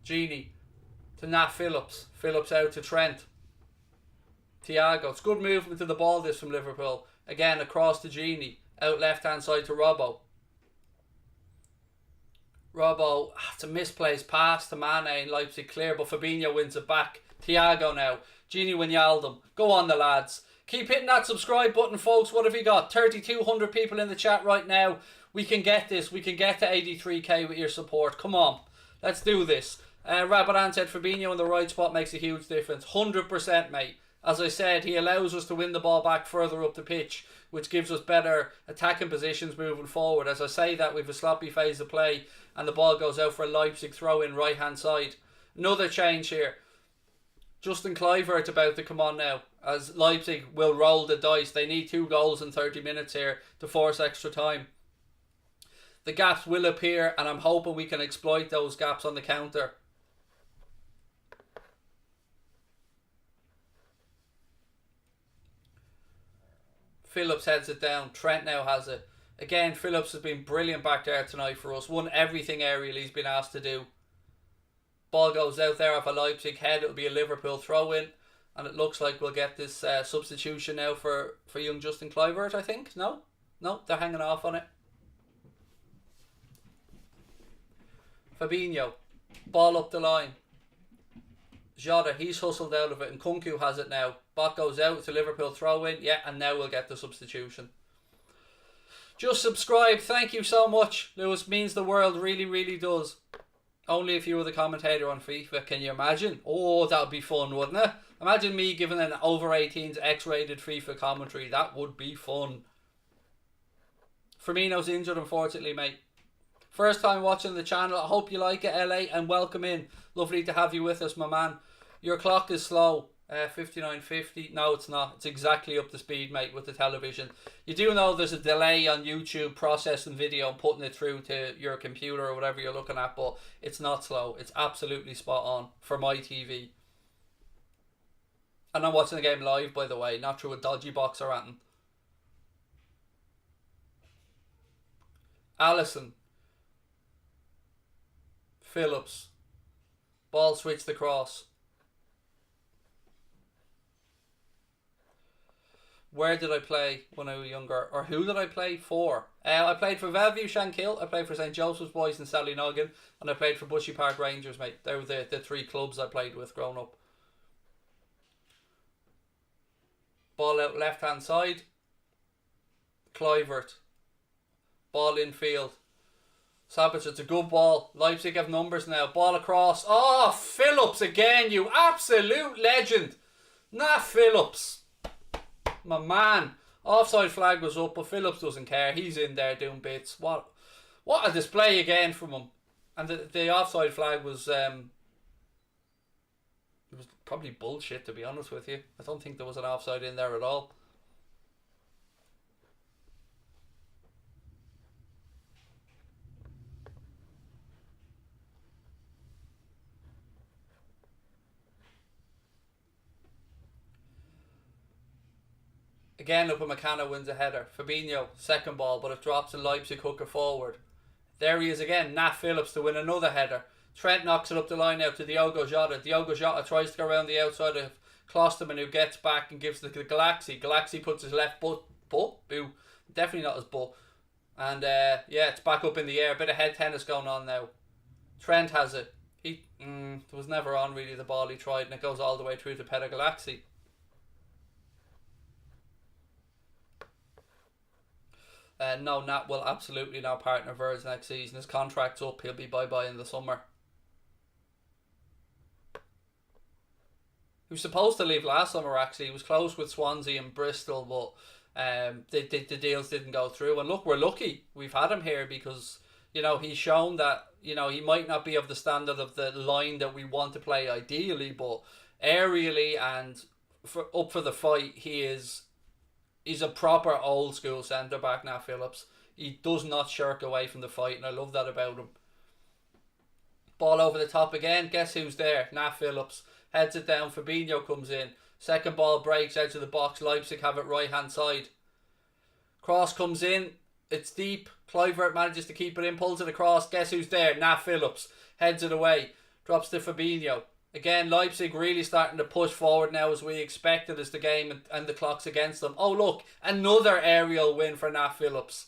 Gini to Nat Phillips. Phillips out to Trent. Thiago. It's good movement to the ball this from Liverpool. Again across to Gini. Out left hand side to Robbo. Robbo. It's a misplaced pass to Mane in Leipzig clear, but Fabinho wins it back. Thiago now. Gini Wijnaldum. Go on the lads. Keep hitting that subscribe button, folks. What have you got? 3,200 people in the chat right now. We can get this. We can get to 83k with your support. Come on. Let's do this. Rabadan said Fabinho in the right spot makes a huge difference. 100%, mate. As I said, he allows us to win the ball back further up the pitch, which gives us better attacking positions moving forward. As I say that, we have a sloppy phase of play, and the ball goes out for a Leipzig throw-in right-hand side. Another change here. Justin Kluivert about to come on now, as Leipzig will roll the dice. They need 2 goals in 30 minutes here to force extra time. The gaps will appear, and I'm hoping we can exploit those gaps on the counter. Phillips heads it down. Trent now has it. Again, Phillips has been brilliant back there tonight for us. Won everything aerial he's been asked to do. Ball goes out there off a Leipzig head. It'll be a Liverpool throw-in. And it looks like we'll get this substitution now for young Justin Kluivert, I think. No? No, they're hanging off on it. Fabinho. Ball up the line. Jota, he's hustled out of it, and Kunku has it now. Bot goes out, it's a Liverpool throw-in. Yeah, and now we'll get the substitution. Just subscribe. Thank you so much, Lewis. Means the world. Really, really does. Only if you were the commentator on FIFA. Can you imagine? Oh, that would be fun, wouldn't it? Imagine me giving an over-18s X-rated FIFA commentary. That would be fun. Firmino's injured, unfortunately, mate. First time watching the channel. I hope you like it, LA, and welcome in. Lovely to have you with us, my man. Your clock is slow. 59.50. No, it's not. It's exactly up to speed, mate, with the television. You do know there's a delay on YouTube processing video and putting it through to your computer or whatever you're looking at, but it's not slow. It's absolutely spot on for my TV. And I'm watching the game live, by the way, not through a dodgy box or anything. Allison. Phillips. Ball switched across. Where did I play when I was younger? Or who did I play for? I played for Bellevue Shankill. I played for St. Joseph's Boys in Sallynoggin. And I played for Bushy Park Rangers, mate. They were the 3 clubs I played with growing up. Ball out left hand side. Kluivert. Ball infield. Sabic, it's a good ball. Leipzig have numbers now. Ball across. Oh, Phillips again, you absolute legend. Nat Phillips. My man. Offside flag was up, but Phillips doesn't care. He's in there doing bits. What a display again from him. And the offside flag was it was probably bullshit, to be honest with you. I don't think there was an offside in there at all. Again, Upamecano wins a header. Fabinho, second ball, but it drops and Leipzig hook it forward. There he is again, Nat Phillips to win another header. Trent knocks it up the line out to Diogo Jota. Diogo Jota tries to go around the outside of Klosterman, who gets back and gives the Galaxy. Galaxy puts his left butt, boo, definitely not his butt. And yeah, it's back up in the air. Bit of head tennis going on now. Trent has it. He was never on really the ball he tried, and it goes all the way through to Peter Galaxy. No, Nat will absolutely now partner Verge next season. His contract's up. He'll be bye-bye in the summer. He was supposed to leave last summer, actually. He was close with Swansea and Bristol, but the deals didn't go through. And look, we're lucky we've had him here because, you know, he's shown that, you know, he might not be of the standard of the line that we want to play ideally, but aerially and up for the fight, he's a proper old school centre back, Nat Phillips. He does not shirk away from the fight, and I love that about him. Ball over the top again. Guess who's there? Nat Phillips. Heads it down. Fabinho comes in. Second ball breaks out of the box. Leipzig have it right hand side. Cross comes in. It's deep. Kluivert manages to keep it in. Pulls it across. Guess who's there? Nat Phillips. Heads it away. Drops to Fabinho. Again, Leipzig really starting to push forward now as we expected as the game and the clock's against them. Oh, look. Another aerial win for Nat Phillips.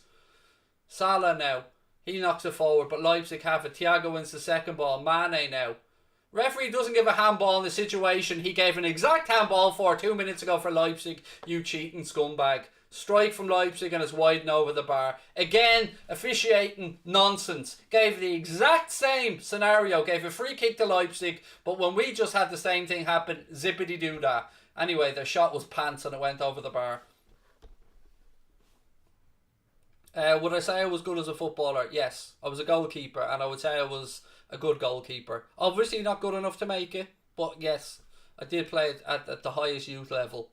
Salah now. He knocks it forward, but Leipzig have it. Thiago wins the second ball. Mane now. Referee doesn't give a handball in the situation he gave an exact handball for 2 minutes ago for Leipzig. You cheating scumbag. Strike from Leipzig and it's wide and over the bar. Again, officiating nonsense. Gave the exact same scenario. Gave a free kick to Leipzig, but when we just had the same thing happen, zippity-doo-dah. Anyway, the shot was pants and it went over the bar. Would I say I was good as a footballer? Yes. I was a goalkeeper and I would say I was a good goalkeeper. Obviously not good enough to make it, but yes, I did play it at the highest youth level.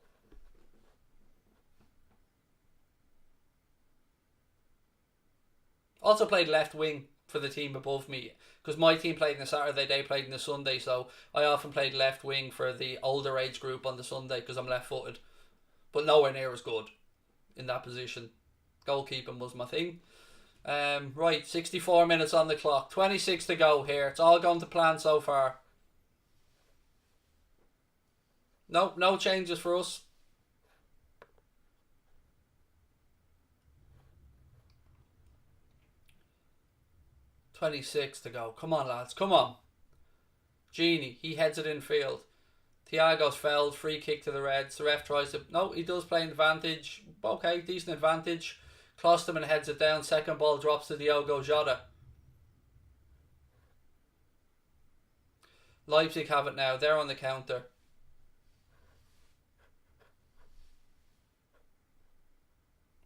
Also played left wing for the team above me because my team played on the Saturday, they played on the Sunday, so I often played left wing for the older age group on the Sunday because I'm left footed, but nowhere near as good in that position. Goalkeeping was my thing. Right, 64 minutes on the clock, 26 to go here. It's all going to plan so far. No changes for us. $26 to go. Come on, lads. Come on. Genie. He heads it in field. Thiago's fouled. Free kick to the Reds. The ref tries to... No, he does play an advantage. Okay, decent advantage. Klosterman heads it down. Second ball drops to Diogo Jota. Leipzig have it now. They're on the counter.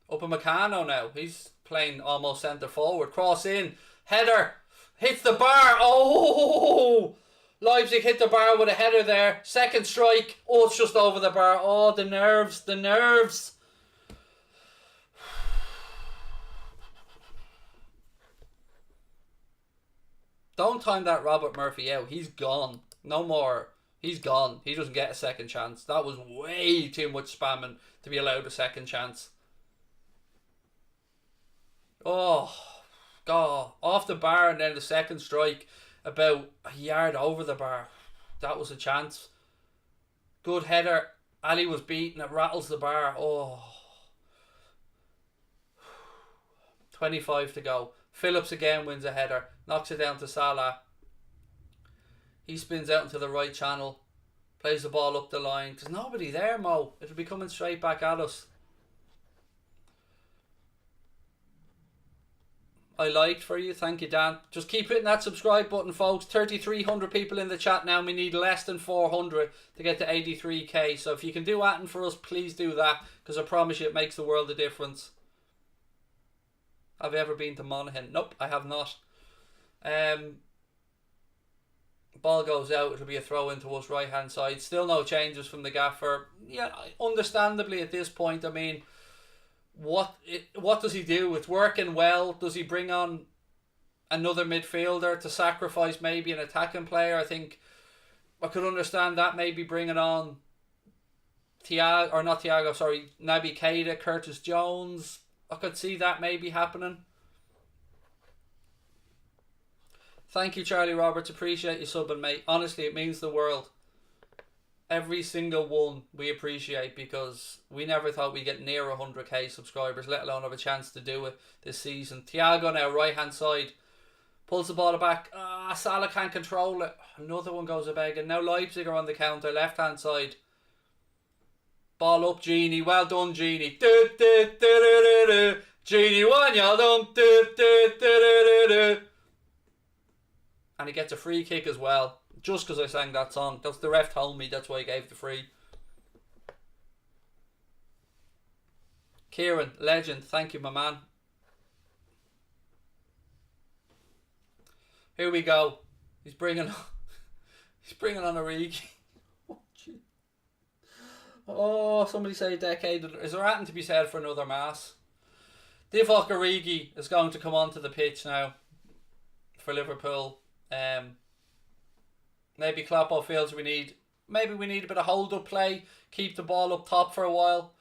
Upamecano now. He's playing almost centre forward. Cross in. Header. Hits the bar. Oh! Leipzig hit the bar with a header there. Second strike. Oh, it's just over the bar. Oh, the nerves. The nerves. Don't time that Robert Murphy out. He's gone. No more. He's gone. He doesn't get a second chance. That was way too much spamming to be allowed a second chance. Oh, God. Off the bar and then the second strike about a yard over the bar. That was a chance. Good header. Ali was beaten. It rattles the bar. Oh. 25 to go. Phillips again wins a header. Knocks it down to Salah. He spins out into the right channel. Plays the ball up the line. There's nobody there, Mo. It'll be coming straight back at us. I liked for you. Thank you, Dan. Just keep hitting that subscribe button, folks. 3,300 people in the chat now. We need less than 400 to get to 83k. So if you can do anything for us, please do that. Because I promise you it makes the world a difference. Have you ever been to Monaghan? Nope, I have not. Ball goes out. It'll be a throw into us right hand side. Still no changes from the gaffer. Yeah, understandably at this point, I mean, what does he do? It's working well. Does he bring on another midfielder to sacrifice maybe an attacking player? I think I could understand that, maybe bringing on Naby Keita, Curtis Jones. I could see that maybe happening. Thank you, Charlie Roberts. Appreciate you subbing, mate. Honestly, it means the world. Every single one we appreciate, because we never thought we'd get near 100k subscribers, let alone have a chance to do it this season. Thiago now, right hand side, pulls the ball back. Salah can't control it. Another one goes a begging. Now Leipzig are on the counter, left hand side. Ball up, Genie. Well done, Genie. Genie, one, y'all done. And he gets a free kick as well. Just because I sang that song. That's the ref told me, that's why I gave the free. Kieran, legend. Thank you, my man. Here we go. He's bringing on Origi. Oh, somebody say a decade. Is there anything to be said for another mass? Divock Origi is going to come onto the pitch now for Liverpool. Maybe Kloppo feels maybe we need a bit of hold-up play, keep the ball up top for a while.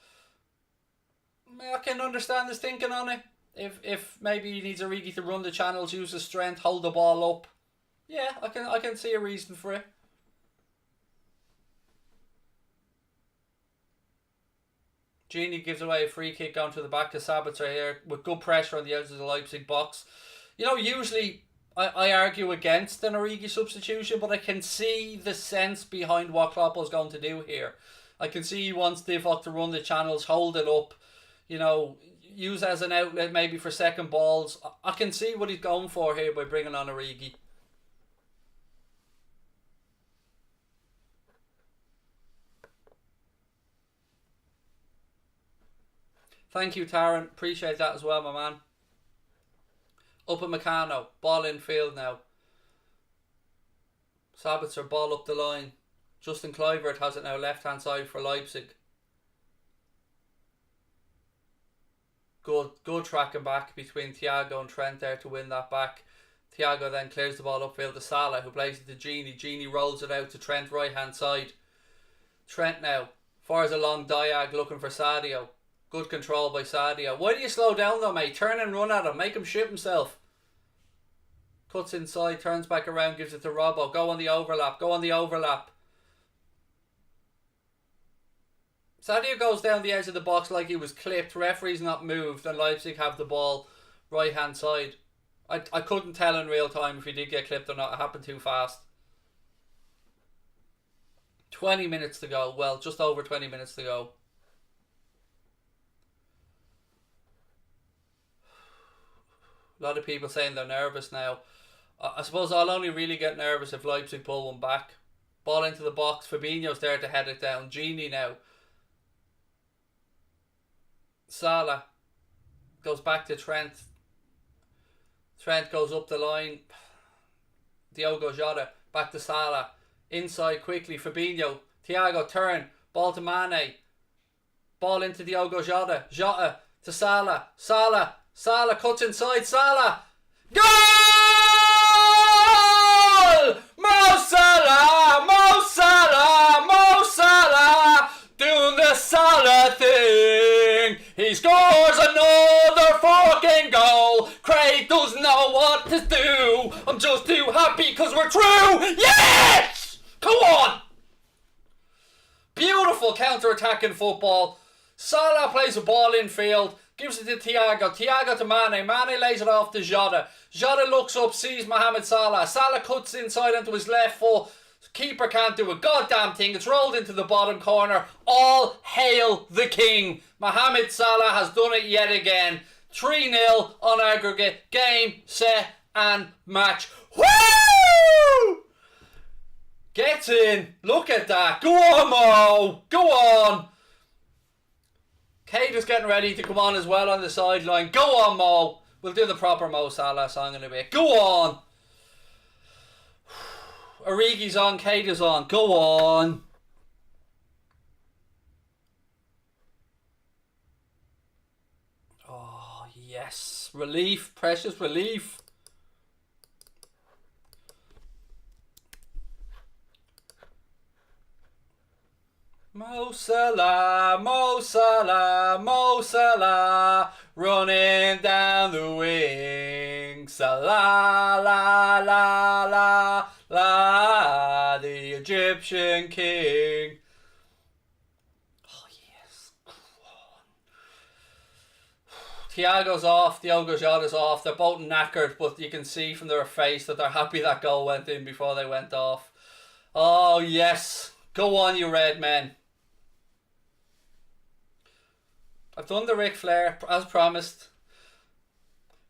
I can understand his thinking on it. If maybe he needs Origi to run the channels, use his strength, hold the ball up. Yeah, I can see a reason for it. Genie gives away a free kick down to the back of Sabitzer here with good pressure on the edge of the Leipzig box. You know, usually I argue against an Origi substitution, but I can see the sense behind what Kloppo's going to do here. I can see he wants Divock to run the channels, hold it up, you know, use as an outlet maybe for second balls. I can see what he's going for here by bringing on Origi. Thank you, Taran. Appreciate that as well, my man. Upamecano. Ball in field now. Sabitzer, ball up the line. Justin Kluivert has it now, left-hand side for Leipzig. Good tracking back between Thiago and Trent there to win that back. Thiago then clears the ball upfield to Salah, who plays it to Genie. Genie rolls it out to Trent, right-hand side. Trent now fires a long diag looking for Sadio. Good control by Sadio. Why do you slow down though, mate? Turn and run at him. Make him shit himself. Cuts inside, turns back around, gives it to Robbo. Go on the overlap. Go on the overlap. Sadio goes down the edge of the box like he was clipped. Referee's not moved, and Leipzig have the ball right hand side. I couldn't tell in real time if he did get clipped or not. It happened too fast. 20 minutes to go. Well, just over 20 minutes to go. A lot of people saying they're nervous now. I suppose I'll only really get nervous if Leipzig pull one back. Ball into the box. Fabinho's there to head it down. Genie now. Salah goes back to Trent. Trent goes up the line. Diogo Jota back to Salah. Inside quickly. Fabinho. Thiago turn. Ball to Mane. Ball into Diogo Jota. Jota to Salah. Salah cuts inside. Salah. Goal! Mo Salah! Mo Salah! Mo Salah! Doing the Salah thing. He scores another fucking goal. Craig doesn't know what to do. I'm just too happy because we're through. Yes! Come on! Beautiful counter-attacking football. Salah plays a ball in field. Gives it to Thiago. Thiago to Mane. Mane lays it off to Jota. Jota looks up, sees Mohamed Salah. Salah cuts inside onto his left foot. Keeper can't do a goddamn thing. It's rolled into the bottom corner. All hail the king. Mohamed Salah has done it yet again. 3-0 on aggregate. Game, set and match. Woo! Gets in. Look at that. Go on, Mo. Go on. Kate is getting ready to come on as well on the sideline. Go on, Mo. We'll do the proper Mo Salah song in a bit. Go on. Origi's on. Kate is on. Go on. Oh, yes. Relief. Precious relief. Mo Salah, Mo Salah, Mo Salah, running down the wing. Salah, la, la, la, la, the Egyptian king. Thiago's off, Diogo Jota's off. They're both knackered, but you can see from their face that they're happy that goal went in before they went off. Oh, yes. Go on, you red men. I've done the Ric Flair, as promised.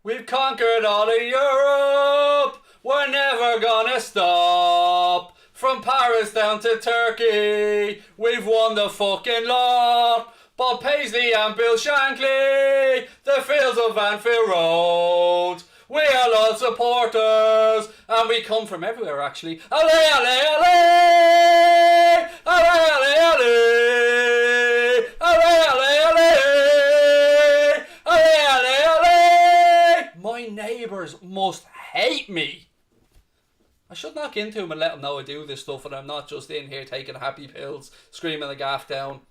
We've conquered all of Europe. We're never gonna stop. From Paris down to Turkey, we've won the fucking lot. Bob Paisley and Bill Shankly, the fields of Anfield Road. We are loyal supporters, and we come from everywhere actually. Allez, allez, allez! Allez, allez, allez! Allez, allez, allez! Allez, allez, allez! My neighbours must hate me. I should knock into him and let him know I do this stuff and I'm not just in here taking happy pills, screaming the gaff down.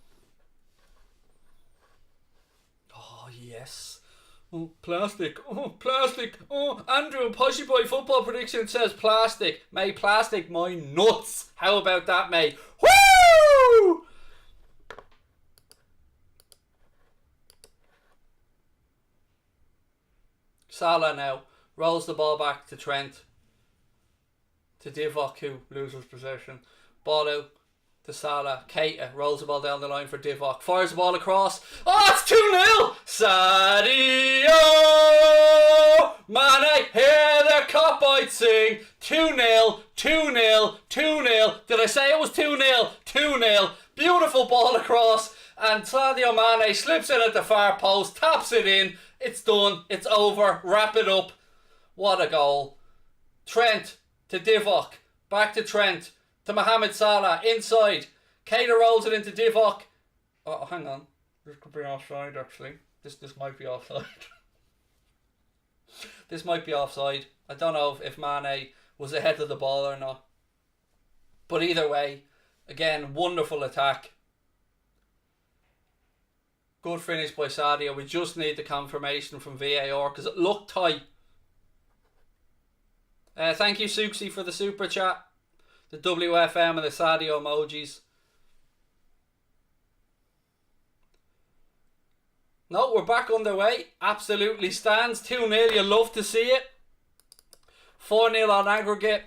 Oh, yes. Oh, plastic. Oh, plastic. Oh, Andrew, Poshy Boy Football Prediction says plastic. May plastic my nuts. How about that, mate? Woo! Salah now rolls the ball back to Trent. To Divock, who loses possession. Ball out to Salah. Keita rolls the ball down the line for Divock. Fires the ball across. Oh, it's 2-0! Sadio! Mane, hear the cop-eyed sing. 2-0, 2-0, 2-0. Did I say it was 2-0? 2-0. Beautiful ball across. And Sadio Mane slips in at the far post. Taps it in. It's done. It's over. Wrap it up. What a goal. Trent to Divock. Back to Trent. To Mohamed Salah. Inside. Keita rolls it into Divock. Oh, hang on. This could be offside, actually. This might be offside. This might be offside. I don't know if Mane was ahead of the ball or not. But either way, again, wonderful attack. Good finish by Sadio. We just need the confirmation from VAR because it looked tight. Thank you, Suxi, for the super chat. The WFM and the Sadio emojis. No, we're back underway. Absolutely stands. 2-0. You love to see it. 4-0 on aggregate.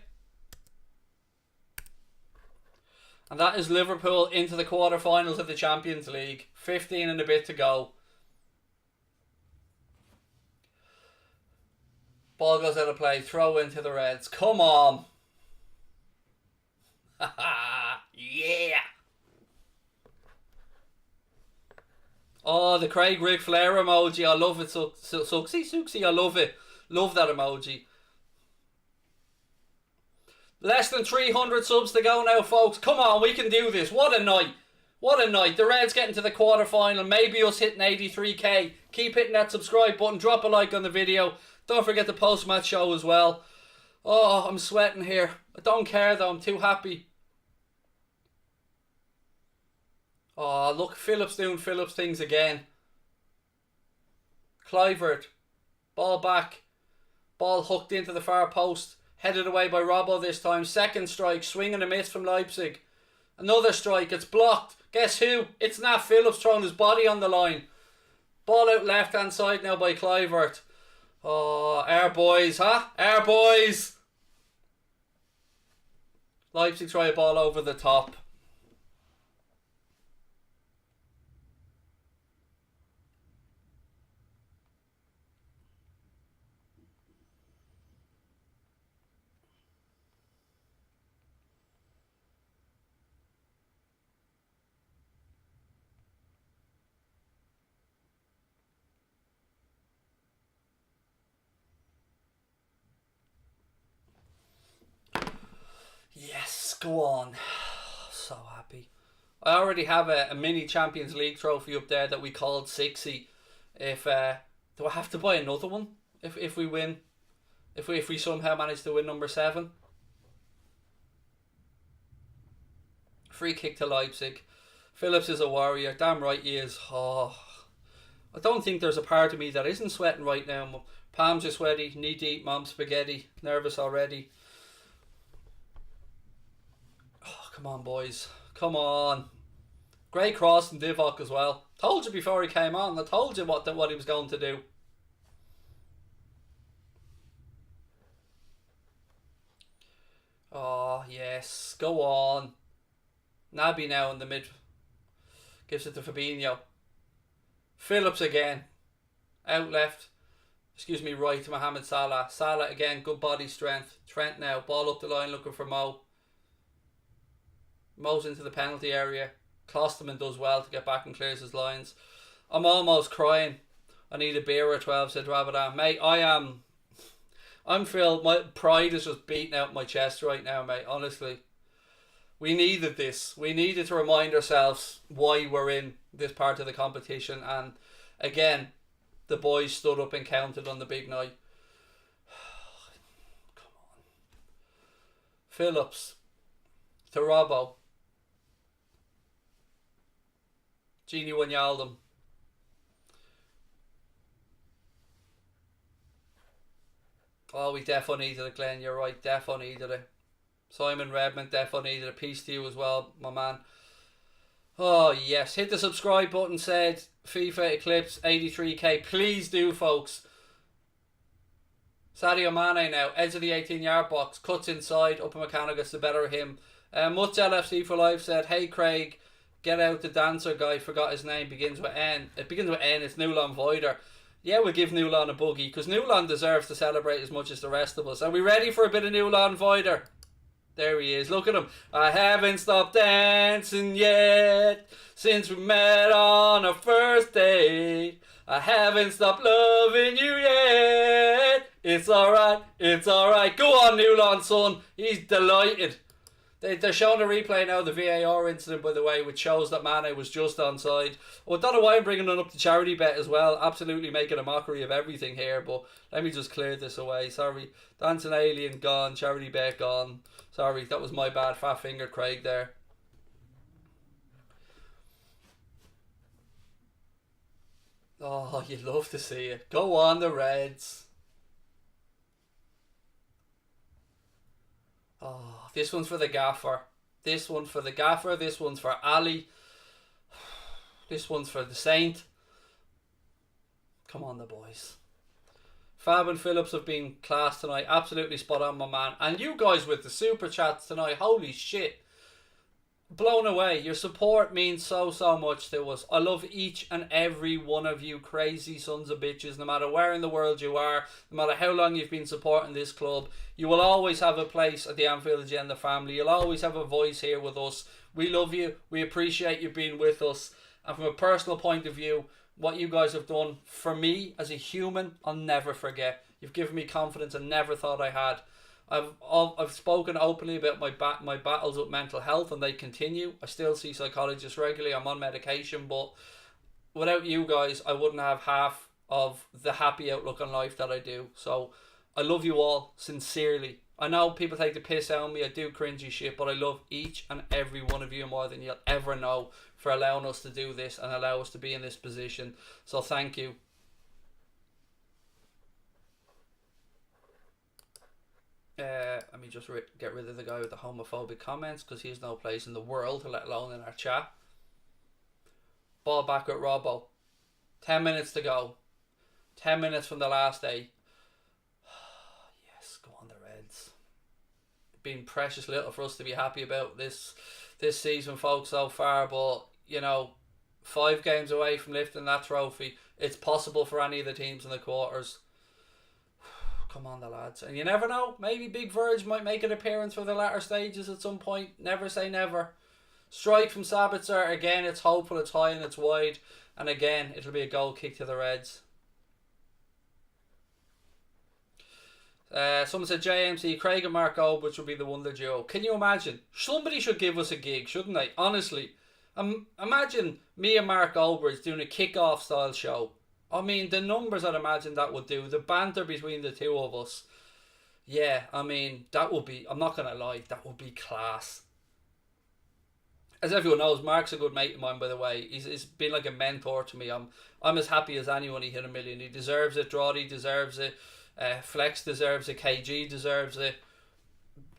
And that is Liverpool into the quarterfinals of the Champions League. 15 and a bit to go. Ball goes out of play. Throw into the Reds. Come on. Yeah. Oh, the Craig Ric Flair emoji. I love it. Suxy, I love it. Love that emoji. Less than 300 subs to go now, folks. Come on, we can do this. What a night. What a night. The Reds getting to the quarterfinal. Maybe us hitting 83k. Keep hitting that subscribe button. Drop a like on the video. Don't forget the post-match show as well. Oh, I'm sweating here. I don't care though. I'm too happy. Oh, look. Phillips doing Phillips things again. Clivert. Ball back. Ball hooked into the far post. Headed away by Robbo this time. Second strike. Swing and a miss from Leipzig. Another strike. It's blocked. Guess who? It's Nat Phillips throwing his body on the line. Ball out left hand side now by Clivert. Oh, our boys, huh? Our boys. Leipzig try a ball over the top. Yes, go on. So happy. I already have a mini Champions League trophy up there that we called 60. If do I have to buy another one if we win? If we somehow manage to win number 7? Free kick to Leipzig. Phillips is a warrior. Damn right he is. Oh, I don't think there's a part of me that isn't sweating right now. Palms are sweaty, knee deep, mom spaghetti. Nervous already. Oh, come on, boys. Come on. Great cross from Divock as well. Told you before he came on. I told you what he was going to do. yes. Go on. Naby now in the mid. Gives it to Fabinho. Phillips again. Out left. Excuse me, right to Mohamed Salah. Salah again, good body strength. Trent now. Ball up the line looking for Mo. Mo's into the penalty area. Klosterman does well to get back and clears his lines. I'm almost crying. I need a beer or 12, said Ramadan. Mate, I'm filled. My pride is just beating out my chest right now, mate. Honestly. We needed this. We needed to remind ourselves why we're in this part of the competition. And again, the boys stood up and counted on the big night. Come on. Phillips. To Robbo. Gini Wijnaldum. Oh, we definitely needed it, Glenn. You're right. Definitely needed it. Simon Redmond, definitely needed a piece to you as well, my man. Oh, yes. Hit the subscribe button, said FIFA Eclipse 83k. Please do, folks. Sadio Mane now. Edge of the 18-yard box. Cuts inside. Upamecano gets the better of him. Much LFC for Life said, hey, Craig, get out the dancer guy. Forgot his name. Begins with N. It begins with N. It's Nulan Voider. Yeah, we'll give Nulan a boogie because Nulan deserves to celebrate as much as the rest of us. Are we ready for a bit of Nulan Voider? There he is. Look at him. I haven't stopped dancing yet since we met on our first date. I haven't stopped loving you yet. It's alright. It's alright. Go on, Nulan, son. He's delighted. They're showing a replay now of the VAR incident, by the way, which shows that Mane was just onside. Well, I don't know why I'm bringing it up to charity bet as well. Absolutely making a mockery of everything here, but let me just clear this away. Sorry. Dancing Alien gone. Charity bet gone. Sorry, that was my bad. Fat finger, Craig, there. Oh, you'd love to see it. Go on, the Reds. Oh, this one's for the gaffer. This one's for the gaffer. This one's for Ali. This one's for the Saint. Come on, the boys. Fab and Phillips have been class tonight. Absolutely spot on, my man. And you guys with the super chats tonight. Holy shit. Blown away. Your support means so much to us. I love each and every one of you crazy sons of bitches, no matter where in the world you are, no matter how long you've been supporting this club. You will always have a place at the Anfield Agenda family. You'll always have a voice here with us. We love you. We appreciate you being with us. And from a personal point of view, what you guys have done for me as a human, I'll never forget. You've given me confidence I never thought I had. I've spoken openly about my battles with mental health, and they continue. I still see psychologists regularly. I'm on medication, but without you guys, I wouldn't have half of the happy outlook on life that I do. So I love you all sincerely. I know people take the piss out of me. I do cringy shit, but I love each and every one of you more than you'll ever know for allowing us to do this and allow us to be in this position. So thank you. Let me just get rid of the guy with the homophobic comments because he has no place in the world, let alone in our chat. Ball back at Robbo. 10 minutes to go. 10 minutes from the last day. Yes, go on the Reds. Been precious little for us to be happy about this season, folks, so far, but you know, 5 games away from lifting that trophy. It's possible for any of the teams in the quarters. Come on, the lads. And you never know, maybe Big Verge might make an appearance for the latter stages at some point. Never say never. Strike from Sabitzer. Again, it's hopeful, it's high and it's wide. And again, it'll be a goal kick to the Reds. Someone said JMC, Craig and Mark Goldbridge would be the wonder duo. Can you imagine? Somebody should give us a gig, shouldn't they? Honestly. Imagine me and Mark Goldbridge doing a kick-off style show. I mean, the numbers I'd imagine that would do. The banter between the two of us. Yeah, I mean, that would be, I'm not going to lie, that would be class. As everyone knows, Mark's a good mate of mine, by the way. He's been like a mentor to me. I'm as happy as anyone he hit a million. He deserves it. Drawdy deserves it. Flex deserves it. KG deserves it.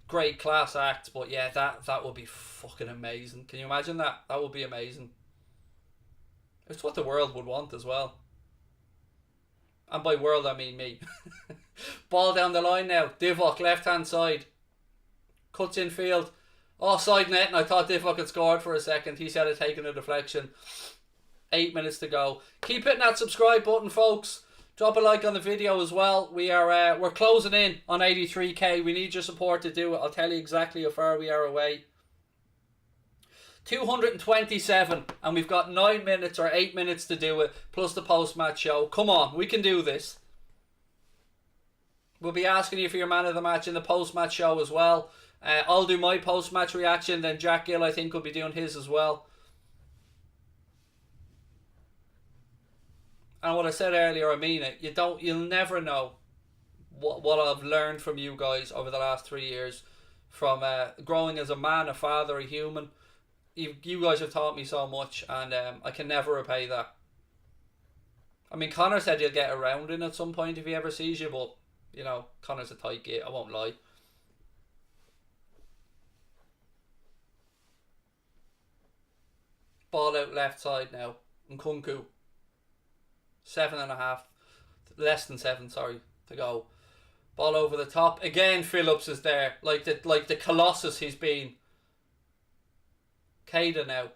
Great class act. But yeah, that would be fucking amazing. Can you imagine that? That would be amazing. It's what the world would want as well. And by world, I mean me. Ball down the line now. Divock, left-hand side. Cuts in field. Offside net, and I thought Divock had scored for a second. He said it taken a deflection. 8 minutes to go. Keep hitting that subscribe button, folks. Drop a like on the video as well. We're closing in on 83k. We need your support to do it. I'll tell you exactly how far we are away. 227, and we've got 9 minutes or 8 minutes to do it, plus the post-match show. Come on, we can do this. We'll be asking you for your man of the match in the post-match show as well. I'll do my post-match reaction, then Jack Gill I think will be doing his as well. And what I said earlier, I mean it. You'll never know what I've learned from you guys over the last 3 years, from growing as a man, a father, a human. You guys have taught me so much, and I can never repay that. I mean, Connor said he'll get around in at some point if he ever sees you, but you know, Connor's a tight git, I won't lie. Ball out left side now. Nkunku. 7.5. Less than 7, sorry, to go. Ball over the top. Again, Phillips is there. Like the colossus he's been. Keita now.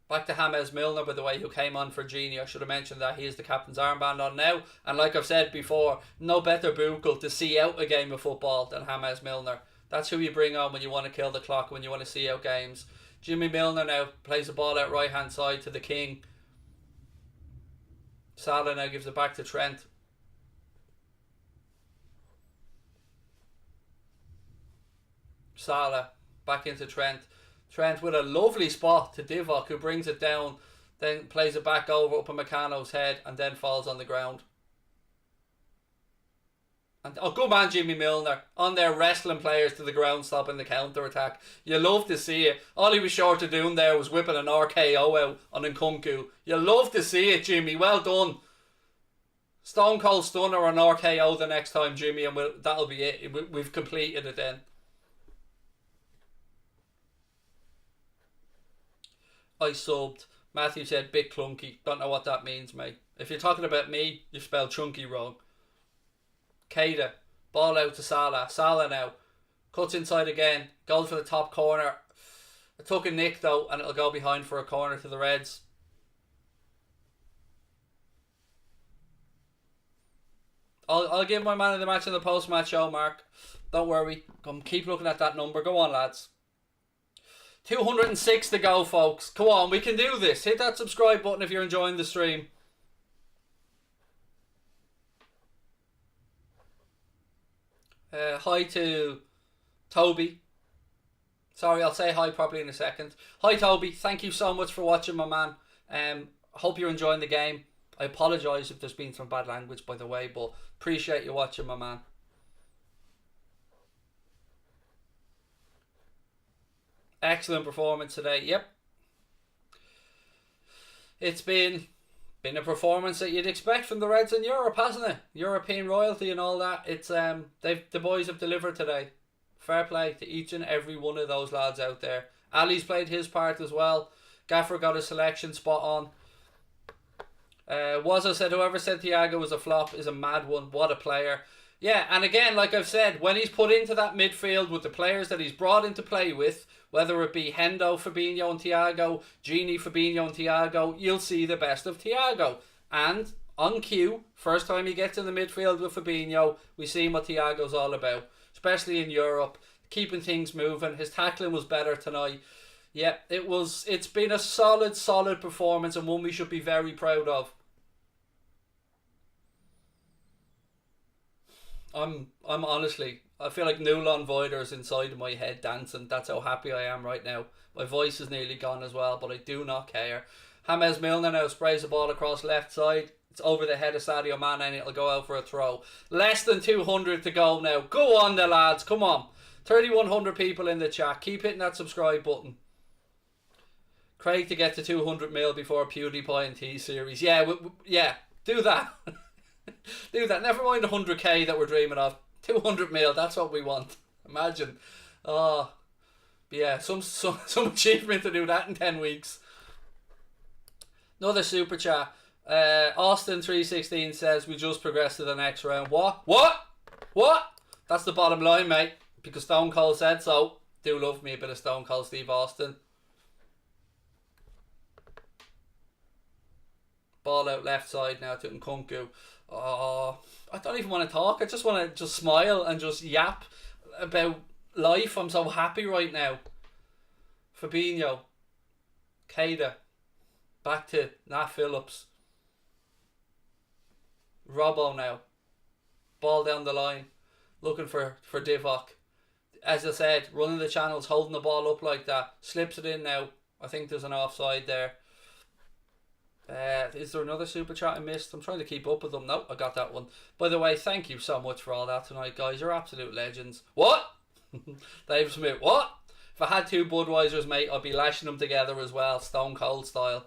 Back to James Milner, by the way, who came on for Genie. I should have mentioned that. He has the captain's armband on now. And like I've said before, no better buckle to see out a game of football than James Milner. That's who you bring on when you want to kill the clock, when you want to see out games. Jimmy Milner now plays the ball out right hand side to the king. Salah now gives it back to Trent. Salah back into Trent. Trent with a lovely spot to Divock, who brings it down, then plays it back over Upamecano's head, and then falls on the ground. And oh, good man, Jimmy Milner, on there wrestling players to the ground, stopping the counter attack. You love to see it. All he was short of doing there was whipping an RKO out on Nkunku. You love to see it, Jimmy. Well done. Stone Cold Stunner or an RKO the next time, Jimmy, and that'll be it. We've completed it then. I subbed. Matthew said bit clunky. Don't know what that means, mate. If you're talking about me, you spelled chunky wrong. Keita, ball out to Salah. Salah now cuts inside again, goes for the top corner. It took a nick though, and it'll go behind for a corner to the Reds. I'll give my man of the match in the post-match show, Mark. Don't worry. Come, keep looking at that number. Go on, lads. 206 to go, folks. Come on, we can do this. Hit that subscribe button if you're enjoying the stream. Hi to Toby. Sorry, I'll say hi properly in a second. Hi Toby, thank you so much for watching, my man. Hope you're enjoying the game. I apologise if there's been some bad language, by the way, but appreciate you watching, my man. Excellent performance today. Yep. It's been a performance that you'd expect from the Reds in Europe, hasn't it? European royalty and all that. It's the boys have delivered today. Fair play to each and every one of those lads out there. Ali's played his part as well. Gaffer got his selection spot on. Wazza said whoever said Thiago was a flop is a mad one. What a player. Yeah, and again, like I've said, when he's put into that midfield with the players that he's brought into play with, whether it be Hendo, Fabinho and Thiago, Gini, Fabinho and Thiago, you'll see the best of Thiago. And on cue, first time he gets in the midfield with Fabinho, we see what Thiago's all about, especially in Europe, keeping things moving. His tackling was better tonight. Yeah, it's been a solid performance, and one we should be very proud of. I'm honestly, I feel like Nulon Voider's inside of my head dancing. That's how happy I am right now. My voice is nearly gone as well, but I do not care. James Milner now sprays the ball across left side. It's over the head of Sadio Mane and it'll go out for a throw. Less than 200 to go now. Go on the lads, come on. 3,100 people in the chat. Keep hitting that subscribe button. Craig to get to 200 mil before PewDiePie and T-Series. Yeah, yeah, do that. Do that. Never mind 100k that we're dreaming of. 200 mil, that's what we want. Imagine. Oh, yeah, some achievement to do that in 10 weeks. Another super chat. Austin316 says we just progressed to the next round. What? That's the bottom line, mate. Because Stone Cold said so. Do love me a bit of Stone Cold Steve Austin. Ball out left side now to Nkunku. Oh, I don't even want to talk. I just want to just smile and just yap about life. I'm so happy right now. Fabinho. Keita. Back to Nat Phillips. Robbo now. Ball down the line. Looking for Divock. As I said, running the channels, holding the ball up like that. Slips it in now. I think there's an offside there. Is there another super chat I missed? I'm trying to keep up with them. No, I got that one. By the way, thank you so much for all that tonight, guys. You're absolute legends. What? Dave Smith, what? If I had 2 Budweisers, mate, I'd be lashing them together as well, Stone Cold style.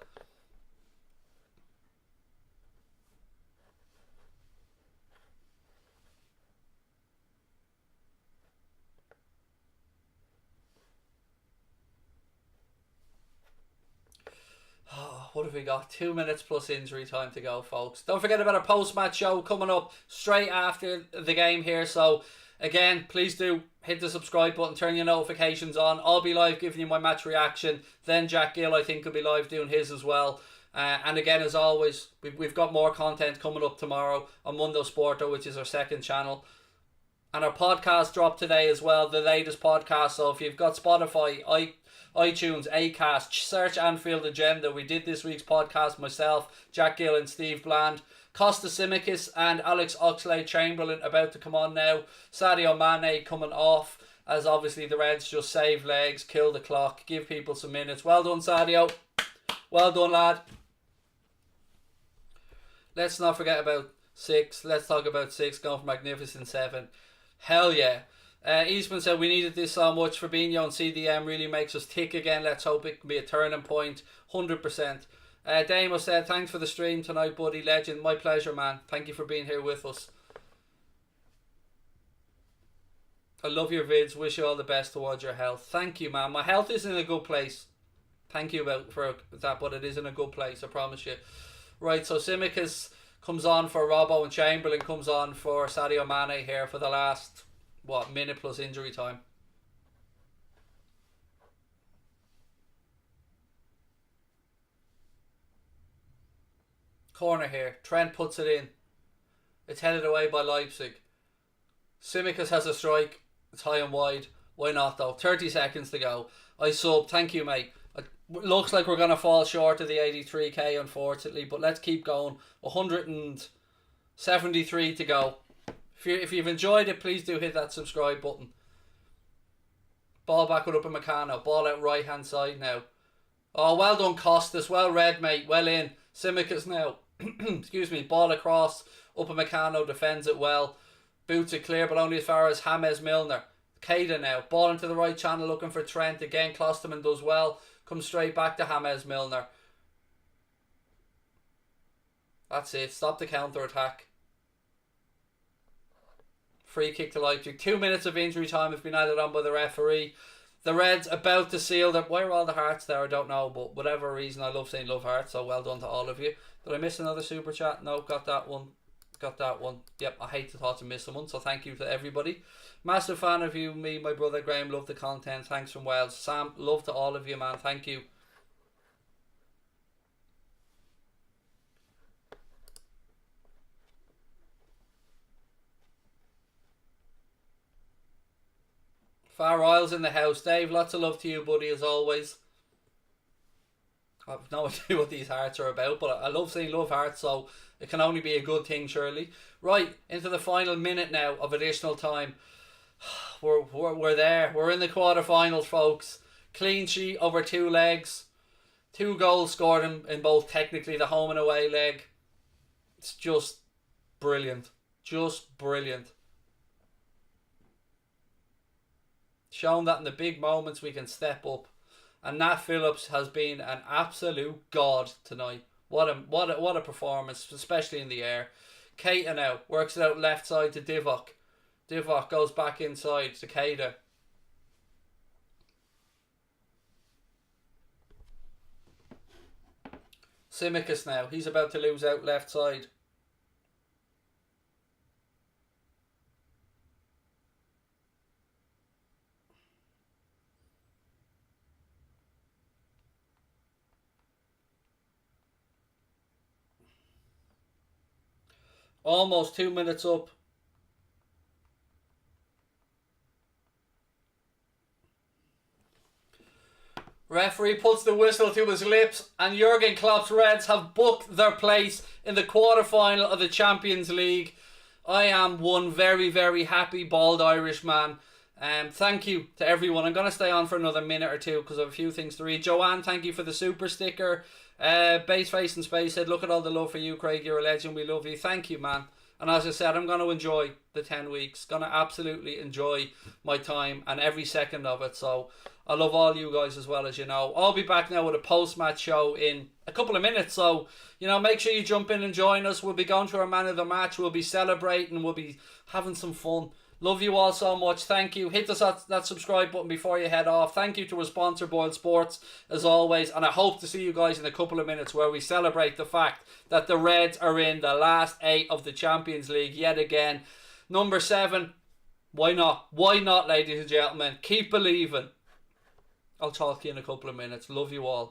What have we got? 2 minutes plus injury time to go, folks. Don't forget about our post-match show coming up straight after the game here. So, again, please do hit the subscribe button, turn your notifications on. I'll be live giving you my match reaction. Then Jack Gill, I think, will be live doing his as well. And again, as always, we've got more content coming up tomorrow on Mundo Sporto, which is our second channel. And our podcast dropped today as well, the latest podcast. So if you've got Spotify, iTunes, Acast, search Anfield Agenda. We did this week's podcast, myself, Jack Gill and Steve Bland. Costa Simicas and Alex Oxlade-Chamberlain about to come on now. Sadio Mane coming off, as obviously the Reds just save legs, kill the clock, give people some minutes. Well done, Sadio. Well done, lad. Let's not forget about 6. Let's talk about 6 going for Magnificent 7. Hell yeah. Eastman said we needed this so much. Fabinho and CDM really makes us tick again. Let's hope it can be a turning point. 100%. Damo said thanks for the stream tonight, buddy. Legend. My pleasure, man. Thank you for being here with us. I love your vids. Wish you all the best towards your health. Thank you, man. My health is in a good place. Thank you for that, but it is in a good place, I promise you. Right, so Simicas comes on for Robbo and Chamberlain comes on for Sadio Mane here for the last, minute plus injury time. Corner here. Trent puts it in. It's headed away by Leipzig. Simicas has a strike. It's high and wide. Why not though? 30 seconds to go. I sub. Thank you, mate. It looks like we're going to fall short of the 83k, unfortunately, but let's keep going. 173 to go. If you've enjoyed it, please do hit that subscribe button. Ball back with Upamecano. Ball out right hand side now. Oh, well done, Costas. Well read, mate. Well in. Simicas now. Excuse me. Ball across. Upamecano defends it well. Boots it clear, but only as far as James Milner. Keita now. Ball into the right channel looking for Trent. Again, Klosterman does well. Comes straight back to James Milner. That's it. Stop the counter-attack. Free kick to Leipzig. 2 minutes of injury time has been added on by the referee. The Reds about to seal them. Why are all the hearts there? I don't know, but whatever reason, I love saying love hearts, so well done to all of you. Did I miss another super chat? No, got that one. Got that one. Yep, I hate the thought of missing one, so thank you to everybody. Massive fan of you, me, my brother Graham, love the content. Thanks from Wales. Sam, love to all of you, man. Thank you. Far Isles in the house. Dave, lots of love to you, buddy, as always. I have no idea what these hearts are about, but I love saying love hearts, so it can only be a good thing, surely. Right, into the final minute now of additional time. We're there. We're in the quarterfinals, folks. Clean sheet over 2 legs. 2 goals scored in both technically the home and away leg. It's just brilliant. Just brilliant. Shown that in the big moments we can step up. And Nat Phillips has been an absolute god tonight. What a performance, especially in the air. Keita now works it out left side to Divock. Divock goes back inside to Keita. Simicas now. He's about to lose out left side. Almost 2 minutes up. Referee puts the whistle to his lips, and Jurgen Klopp's Reds have booked their place in the quarter-final of the Champions League. I am one very, very happy bald Irishman. Thank you to everyone. I'm going to stay on for another minute or two because I have a few things to read. Joanne, thank you for the super sticker. Baseface and Space said, look at all the love for you, Craig. You're a legend. We love you. Thank you, man. And as I said, I'm going to enjoy the 10 weeks. Going to absolutely enjoy my time and every second of it. So I love all you guys as well, as you know. I'll be back now with a post-match show in a couple of minutes. So, you know, make sure you jump in and join us. We'll be going through our man of the match. We'll be celebrating. We'll be having some fun. Love you all so much. Thank you. Hit that subscribe button before you head off. Thank you to our sponsor, Boyle Sports, as always. And I hope to see you guys in a couple of minutes where we celebrate the fact that the Reds are in the last 8 of the Champions League yet again. Number 7. Why not? Why not, ladies and gentlemen? Keep believing. I'll talk to you in a couple of minutes. Love you all.